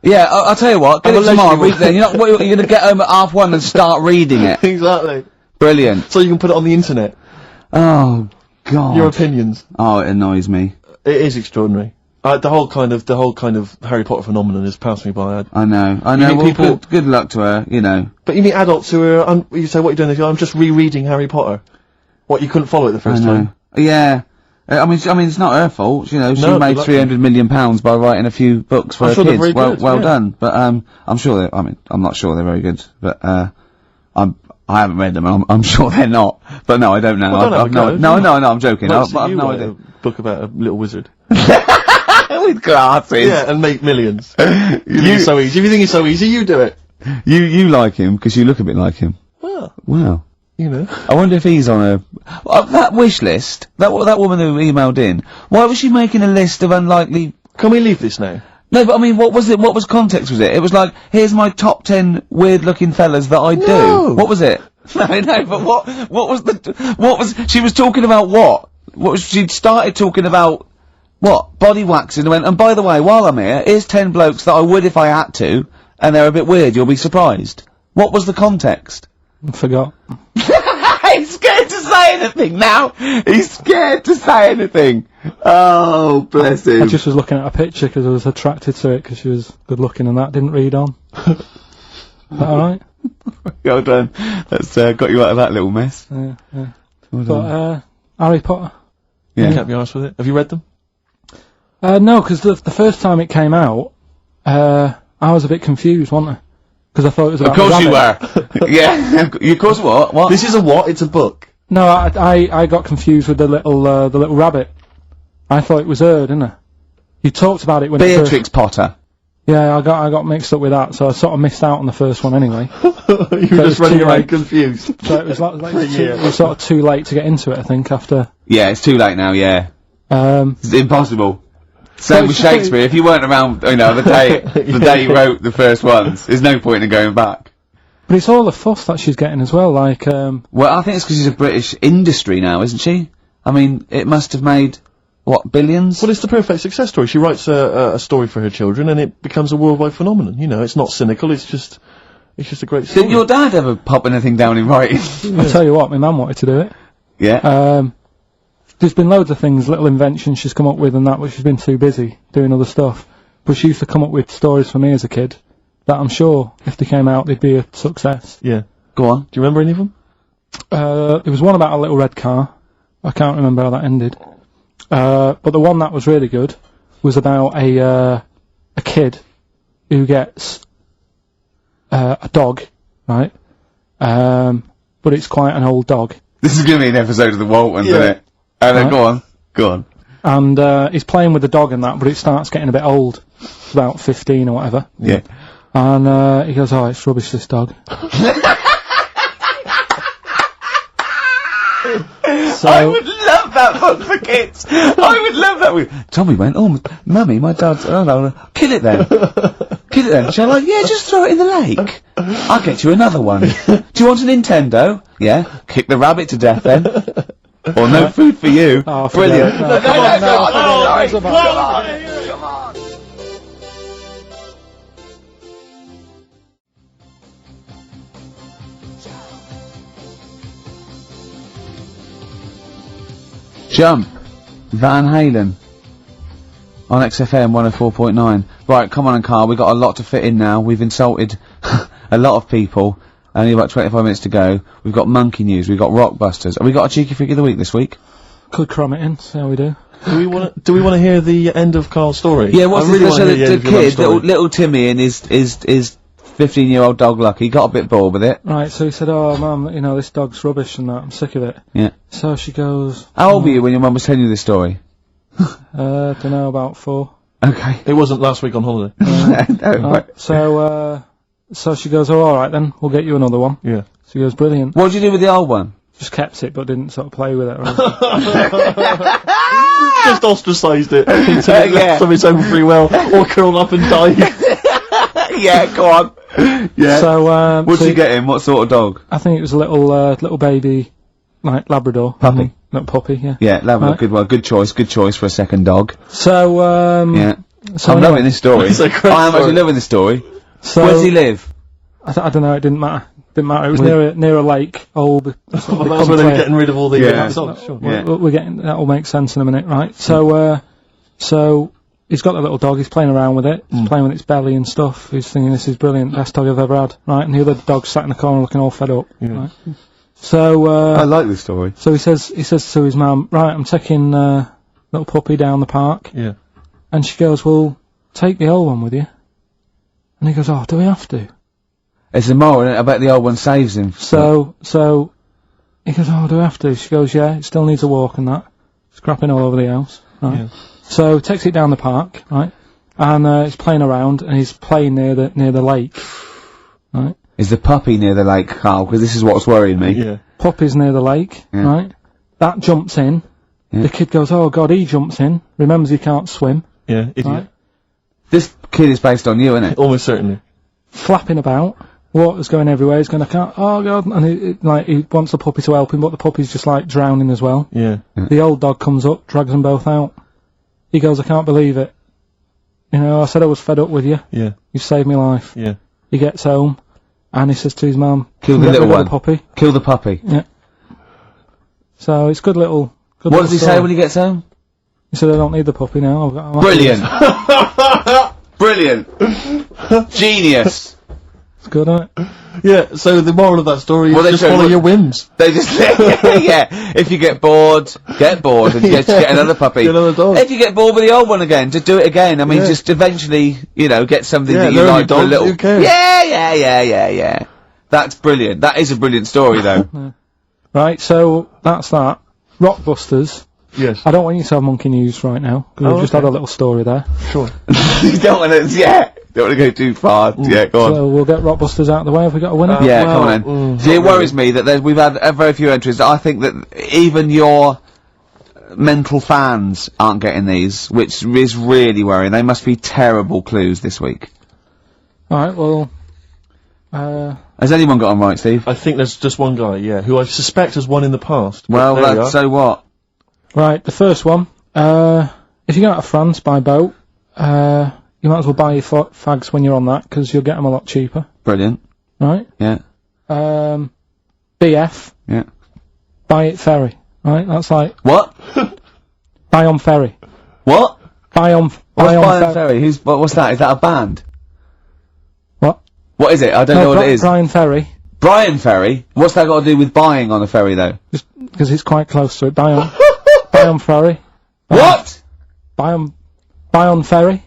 Yeah, I'll tell you what, get it tomorrow, read it then. You're gonna get home at 1:30 and start reading it. Exactly. Brilliant. So you can put it on the internet. Oh, God. Your opinions. Oh, it annoys me. It is extraordinary. The whole kind of Harry Potter phenomenon has passed me by. I know. Well, good luck to her, But you meet adults who are, you say, what are you doing? They go, I'm just rereading Harry Potter. What, you couldn't follow it the first time? Yeah. I mean, it's not her fault, she made £300 million by writing a few books for her kids. Well done. But, I'm not sure they're very good, but, I haven't read them, and I'm sure they're not. But no, I don't know. No, I'm joking. I've no idea. A book about a little wizard. With glasses. Yeah, and make millions. It's so easy. If you think it's so easy, you do it. You like him, because you look a bit like him. Wow. I wonder if he's on that wish list, that woman who emailed in, why was she making a list of unlikely... Can we leave this now? No, but I mean, what was it? What was context was it? It was like, here's my top 10 weird-looking fellas that I do. What was it? No, but she was talking about what? She'd started talking about, body waxing, and went, and by the way, while I'm here, here's 10 blokes that I would if I had to, and they're a bit weird, you'll be surprised. What was the context? I forgot. He's scared to say anything now! He's scared to say anything! Oh, bless him. I just was looking at a picture because I was attracted to it because she was good looking and that, didn't read on. Is that alright? Well done. That's, got you out of that little mess. Yeah. But, Harry Potter. Yeah. Can't be honest with it. Have you read them? No, because the first time it came out, I was a bit confused, wasn't I? Because I thought it was about Of course you were. Yeah. Of course what? This is a what? It's a book. No, I got confused with the little rabbit. I thought it was her, didn't I? You talked about it when Beatrix Potter. Yeah, I got mixed up with that, so I sort of missed out on the first one anyway. You were just running around confused. So it was it was sort of too late to get into it, I think, after... Yeah, it's too late now, yeah. It's impossible. Same with Shakespeare, if you weren't around, the day he wrote the first ones, there's no point in going back. But it's all the fuss that she's getting as well, like, Well, I think it's because she's a British industry now, isn't she? I mean, it must have made, billions? Well, it's the perfect success story. She writes a story for her children, and it becomes a worldwide phenomenon. It's not cynical, it's just a great story. Did your dad ever pop anything down in writing? I'll tell you what, my mum wanted to do it. Yeah. There's been loads of things, little inventions she's come up with and that, but she's been too busy doing other stuff. But she used to come up with stories for me as a kid that I'm sure, if they came out, they'd be a success. Yeah. Go on. Do you remember any of them? There was one about a little red car. I can't remember how that ended. But the one that was really good was about a kid who gets a dog, right? But it's quite an old dog. This is going to be an episode of the Waltons, isn't it? Go on. And he's playing with the dog and that, but it starts getting a bit old. It's about 15 or whatever. Yeah. And he goes, it's rubbish, this dog. I would love that book for kids. I would love that. Tommy went, Mummy, my dad's... Oh, no, kill it then. Kill it then. Shall I? Yeah, just throw it in the lake. I'll get you another one. Do you want a Nintendo? Yeah. Kick the rabbit to death then. Or no food for you. Oh, forget Brilliant. it. No, come on, no, Come on. Jump. Van Halen. On XFM 104.9. Right, come on and Carl, we've got a lot to fit in now. We've insulted a lot of people. Only about 25 minutes to go. We've got monkey news, we've got rockbusters. Have we got a cheeky freak of the week this week? Could cram it in, see how we do. Do we want to hear the end of Carl's story? Yeah, what's I really the wanna hear the end of your kid, story. little Timmy and his 15-year-old dog Lucky got a bit bored with it. Right, so he said, oh, Mum, you know, this dog's rubbish and that, I'm sick of it. Yeah. So she goes, How old were you when your mum was telling you this story? dunno, about 4. Okay. It wasn't last week on holiday. No, right. So she goes, oh, alright then, we'll get you another one. Yeah. So he goes, brilliant. What did you do with the old one? Just kept it, but didn't sort of play with it or anything. Just ostracised it until it left of its own free will, or curled up and died. Yeah, go on. Yeah. So, What did you get him? What sort of dog? I think it was a little baby, like Labrador. Puppy. Little puppy, yeah. Yeah, Labrador, Right. good one. Good choice for a second dog. So, Yeah. so I'm anyway, loving this story. It's a great I am story. actually loving this story. So, Where does he live? I don't know, it didn't matter. It was near a lake, old. Well, that's where they were getting rid of all the Yeah. dogs. Sure. Yeah. We're getting, that'll make sense in a minute, right? So, so, he's got a little dog, he's playing around with it, he's playing with its belly and stuff, he's thinking this is brilliant, best dog I've ever had, right? And the other dog sat in the corner looking all fed up, right? So, I like this story. so he says to his mum, right, I'm taking, little puppy down the park. Yeah. And she goes, well, take the old one with you. And he goes, oh, do we have to? It's a moral, isn't it? I bet the old one saves him. So, he goes, oh, do we have to? She goes, yeah, it still needs a walk and that. It's crapping all over the house, right? Yeah. So, takes it down the park, right? And, it's playing around, and he's playing near the lake, right? Is the puppy near the lake, Carl? Because this is what's worrying me. Yeah. Puppy's near the lake, right? That jumps in. Yeah. The kid goes, oh god, he jumps in, remembers he can't swim, Yeah. Idiot. right? This kid is based on you, isn't it? Almost certainly. Flapping about, water's going everywhere, he's going, I can't, oh god, and he wants the puppy to help him, but the puppy's just like drowning as well. Yeah. The old dog comes up, drags them both out. He goes, I can't believe it. You know, I said I was fed up with you. Yeah. You saved my life. Yeah. He gets home, and he says to his mum, Kill the "Get little rid of one. the puppy." Kill the puppy. Yeah. So it's good little. Good What little does he say story. when he gets home? He said, I don't need the puppy now. I'm happy Brilliant. Brilliant. Genius. It's good, isn't it? Yeah, so the moral of that story Well, they is just show- follow your whims. They just, yeah. If you get bored, and get another puppy. Get another dog. If you get bored with the old one again, just do it again. I mean, Yeah. just eventually, get something Yeah, that you learn like your for a dog, little. who cares? Yeah. That's brilliant. That is a brilliant story, though. Right, so that's that. Rockbusters. Yes. I don't want you to have monkey news right now, because we've just okay. had a little story there. Sure. You don't want to, don't want to go too far. Yeah, go on. So we'll get Rockbusters out of the way. Have we got a winner? Yeah, well, come on then. See, it worries me that we've had very few entries. I think that even your mental fans aren't getting these, which is really worrying. They must be terrible clues this week. Alright, well, Has anyone got them right, Steve? I think there's just one guy, yeah, who I suspect has won in the past. but Well, there we are. so what? right, the first one. If you go out of France by boat, you might as well buy your fags when you're on that, because you'll get them a lot cheaper. Brilliant. Right? Yeah. BF, Yeah. buy it ferry. Right? That's like, What? buy on ferry. What? Buy on What's ferry. Brian Ferry? What's that? Is that a band? What? What is it? I don't know what it is. Brian Ferry, Brian Ferry? What's that got to do with buying on a ferry, though? just because it's quite close to it. Buy on ferry. What? Buy on ferry.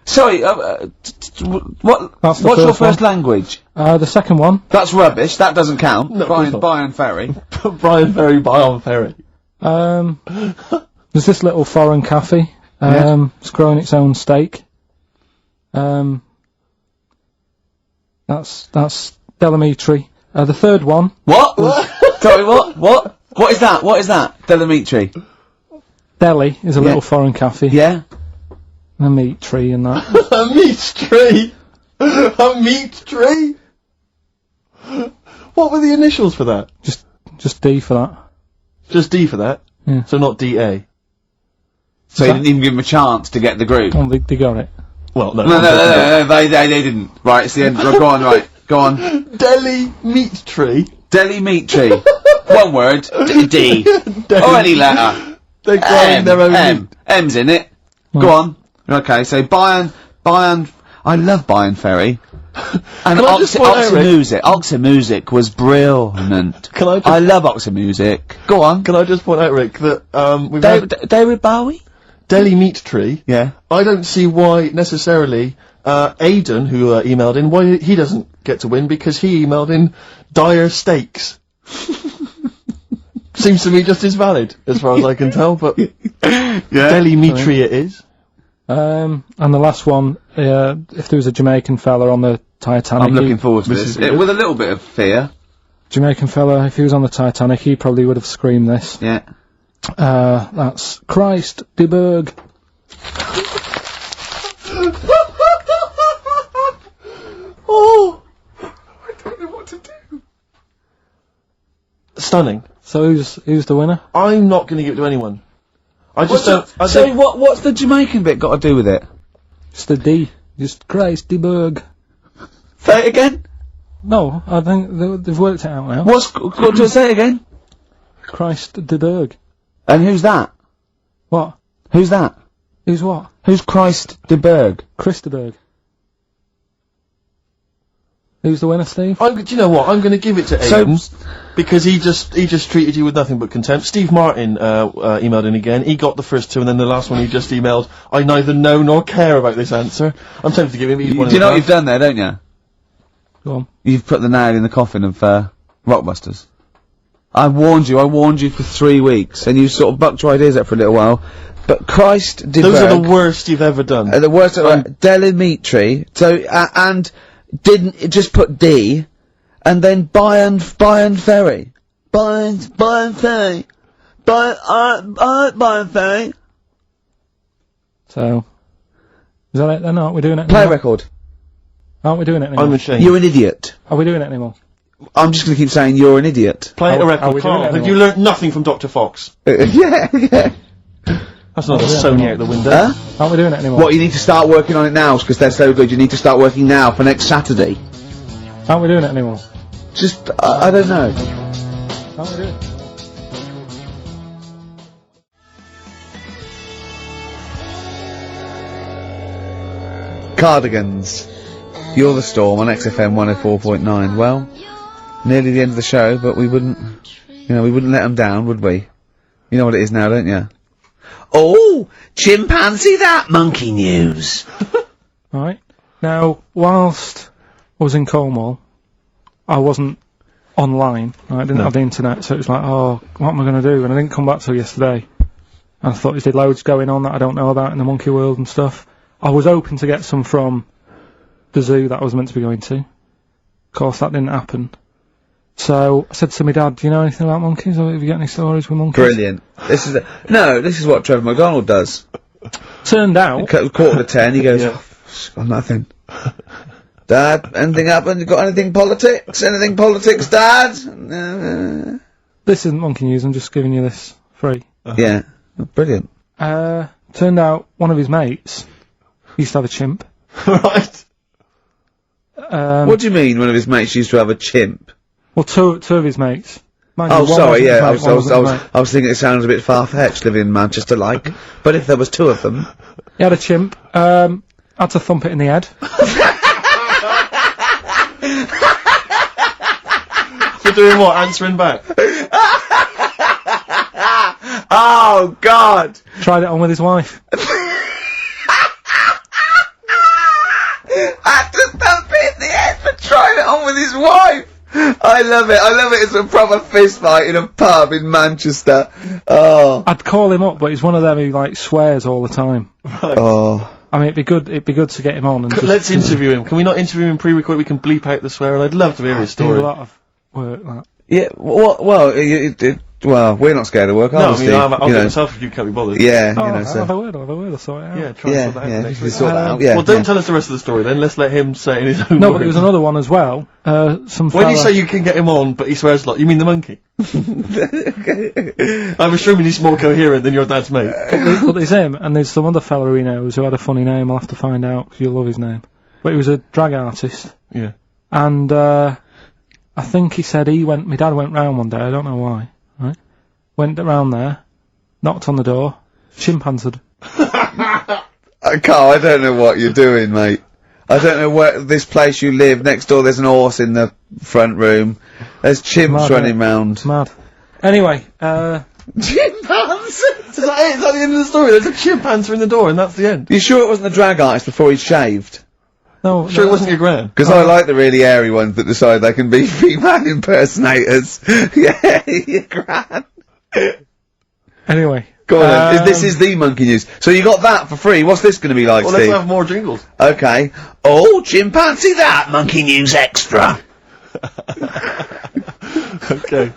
Sorry, what? That's the What's your first first one. language? The second one. That's rubbish. That doesn't count. No, of course not. Brian Ferry. Brian Ferry, buy on Ferry. There's this little foreign cafe. It's growing its own steak. That's Delamitri. The third one. What? Sorry, what? What is that? What is that? Delamitri. Deli is a little foreign cafe. Yeah? A meat tree and that. A meat tree! A meat tree! What were the initials for that? Just D for that. Just D for that? Yeah. So not DA? So you didn't even give them a chance to get the group? Oh, they got it. Well, no. No, they didn't. Right, it's the end. Right, go on, right. Go on. Deli Meat Tree. Deli Meat Tree. One word. D. Or any letter. They're growing their own meat. M's in it. Go on. Okay, so Bayern, I love Bayern Ferry. And Can I just point out, Rick- Oxymusic was brilliant. Can I just- I love Oxymusic. Go on. Can I just point out, Rick, that, we've had David Bowie? Deli Meat Tree. Yeah. I don't see why, necessarily, Aidan, who, emailed in, why he doesn't get to win, because he emailed in dire steaks. Seems to me just as valid, as far as I can tell, but Deli Meat Tree it is. And the last one, if there was a Jamaican fella on the Titanic... I'm looking forward to this. With a little bit of fear. Jamaican fella, if he was on the Titanic, he probably would have screamed this. Yeah. That's Christ de Berg. Oh! I don't know what to do. Stunning. So who's the winner? I'm not going to give it to anyone. I just What's the Jamaican bit got to do with it? Just a D. Just Christ de Berg. Say it again. No, I think they've worked it out now. Got to say it again? Christ de Berg. And who's that? What? Who's that? Who's what? Who's Christ de Berg? Chris de Berg. Who's the winner, Steve? do you know what? I'm going to give it to Aidan, because he just treated you with nothing but contempt. Steve Martin emailed in again. He got the first two, and then the last one he just emailed, I neither know nor care about this answer. I'm tempted to give him each one. Do you know what you've done there, don't you? Go on. You've put the nail in the coffin of Rockbusters. I warned you for 3 weeks, and you sort of bucked your ideas up for a little while. But Christ de Those Berg, are the worst you've ever done. the worst. Deli Meat Tree. So and didn't it just put D, and then Bayern Ferry. Bayern Ferry. Bayern Ferry. So, is that it then? Aren't we doing it Play a anymore? record. Aren't we doing it anymore? I'm ashamed. You're an idiot. Are we doing it anymore? I'm just going to keep saying you're an idiot. Play a are record. we doing Carl, it have anymore? you learnt nothing from Dr. Fox? Yeah. That's not a Sony out the window. Huh? Aren't we doing it anymore? What, you need to start working on it now, because they're so good. You need to start working now for next Saturday. Aren't we doing it anymore? Just, I don't know. Aren't we doing it? Cardigans. You're the Storm on XFM 104.9. Well, nearly the end of the show, but we wouldn't let them down, would we? You know what it is now, don't you? Oh, chimpanzee that monkey news. Right. Now, whilst I was in Cornwall, I wasn't online. I didn't have the internet, so it was like, oh, what am I going to do? And I didn't come back till yesterday. And I thought there's loads going on that I don't know about in the monkey world and stuff. I was hoping to get some from the zoo that I was meant to be going to. Of course, that didn't happen. So I said to my dad, do you know anything about monkeys, or have you got any stories with monkeys? Brilliant. This is what Trevor McDonald does. Turned out... Quarter to 10, he goes, got nothing. Dad, anything happened? You got anything politics? Anything politics, Dad? This isn't monkey news, I'm just giving you this free. Yeah. Brilliant. Turned out one of his mates used to have a chimp. Right. What do you mean one of his mates used to have a chimp? Well, two of his mates. Mind you, Oh, one sorry, wasn't yeah, his mate, one wasn't his mate. I was thinking it sounds a bit far-fetched living in Manchester, like. But if there was two of them... He had a chimp, had to thump it in the head. For doing what? Answering back? Oh, God! Tried it on with his wife. Had to thump it in the head for trying it on with his wife! I love it. It's a proper fist fight in a pub in Manchester. Oh. I'd call him up, but he's one of them who, like, swears all the time. Right. Oh. I mean, it'd be good to get him on and just Let's interview him. Can we not interview him pre-record? We can bleep out the swear, and I'd love to hear his do story. a lot of work, that. Yeah, well, Well, we're not scared of work, No, are I we, mean, Steve? I'll You do it know. myself if you can't be bothered. Yeah, you Oh, know, I'll so. have a word, I'll sort it out. Yeah, try and sort that out Yeah, next you week. sort that out, yeah. Well, don't yeah. tell us the rest of the story then. Let's let him say it in his own No, words. but there was another one as well. Some When you fella- say you can get him on, but he swears a lot, you mean the monkey? I'm assuming he's more coherent than your dad's mate. But there's him, and there's some other fella he knows who had a funny name. I'll have to find out, 'cause you'll love his name. But he was a drag artist. Yeah. And, I think he said my dad went round one day, I don't know why, right? Went around there, knocked on the door, chimpanzeed. Carl, I don't know what you're doing, mate. I don't know where this place you live. Next door, there's an horse in the front room. There's chimps Mad, running innit? round. Mad. Anyway, Chimpanzee! Is that it? Is that the end of the story? There's a chimpanzee in the door and that's the end. You sure it wasn't a drag artist before he'd shaved? no, Sure it wasn't your gran? Because I like the really airy ones that decide they can be female impersonators. Yeah, your gran. Anyway. Go on then. This is the monkey news. So you got that for free. What's this going to be like, Well, let's Steve? have more jingles. Okay. Oh, chimpanzee that! Monkey news extra! Okay.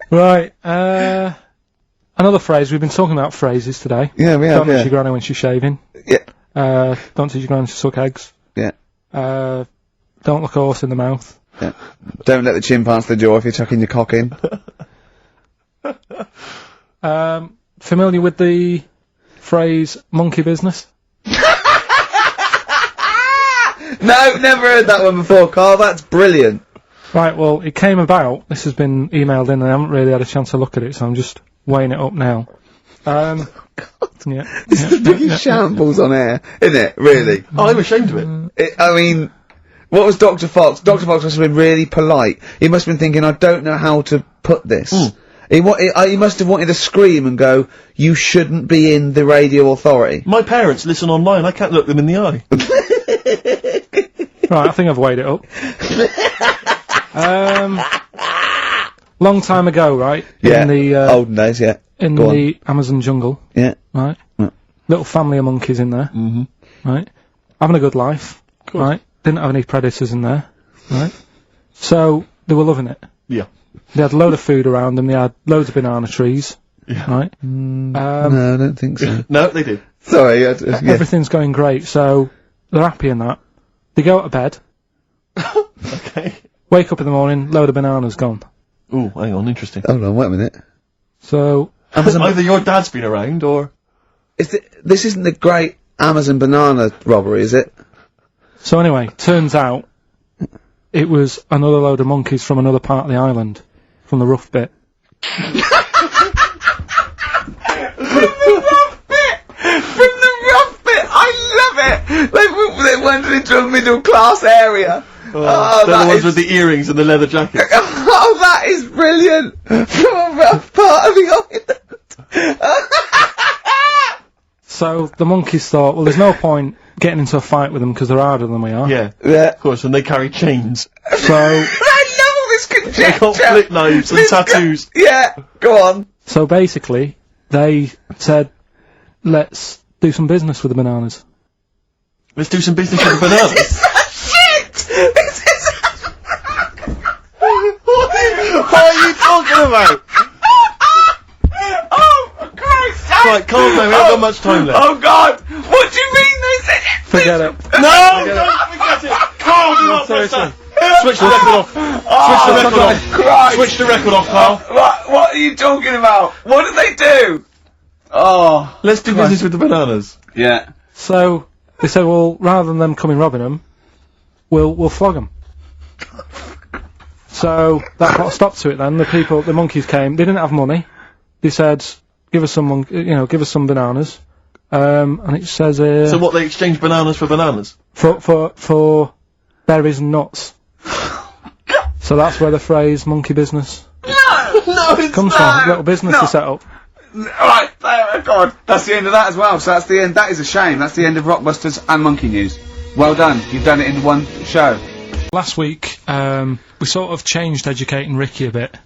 Right, another phrase. We've been talking about phrases today. Yeah, we have, Don't touch yeah. your granny when she's shaving. Yeah. Don't touch your granny when she suck eggs. Yeah. Don't look a horse in the mouth. Yeah. Don't let the chimpanzee the jaw if you're chucking your cock in. Familiar with the phrase monkey business? No, never heard that one before, Carl. That's brilliant. Right, well, it came about. This has been emailed in and I haven't really had a chance to look at it, so I'm just weighing it up now. Yeah. This is the biggest shambles on air, isn't it? Really? Oh, I'm ashamed of it. I mean, what was Dr. Fox? Dr. Fox must have been really polite. He must have been thinking, I don't know how to put this. He must have wanted to scream and go, you shouldn't be in the radio authority. My parents listen online, I can't look them in the eye. Right, I think I've weighed it up. Long time ago, right? Yeah. In the, olden days, yeah. in Go on. the Amazon jungle, Yeah. right? Yeah. Little family of monkeys in there, right? Having a good life, right? Didn't have any predators in there, right? So, they were loving it. Yeah. They had a load of food around them, they had loads of banana trees, Yeah. right? No, I don't think so. No, they did. Sorry, yeah. Everything's going great, so they're happy in that. They go to bed, Okay. wake up in the morning, load of bananas gone. Ooh, hang on, interesting. Hold on, wait a minute. So, Either your dad's been around, or... This isn't the great Amazon banana robbery, is it? so anyway, turns out it was another load of monkeys from another part of the island, from the rough bit. From the rough bit! I love it! They went into a middle class area. they're the ones with the earrings and the leather jackets. Oh, that is brilliant! From a rough part of the island. So the monkeys thought, well, there's no point getting into a fight with them because they're harder than we are. Yeah, Yeah. of course, and they carry chains. So, I love all this They conjecture! got flip knives and tattoos. Yeah, go on. so basically, they said, let's do some business with the bananas. Let's do some business with the bananas. Shit! This is... What are you talking about? Oh, for Christ's sake! Right, calm down, we haven't got much time left. Oh, God! What do you mean they said it? Forget it. No! Don't forget it! Carl, do not press that! Switch the record off! Switch the record off! Christ! Switch the record off, Carl! What are you talking about? What did they do? Oh. Let's do business with the bananas. Yeah. So they said, well, rather than them coming robbing them, we'll flog them. So that put a stop to it then. The monkeys came. They didn't have money. They said, give us some, give us some bananas. And it says So what, they exchange bananas for bananas? for berries and nuts. So that's where the phrase monkey business No, it's comes from. Little business to set up. Right, God, that's the end of that as well. So that's the end. That is a shame. That's the end of Rockbusters and Monkey News. Well done. You've done it in one show. Last week, we sort of changed educating Ricky a bit.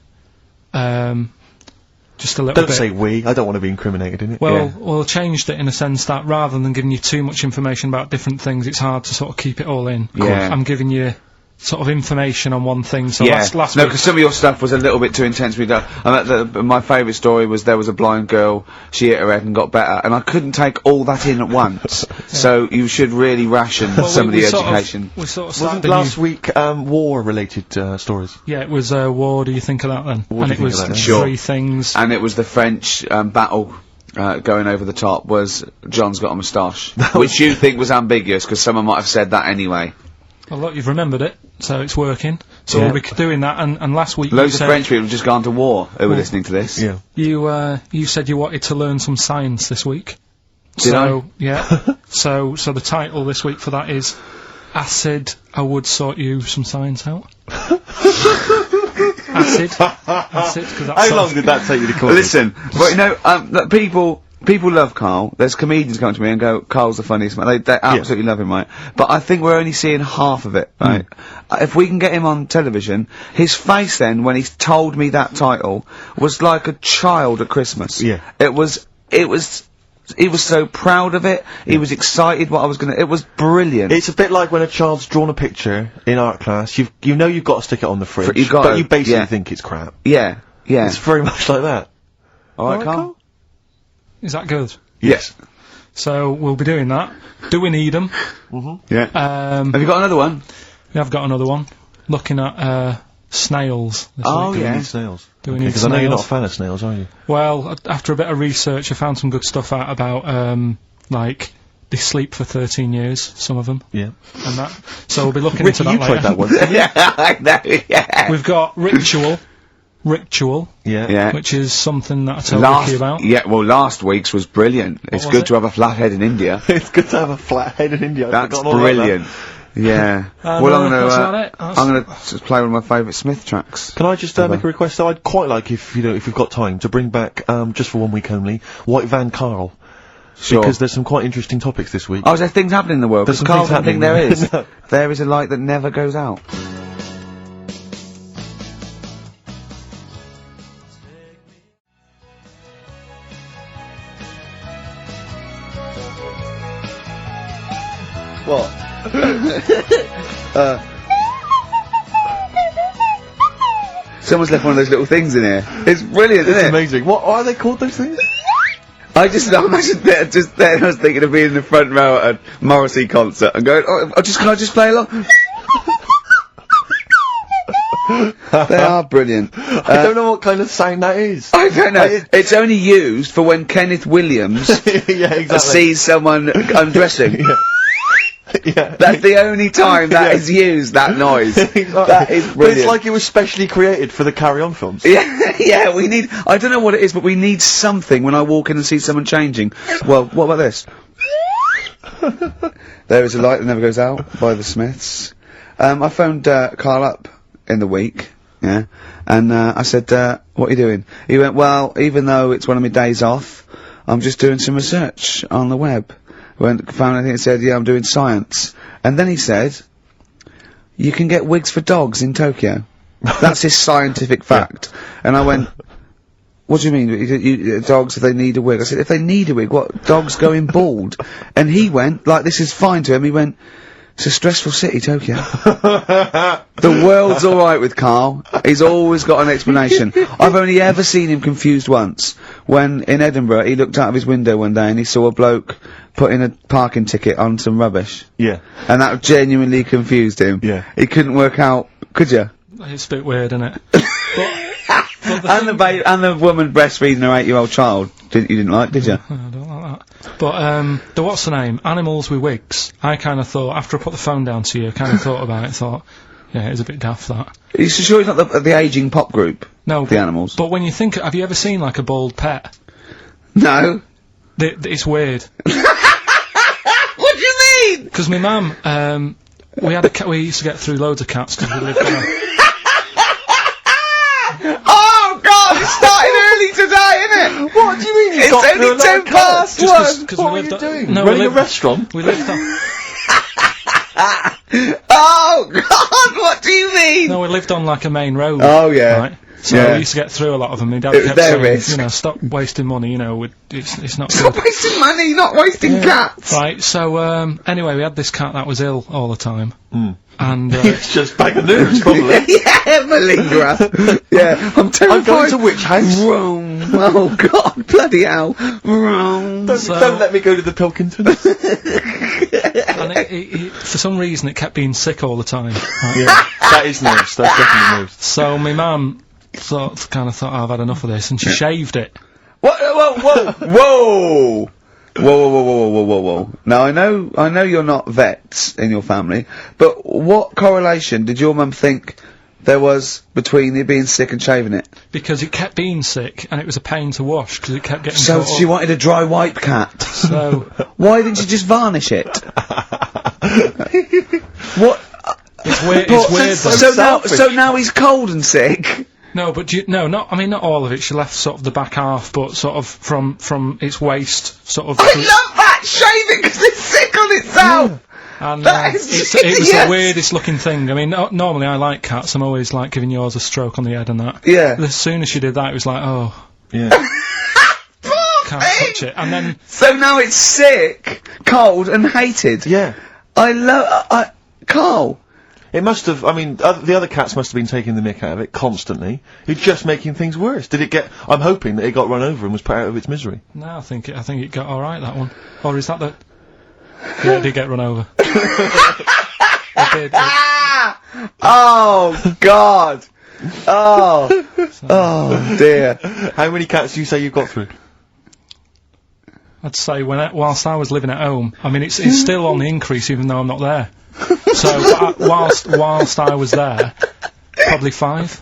Just a little Don't bit. say we, I don't want to be incriminated in it. Well, changed it in a sense that rather than giving you too much information about different things, it's hard to sort of keep it all in. Yeah. I'm giving you sort of information on one thing. So Yeah. last No, week. because some of your stuff was a little bit too intense for me. My favourite story was there was a blind girl, she hit her head and got better, and I couldn't take all that in at once. So you should really ration some of the education. We sort of Wasn't started last week war-related stories? Yeah, it was what do you think of that then? What And do it you was think of that? Sure. 3 things. And it was the French battle. Going over the top was John's got a moustache, which you think was ambiguous because someone might have said that anyway. Well, look, you've remembered it, so it's working. So Yeah. we'll be doing that. And last week Loads you of said French people have just gone to war who were listening to this. Yeah. you said you wanted to learn some science this week. Did so yeah. so the title this week for that is Acid. I would sort you some science out. Acid. Because that's How long did that take you to call? Listen, but you know, look, people love Karl. There's comedians come to me and go, "Karl's the funniest man." They absolutely love him, right? But I think we're only seeing half of it, right? If we can get him on television, his face then, when he told me that title, was like a child at Christmas. Yeah. He was so proud of it. He was excited what I was gonna. It was brilliant. It's a bit like when a child's drawn a picture in art class. You know you've got to stick it on the fridge, You've got but to, you basically yeah. think it's crap. Yeah. It's very much like that. All right, Karl. Is that good? Yes. So we'll be doing that. Do we need them? Yeah. Have you got another one? We have got another one. Looking at snails. This Oh, week. Do we yeah. need snails? Do we need Because I know you're not a snails? fan of snails, are you? Well, after a bit of research, I found some good stuff out about like they sleep for 13 years. Some of them. Yeah. And that. So we'll be looking into Ricky, that you later. tried that once. didn't you? Yeah, I know. Yeah. We've got ritual, Yeah. Yeah. which is something that I told Ricky about. Yeah, well, last week's was brilliant. It's was good it? to have a flat head in India. It's good to have a flat head in India. I've That's forgotten all about that. brilliant. Yeah. And, well, I'm that's about gonna, it. That's- I'm gonna just play one of my favourite Smith tracks. Can I just make a request? Though I'd quite like if we've got time to bring back just for 1 week only White Van Karl, Sure. because there's some quite interesting topics this week. Oh, is there things happening in the world? There's Because some Karl things doesn't think happening. there is. No. There is a light that never goes out. What? Someone's left one of those little things in here. It's brilliant, It's isn't it? amazing. What are they called? Those things? I imagine that just then I was thinking of being in the front row at a Morrissey concert and going, can I just play along? They are brilliant. I don't know what kind of sound that is. I don't know. It's only used for when Kenneth Williams Yeah, exactly. sees someone undressing. Yeah. That's the only time that is used, that noise. Exactly. That is But brilliant. it's like it was specially created for the Carry On films. Yeah, we need, I don't know what it is, but we need something when I walk in and see someone changing. Well, what about this? There is a light that never goes out by the Smiths. I phoned Karl up in the week, yeah, and I said, what are you doing? He went, well, even though it's one of my days off, I'm just doing some research on the web. Found anything that said, yeah, I'm doing science. And then he said, you can get wigs for dogs in Tokyo. That's his scientific fact. And I went, what do you mean, dogs, if they need a wig? I said, if they need a wig, what, dogs going bald? And he went, like, this is fine to him, he went, it's a stressful city, Tokyo. The world's alright with Karl. He's always got an explanation. I've only ever seen him confused once. When, in Edinburgh, he looked out of his window one day and he saw a bloke putting a parking ticket on some rubbish. Yeah. And that genuinely confused him. Yeah. He couldn't work out, could you? It's a bit weird, isn't it? And the woman breastfeeding her 8-year-old child, you didn't like, did you? I don't like that. But, the what's the name? Animals with wigs. I kind of thought, after I put the phone down to you, kind of thought about it, thought, yeah, it's a bit daft, that. Are you sure he's not the ageing pop group? No. The Animals? But when you think, have you ever seen, like, a bald pet? No. It's weird. What do you mean? Because my mum, we had a cat, we used to get through loads of cats because we lived on a... Oh God, it's starting early today, isn't it? What do you mean? It's only 10 past one. Because What we are lived you on... doing? No, Running we a lived... restaurant? We lived on... Oh God, what do you mean? No, we lived on, like, a main road. Oh yeah. Right? So Yeah. we used to get through a lot of them. My dad kept Their saying, risk. you know, stop wasting money, you know, it's not Stop good. wasting money, not wasting cats! Right, so, anyway, we had this cat that was ill all the time. And, It's just bag of nerves, probably. Yeah, malingerer. Yeah, I'm terrified. I'm going to which house? Rome. Oh God, bloody hell. Rome. Don't let me go to the Pilkingtons. and it, for some reason, it kept being sick all the time. Right? Yeah, that is nerves. That's definitely nerves. So my mum kind of thought, I've had enough of this, and she shaved it. What? Whoa! Whoa! Whoa! Now I know you're not vets in your family, but what correlation did your mum think there was between you being sick and shaving it? Because it kept being sick, and it was a pain to wash, because it kept getting So caught she up. wanted a dry wipe cat. So, Why didn't you just varnish it? What? it's weird, though. So now he's cold and sick. No, but not all of it. She left sort of the back half, but sort of from its waist, sort of. I love that shaving because it's sick on itself. And That is it was genius. the weirdest looking thing. I mean, normally I like cats. I'm always like giving yours a stroke on the head and that. Yeah. As soon as she did that, it was like, oh, Yeah. can't touch it. And then So now it's sick, cold, and hated. Yeah. I love. Carl. It must have, I mean, the other cats must have been taking the mick out of it constantly. You're just making things worse. Did it get, I'm hoping that it got run over and was put out of its misery. no, I think it got all right, that one. Or is that the? Yeah, it did get run over. It did. Oh God. Oh dear. How many cats do you say you've got through? I'd say whilst I was living at home, I mean, it's still on the increase even though I'm not there. So whilst I was there, probably 5.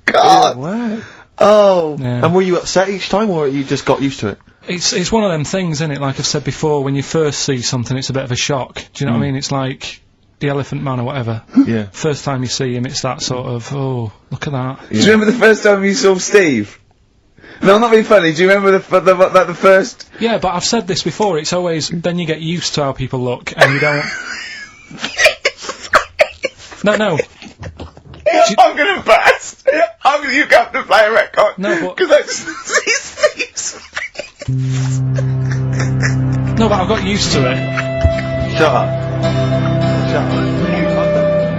God. Wow. Oh. Yeah. And were you upset each time, or you just got used to it? It's one of them things, isn't it? Like I've said before, when you first see something, it's a bit of a shock. Do you know what I mean? It's like the Elephant Man or whatever. Yeah. First time you see him, it's that sort of, oh, look at that. Do you remember the first time you saw Steve? No, I'm not being funny. Do you remember the first? Yeah, but I've said this before. It's always then you get used to how people look, and you don't. No. I'm gonna burst. You have to play a record. No, but Because I just see Steve's face. no, but I've got used to it. Shut up. Shut up.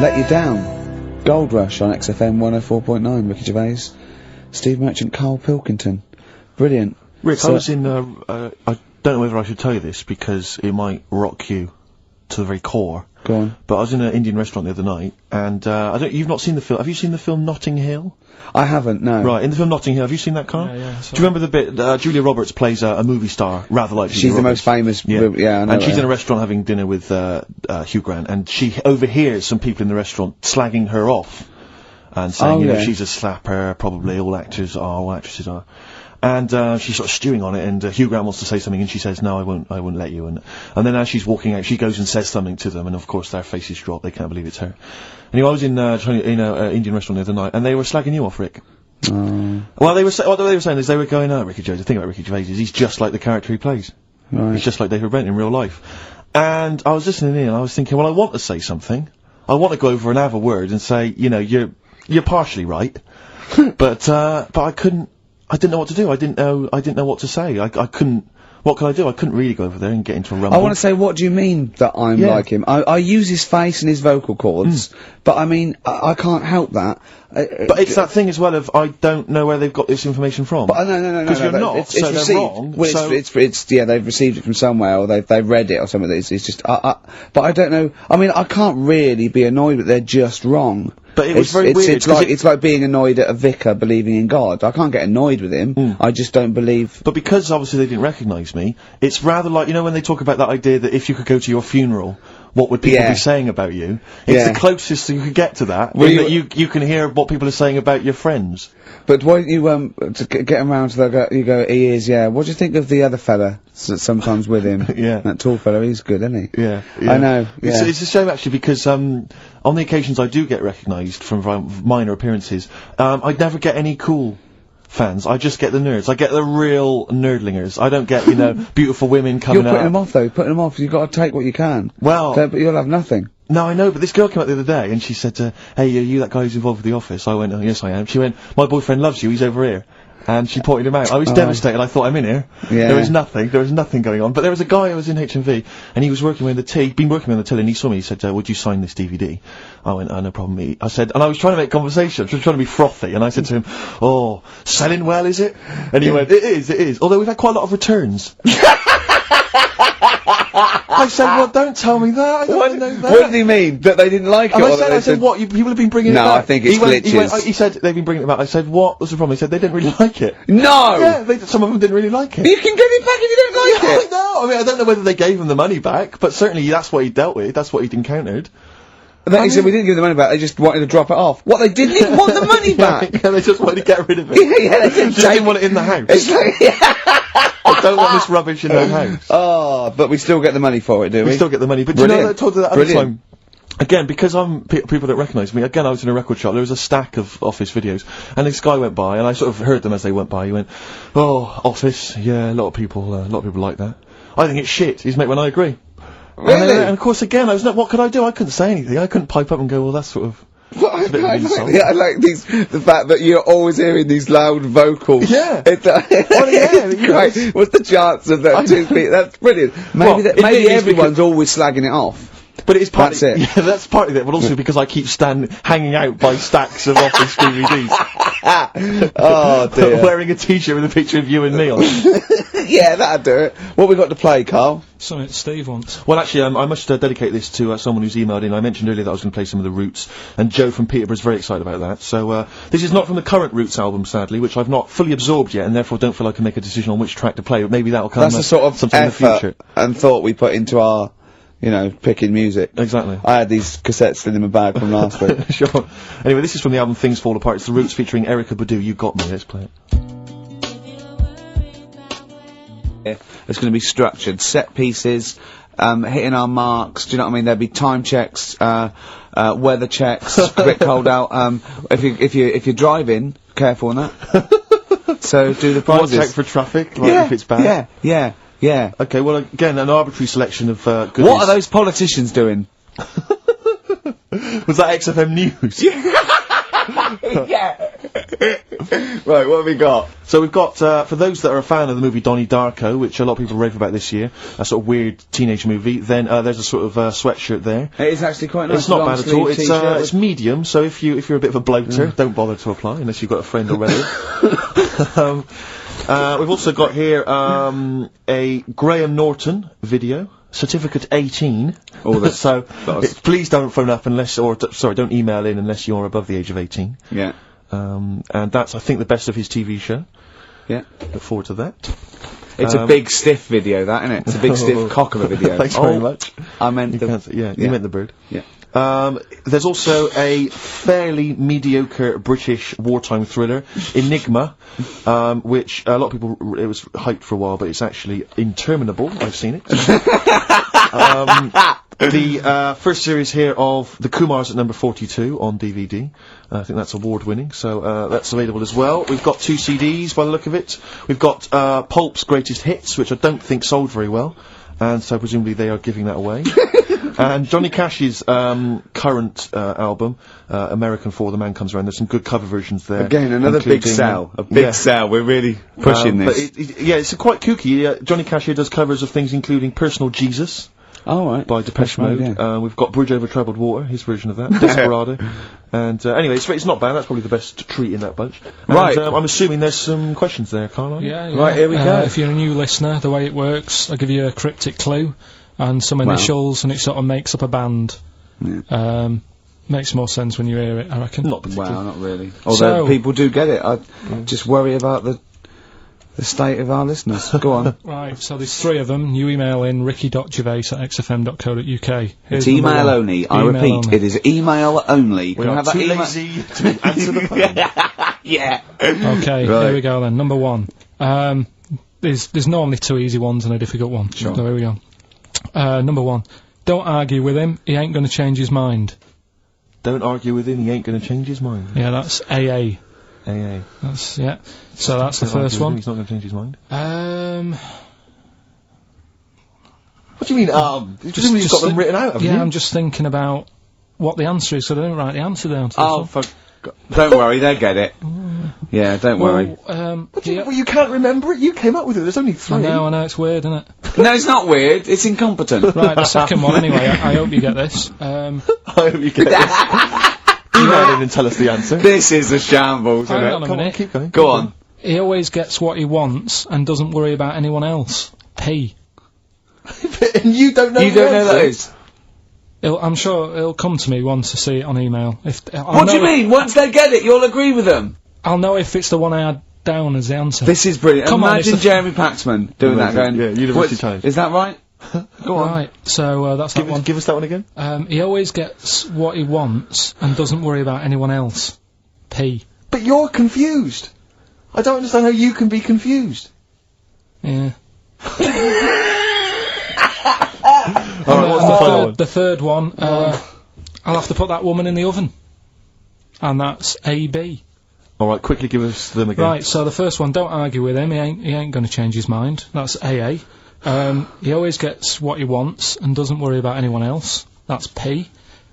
Let You Down. Gold Rush on XFM 104.9. Ricky Gervais, Steve Merchant, Karl Pilkington. Brilliant. Rick, So- I was in, I don't know whether I should tell you this because it might rock you to the very core. Go on. But I was in an Indian restaurant the other night, and you've not seen the film. Have you seen the film Notting Hill? I haven't, no. Right, in the film Notting Hill, have you seen that, Carl? Yeah. Do you remember the bit, Julia Roberts plays a movie star, rather like Julia She's the Roberts. most famous. Yeah, I know and she's her. in a restaurant having dinner with Hugh Grant, and she overhears some people in the restaurant slagging her off, and saying, Oh, you know, yeah. she's a slapper, probably all actresses are. And she's sort of stewing on it, and Hugh Grant wants to say something, and she says, "No, I won't let you." And then as she's walking out, she goes and says something to them, and of course their faces drop. They can't believe it's her. Anyway, I was in an Indian restaurant the other night, and they were slagging you off, Rick. Oh, Well, what they were saying is they were going, "Oh, Ricky Gervais. The thing about Ricky Gervais is he's just like the character he plays. right. He's just like David Brent in real life." And I was listening in, and I was thinking, well, I want to say something. I want to go over and have a word and say, you know, you're partially right, but I couldn't. I didn't know what to do. I didn't know what to say. I couldn't. What could I do? I couldn't really go over there and get into a rumble. I want to say, what do you mean that I'm Yeah. like him? I use his face and his vocal cords, but I mean, I can't help that. But it's that thing as well of I don't know where they've got this information from. But no. Because you're but not, It's so they're received. wrong, Well, so- it's yeah, they've received it from somewhere, or they've read it or something. It's just, but I don't know. I mean, I can't really be annoyed that they're just wrong. But it was very weird, It's 'cause like it's like being annoyed at a vicar believing in God. I can't get annoyed with him. I just don't believe. But because obviously they didn't recognise me, it's rather like, you know, when they talk about that idea that if you could go to your funeral, what would people Yeah. be saying about you? It's Yeah. the closest you could get to that. Well, in you- that you can hear what people are saying about your friends. But won't you to get him round to that? You go, he is. Yeah. What do you think of the other fella? Sometimes with him. Yeah. That tall fella. He's good, isn't he? Yeah, I know. Yeah. It's a shame actually because on the occasions I do get recognised from minor appearances, I'd never get any cool fans. I just get the nerds. I get the real nerdlingers. I don't get, you know, beautiful women coming You're putting them out. off, though. Putting them off. You've got to take what you can. Well, But you'll have nothing. no, I know, but this girl came out the other day and she said, hey, are you that guy who's involved with The Office? I went, oh, yes, I am. She went, my boyfriend loves you, he's over here. And she pointed him out. I was devastated. I thought, I'm in here. Yeah. There was nothing going on. But there was a guy who was in HMV, and he was working with the till, been working with the till, and he saw me, he said, would you sign this DVD? I went, oh, no problem. I said, and I was trying to make conversation, I was trying to be frothy, and I said to him, oh, selling well, is it? And he went, it is. Although we've had quite a lot of returns. I said, well, don't tell me that. I don't wanna know that. What did he mean? That they didn't like it? And or I said, what, people have been bringing it No, back? I think it's he went, glitches. he said, they've been bringing it back. I said, what was the problem? He said, they didn't really like it. No! Yeah, some of them didn't really like it. You can get it back if you don't like Yeah, it! I know. I mean, I don't know whether they gave him the money back, but certainly that's what he dealt with. That's what he'd encountered. He said we didn't give the money back, they just wanted to drop it off. What, they didn't even want the money back? Yeah, they just wanted to get rid of it. Yeah, they Just didn't want it in the house. It's like, I don't want this rubbish in the house. Oh, but we still get the money for it, do we? We still get the money, but you know, Brilliant. I told you that other Brilliant. time. Again, because people don't recognise me, again, I was in a record shop, there was a stack of Office videos, and this guy went by, and I sort of heard them as they went by, he went, oh, Office, yeah, a lot of people like that. I think it's shit, he's mate when I agree. Really? And of course, again, what could I do? I couldn't say anything, I couldn't pipe up and go, well, that's sort of... I bit of an insult. like the fact that you're always hearing these loud vocals. Yeah. It's yeah, great. What's the chance of that? That's brilliant. Maybe Well, maybe it is everyone's always slagging it off. But it's partly, That's it. Yeah, that's partly it, but also because I keep hanging out by stacks of Office DVDs. Oh dear. Wearing a t-shirt with a picture of you and me on it. Yeah, that'd do it. What we got to play, Carl? Something Steve wants. Well, actually, I must dedicate this to someone who's emailed in. I mentioned earlier that I was going to play some of the Roots, and Joe from Peterborough's very excited about that. So, this is not from the current Roots album, sadly, which I've not fully absorbed yet, and therefore don't feel I can make a decision on which track to play, but maybe that'll come That's the sort of sometime in the effort future. and thought we put into our, picking music. Exactly. I had these cassettes still in my bag from last week. Sure. Anyway, this is from the album Things Fall Apart. It's the Roots featuring Erykah Badu. You Got Me. Let's play it. It's going to be structured, set pieces, hitting our marks. Do you know what I mean? There'll be time checks, weather checks, quick hold out. If you're driving, careful on that. So do the Watch prizes. out for traffic, like if it's bad. Yeah. Okay, well, again, an arbitrary selection of goodies. What are those politicians doing? Was that XFM News? Yeah. Right, what have we got? So we've got, for those that are a fan of the movie Donnie Darko, which a lot of people rave about this year, a sort of weird teenage movie, then there's a sort of sweatshirt there. It is actually quite nice. It's not bad at all. long-sleeve It's t-shirt it's medium, so if you're a bit of a bloater, don't bother to apply unless you've got a friend already. We've also got here a Graham Norton video. Certificate 18. Oh, that's so please don't phone up don't email in unless you're above the age of 18. Yeah. And that's, I think, the best of his TV show. Yeah. Look forward to that. It's a big stiff video, that, isn't it? It's a big stiff cock of a video. Thanks very much. I meant You meant the bird. Yeah. There's also a fairly mediocre British wartime thriller, Enigma, which a lot of people, it was hyped for a while, but it's actually interminable. I've seen it. The first series here of The Kumars at number 42 on DVD. I think that's award-winning, so that's available as well. We've got 2 CDs by the look of it. We've got Pulp's Greatest Hits, which I don't think sold very well, and so presumably they are giving that away. And Johnny Cash's current album, American For the Man Comes Around. There's some good cover versions there. Again, another big sell. A big sell. We're really pushing this. But it's quite kooky. Johnny Cash here does covers of things including Personal Jesus. Oh, right. By Depeche Mode. Yeah. We've got Bridge Over Troubled Water, his version of that. Desperado. And anyway, it's not bad. That's probably the best treat in that bunch. And, Right. I'm assuming there's some questions there, Carl. Yeah. Right, here we go. If you're a new listener, the way it works, I'll give you a cryptic clue and some initials, and it sort of makes up a band. Yeah. Makes more sense when you hear it, I reckon. Not particularly. Wow, not really. Although people do get it. I just worry about the state of our listeners. Go on. Right, so there's 3 of them. You email in ricky.gervais@xfm.co.uk. It's email only. I repeat, it is email only. We are too lazy to answer the phone. Yeah. Okay, Right. here we go then. Number 1. There's normally 2 easy ones and a difficult one. Sure. So here we go. Number 1. Don't argue with him, he ain't gonna change his mind. Don't argue with him, he ain't going to change his mind. Yeah, that's AA. AA. That's, yeah. So that's the first one. He's not going to change his mind. What do you mean, presumably you've got them written out, haven't you? Yeah, I'm just thinking about what the answer is, so I don't write the answer down to Oh, don't worry, they'll get it. Yeah, don't worry. Well, you can't remember it? You came up with it, there's only 3. I know, it's weird, isn't it? No, it's not weird, it's incompetent. Right, the second one, anyway, I hope you get this. I hope you get this. Email in and tell us the answer. This is a shambles, isn't Hang it? on a Come minute. on, keep going. Go on. He always gets what he wants and doesn't worry about anyone else. P. And you don't know You don't know that is? I'm sure it'll come to me once I see it on email. What do you mean? Once they get it, you'll agree with them? I'll know if it's the one I had down as the answer. This is brilliant. Come on, Imagine it's Jeremy Paxman doing that, going... Yeah, University Times. Is that right? Go on. Right, so that's that one. Give us that one again. He always gets what he wants and doesn't worry about anyone else. P. But you're confused. I don't understand how you can be confused. Yeah. Alright, what's the final one? The third one, I'll have to put that woman in the oven. And that's AB. Alright, quickly give us them again. Right, so the first one, don't argue with him, he ain't gonna change his mind. That's AA. He always gets what he wants and doesn't worry about anyone else. That's P.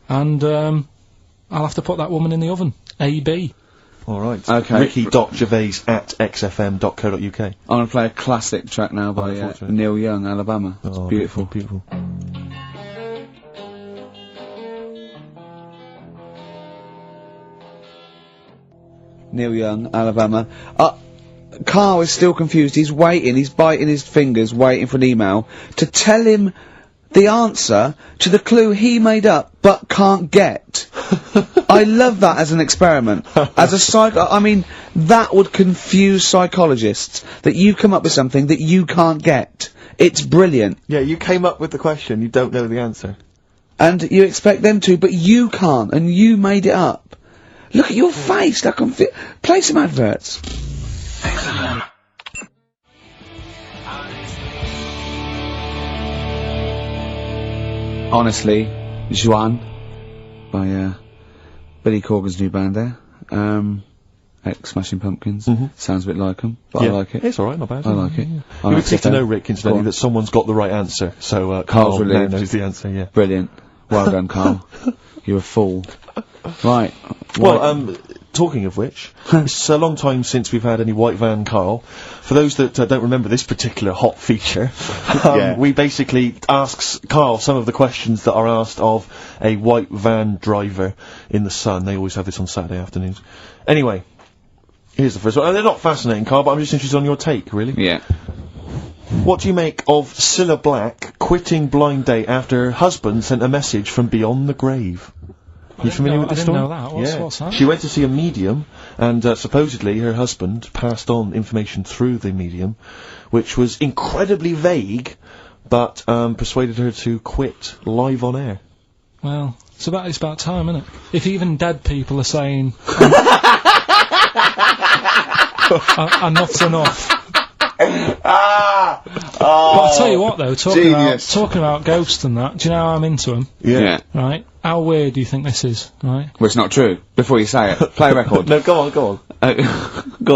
And, I'll have to put that woman in the oven. AB. Alright. Okay. Ricky.gervais@xfm.co.uk. I'm gonna play a classic track now by unfortunate. Neil Young, Alabama. It's beautiful. Beautiful. Neil Young, Alabama. Carl is still confused. He's waiting. He's biting his fingers, waiting for an email to tell him the answer to the clue he made up but can't get. I love that as an experiment. As a I mean, that would confuse psychologists, that you come up with something that you can't get. It's brilliant. Yeah, you came up with the question, you don't know the answer. And you expect them to, but you can't, and you made it up. Look at your face, like play some adverts. Honestly, Juan, by Billy Corgan's new band there, ex-Smashing Pumpkins. Sounds a bit like them, but I like it. It's alright, not bad. I like it. You would pleased to know, Rick, incidentally, that someone's got the right answer, so Carl's Carl now relieved. knows the answer, yeah. Brilliant. Well done, Carl. You're a fool. Right. Well, talking of which, it's a long time since we've had any White Van Carl. For those that don't remember this particular hot feature, we basically ask Carl some of the questions that are asked of a white van driver in the Sun. They always have this on Saturday afternoons. Anyway, here's the first one. They're not fascinating, Carl, but I'm just interested on your take, really. Yeah. What do you make of Cilla Black quitting Blind Date after her husband sent a message from beyond the grave? Are you familiar with the story? I didn't know that. What's that? She went to see a medium, and supposedly her husband passed on information through the medium, which was incredibly vague, but persuaded her to quit live on air. Well, it's about time, isn't it? If even dead people are saying enough's enough. But I'll tell you what, though, talking about ghosts and that, do you know how I'm into them? Yeah. Right? How weird do you think this is, right? Well, it's not true. Before you say it, play a record. No, go on. Go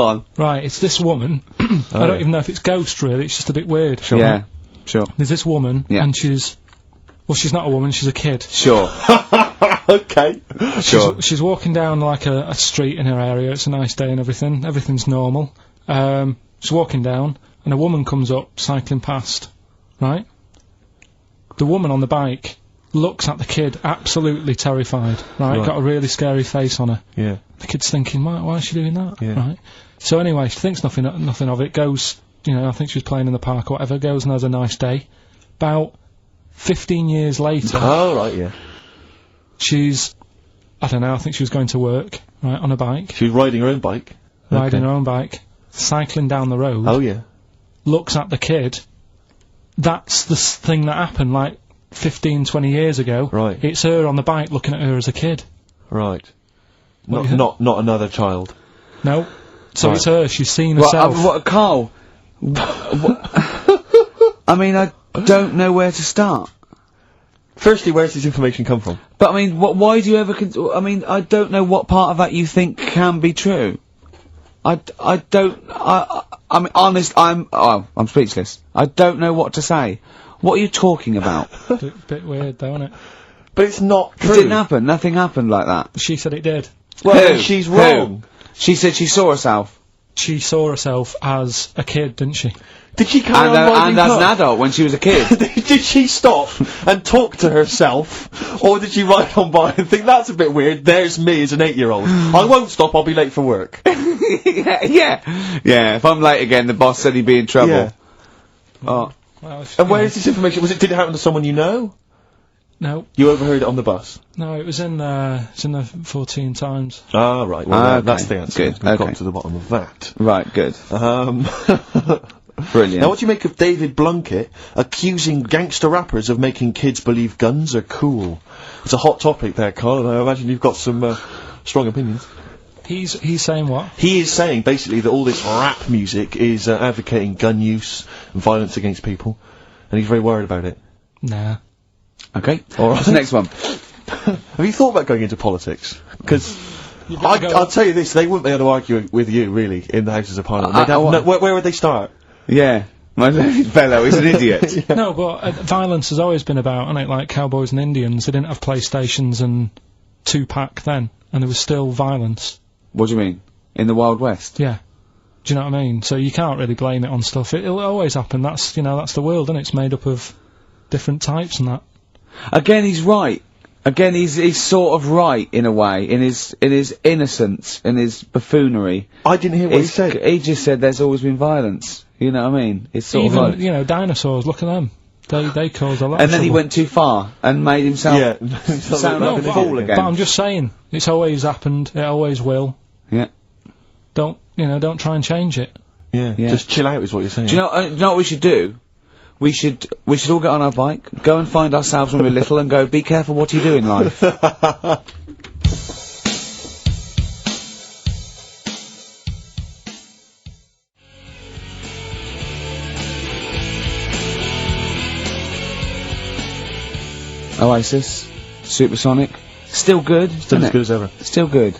on. Right, it's this woman. I don't even know if it's ghost, really, it's just a bit weird. Sure. Yeah, sure. There's this woman, and she's not a woman, she's a kid. Sure. Okay. Sure. She's walking down, like, a street in her area, it's a nice day and everything's normal. She's walking down, and a woman comes up, cycling past, right? The woman on the bike looks at the kid, absolutely terrified, right? Got a really scary face on her. Yeah. The kid's thinking, why is she doing that? Yeah. Right? So anyway, she thinks nothing of it, goes, I think she was playing in the park or whatever, goes and has a nice day. About 15 years later... Oh, right, yeah. She's, I don't know, I think she was going to work, right, on a bike. She was riding her own bike. Riding her own bike, cycling down the road. Oh, yeah. Looks at the kid. That's the thing that happened, like, 15, 20 years ago. Right. It's her on the bike looking at her as a kid. Right. Not another child. No. So Right. it's her, she's seen herself. Carl? I mean, I don't know where to start. Firstly, where's this information come from? But I mean, why do you ever I mean, I don't know what part of that you think can be true. I'm honest, I'm speechless. I don't know what to say. What are you talking about? Bit weird, though, isn't it? But it's not It true. didn't happen. Nothing happened like that. She said it did. Well, Who? then she's wrong. She said she saw herself. She saw herself as a kid, didn't she? Did she carry on riding And as an past? adult when she was a kid. Did she stop and talk to herself, or did she ride on by and think that's a bit weird? There's me as an 8-year-old. I won't stop. I'll be late for work. yeah. If I'm late again, the boss said he'd be in trouble. Yeah. Oh. Well, And where is this information? Did it happen to someone you know? No, You overheard it on the bus. no, it was in the 14 Times. Ah, right. Well, Ah, okay. that's the answer. Good, We've okay. got to the bottom of that. Right, good. Brilliant. Now, what do you make of David Blunkett accusing gangster rappers of making kids believe guns are cool? It's a hot topic there, Carl, and I imagine you've got some strong opinions. He's saying what? He is saying, basically, that all this rap music is advocating gun use and violence against people, and he's very worried about it. Nah. Okay. All right. What's the next one? Have you thought about going into politics? Because You've got to go- I'll tell you this, they wouldn't be able to argue with you, really, in the Houses of Parliament. They'd have where would they start? Yeah. My learned fellow is an idiot. No, but violence has always been about, hasn't it? Like cowboys and Indians, they didn't have PlayStations and Tupac then, and there was still violence. What do you mean? In the Wild West? Yeah. Do you know what I mean? So you can't really blame it on stuff. It'll always happen. That's the world, and it's made up of different types and that. Again, he's right. Again, he's sort of right in a way, in his innocence, in his buffoonery. I didn't hear what he said. He just said there's always been violence. You know what I mean? It's sort Even, of like, you know, dinosaurs, look at them. They caused a lot and of then he trouble. went too far and made himself Yeah. sound No, like a but, fool again. but I'm just saying, it's always happened, it always will. Yeah. Don't try and change it. Yeah. Just chill out is what you're saying. Do you know what we should do? We should all get on our bike, go and find ourselves when we're little, and go, be careful what you do in life. Oasis, Supersonic, still good, Still isn't as it? good as ever. Still good.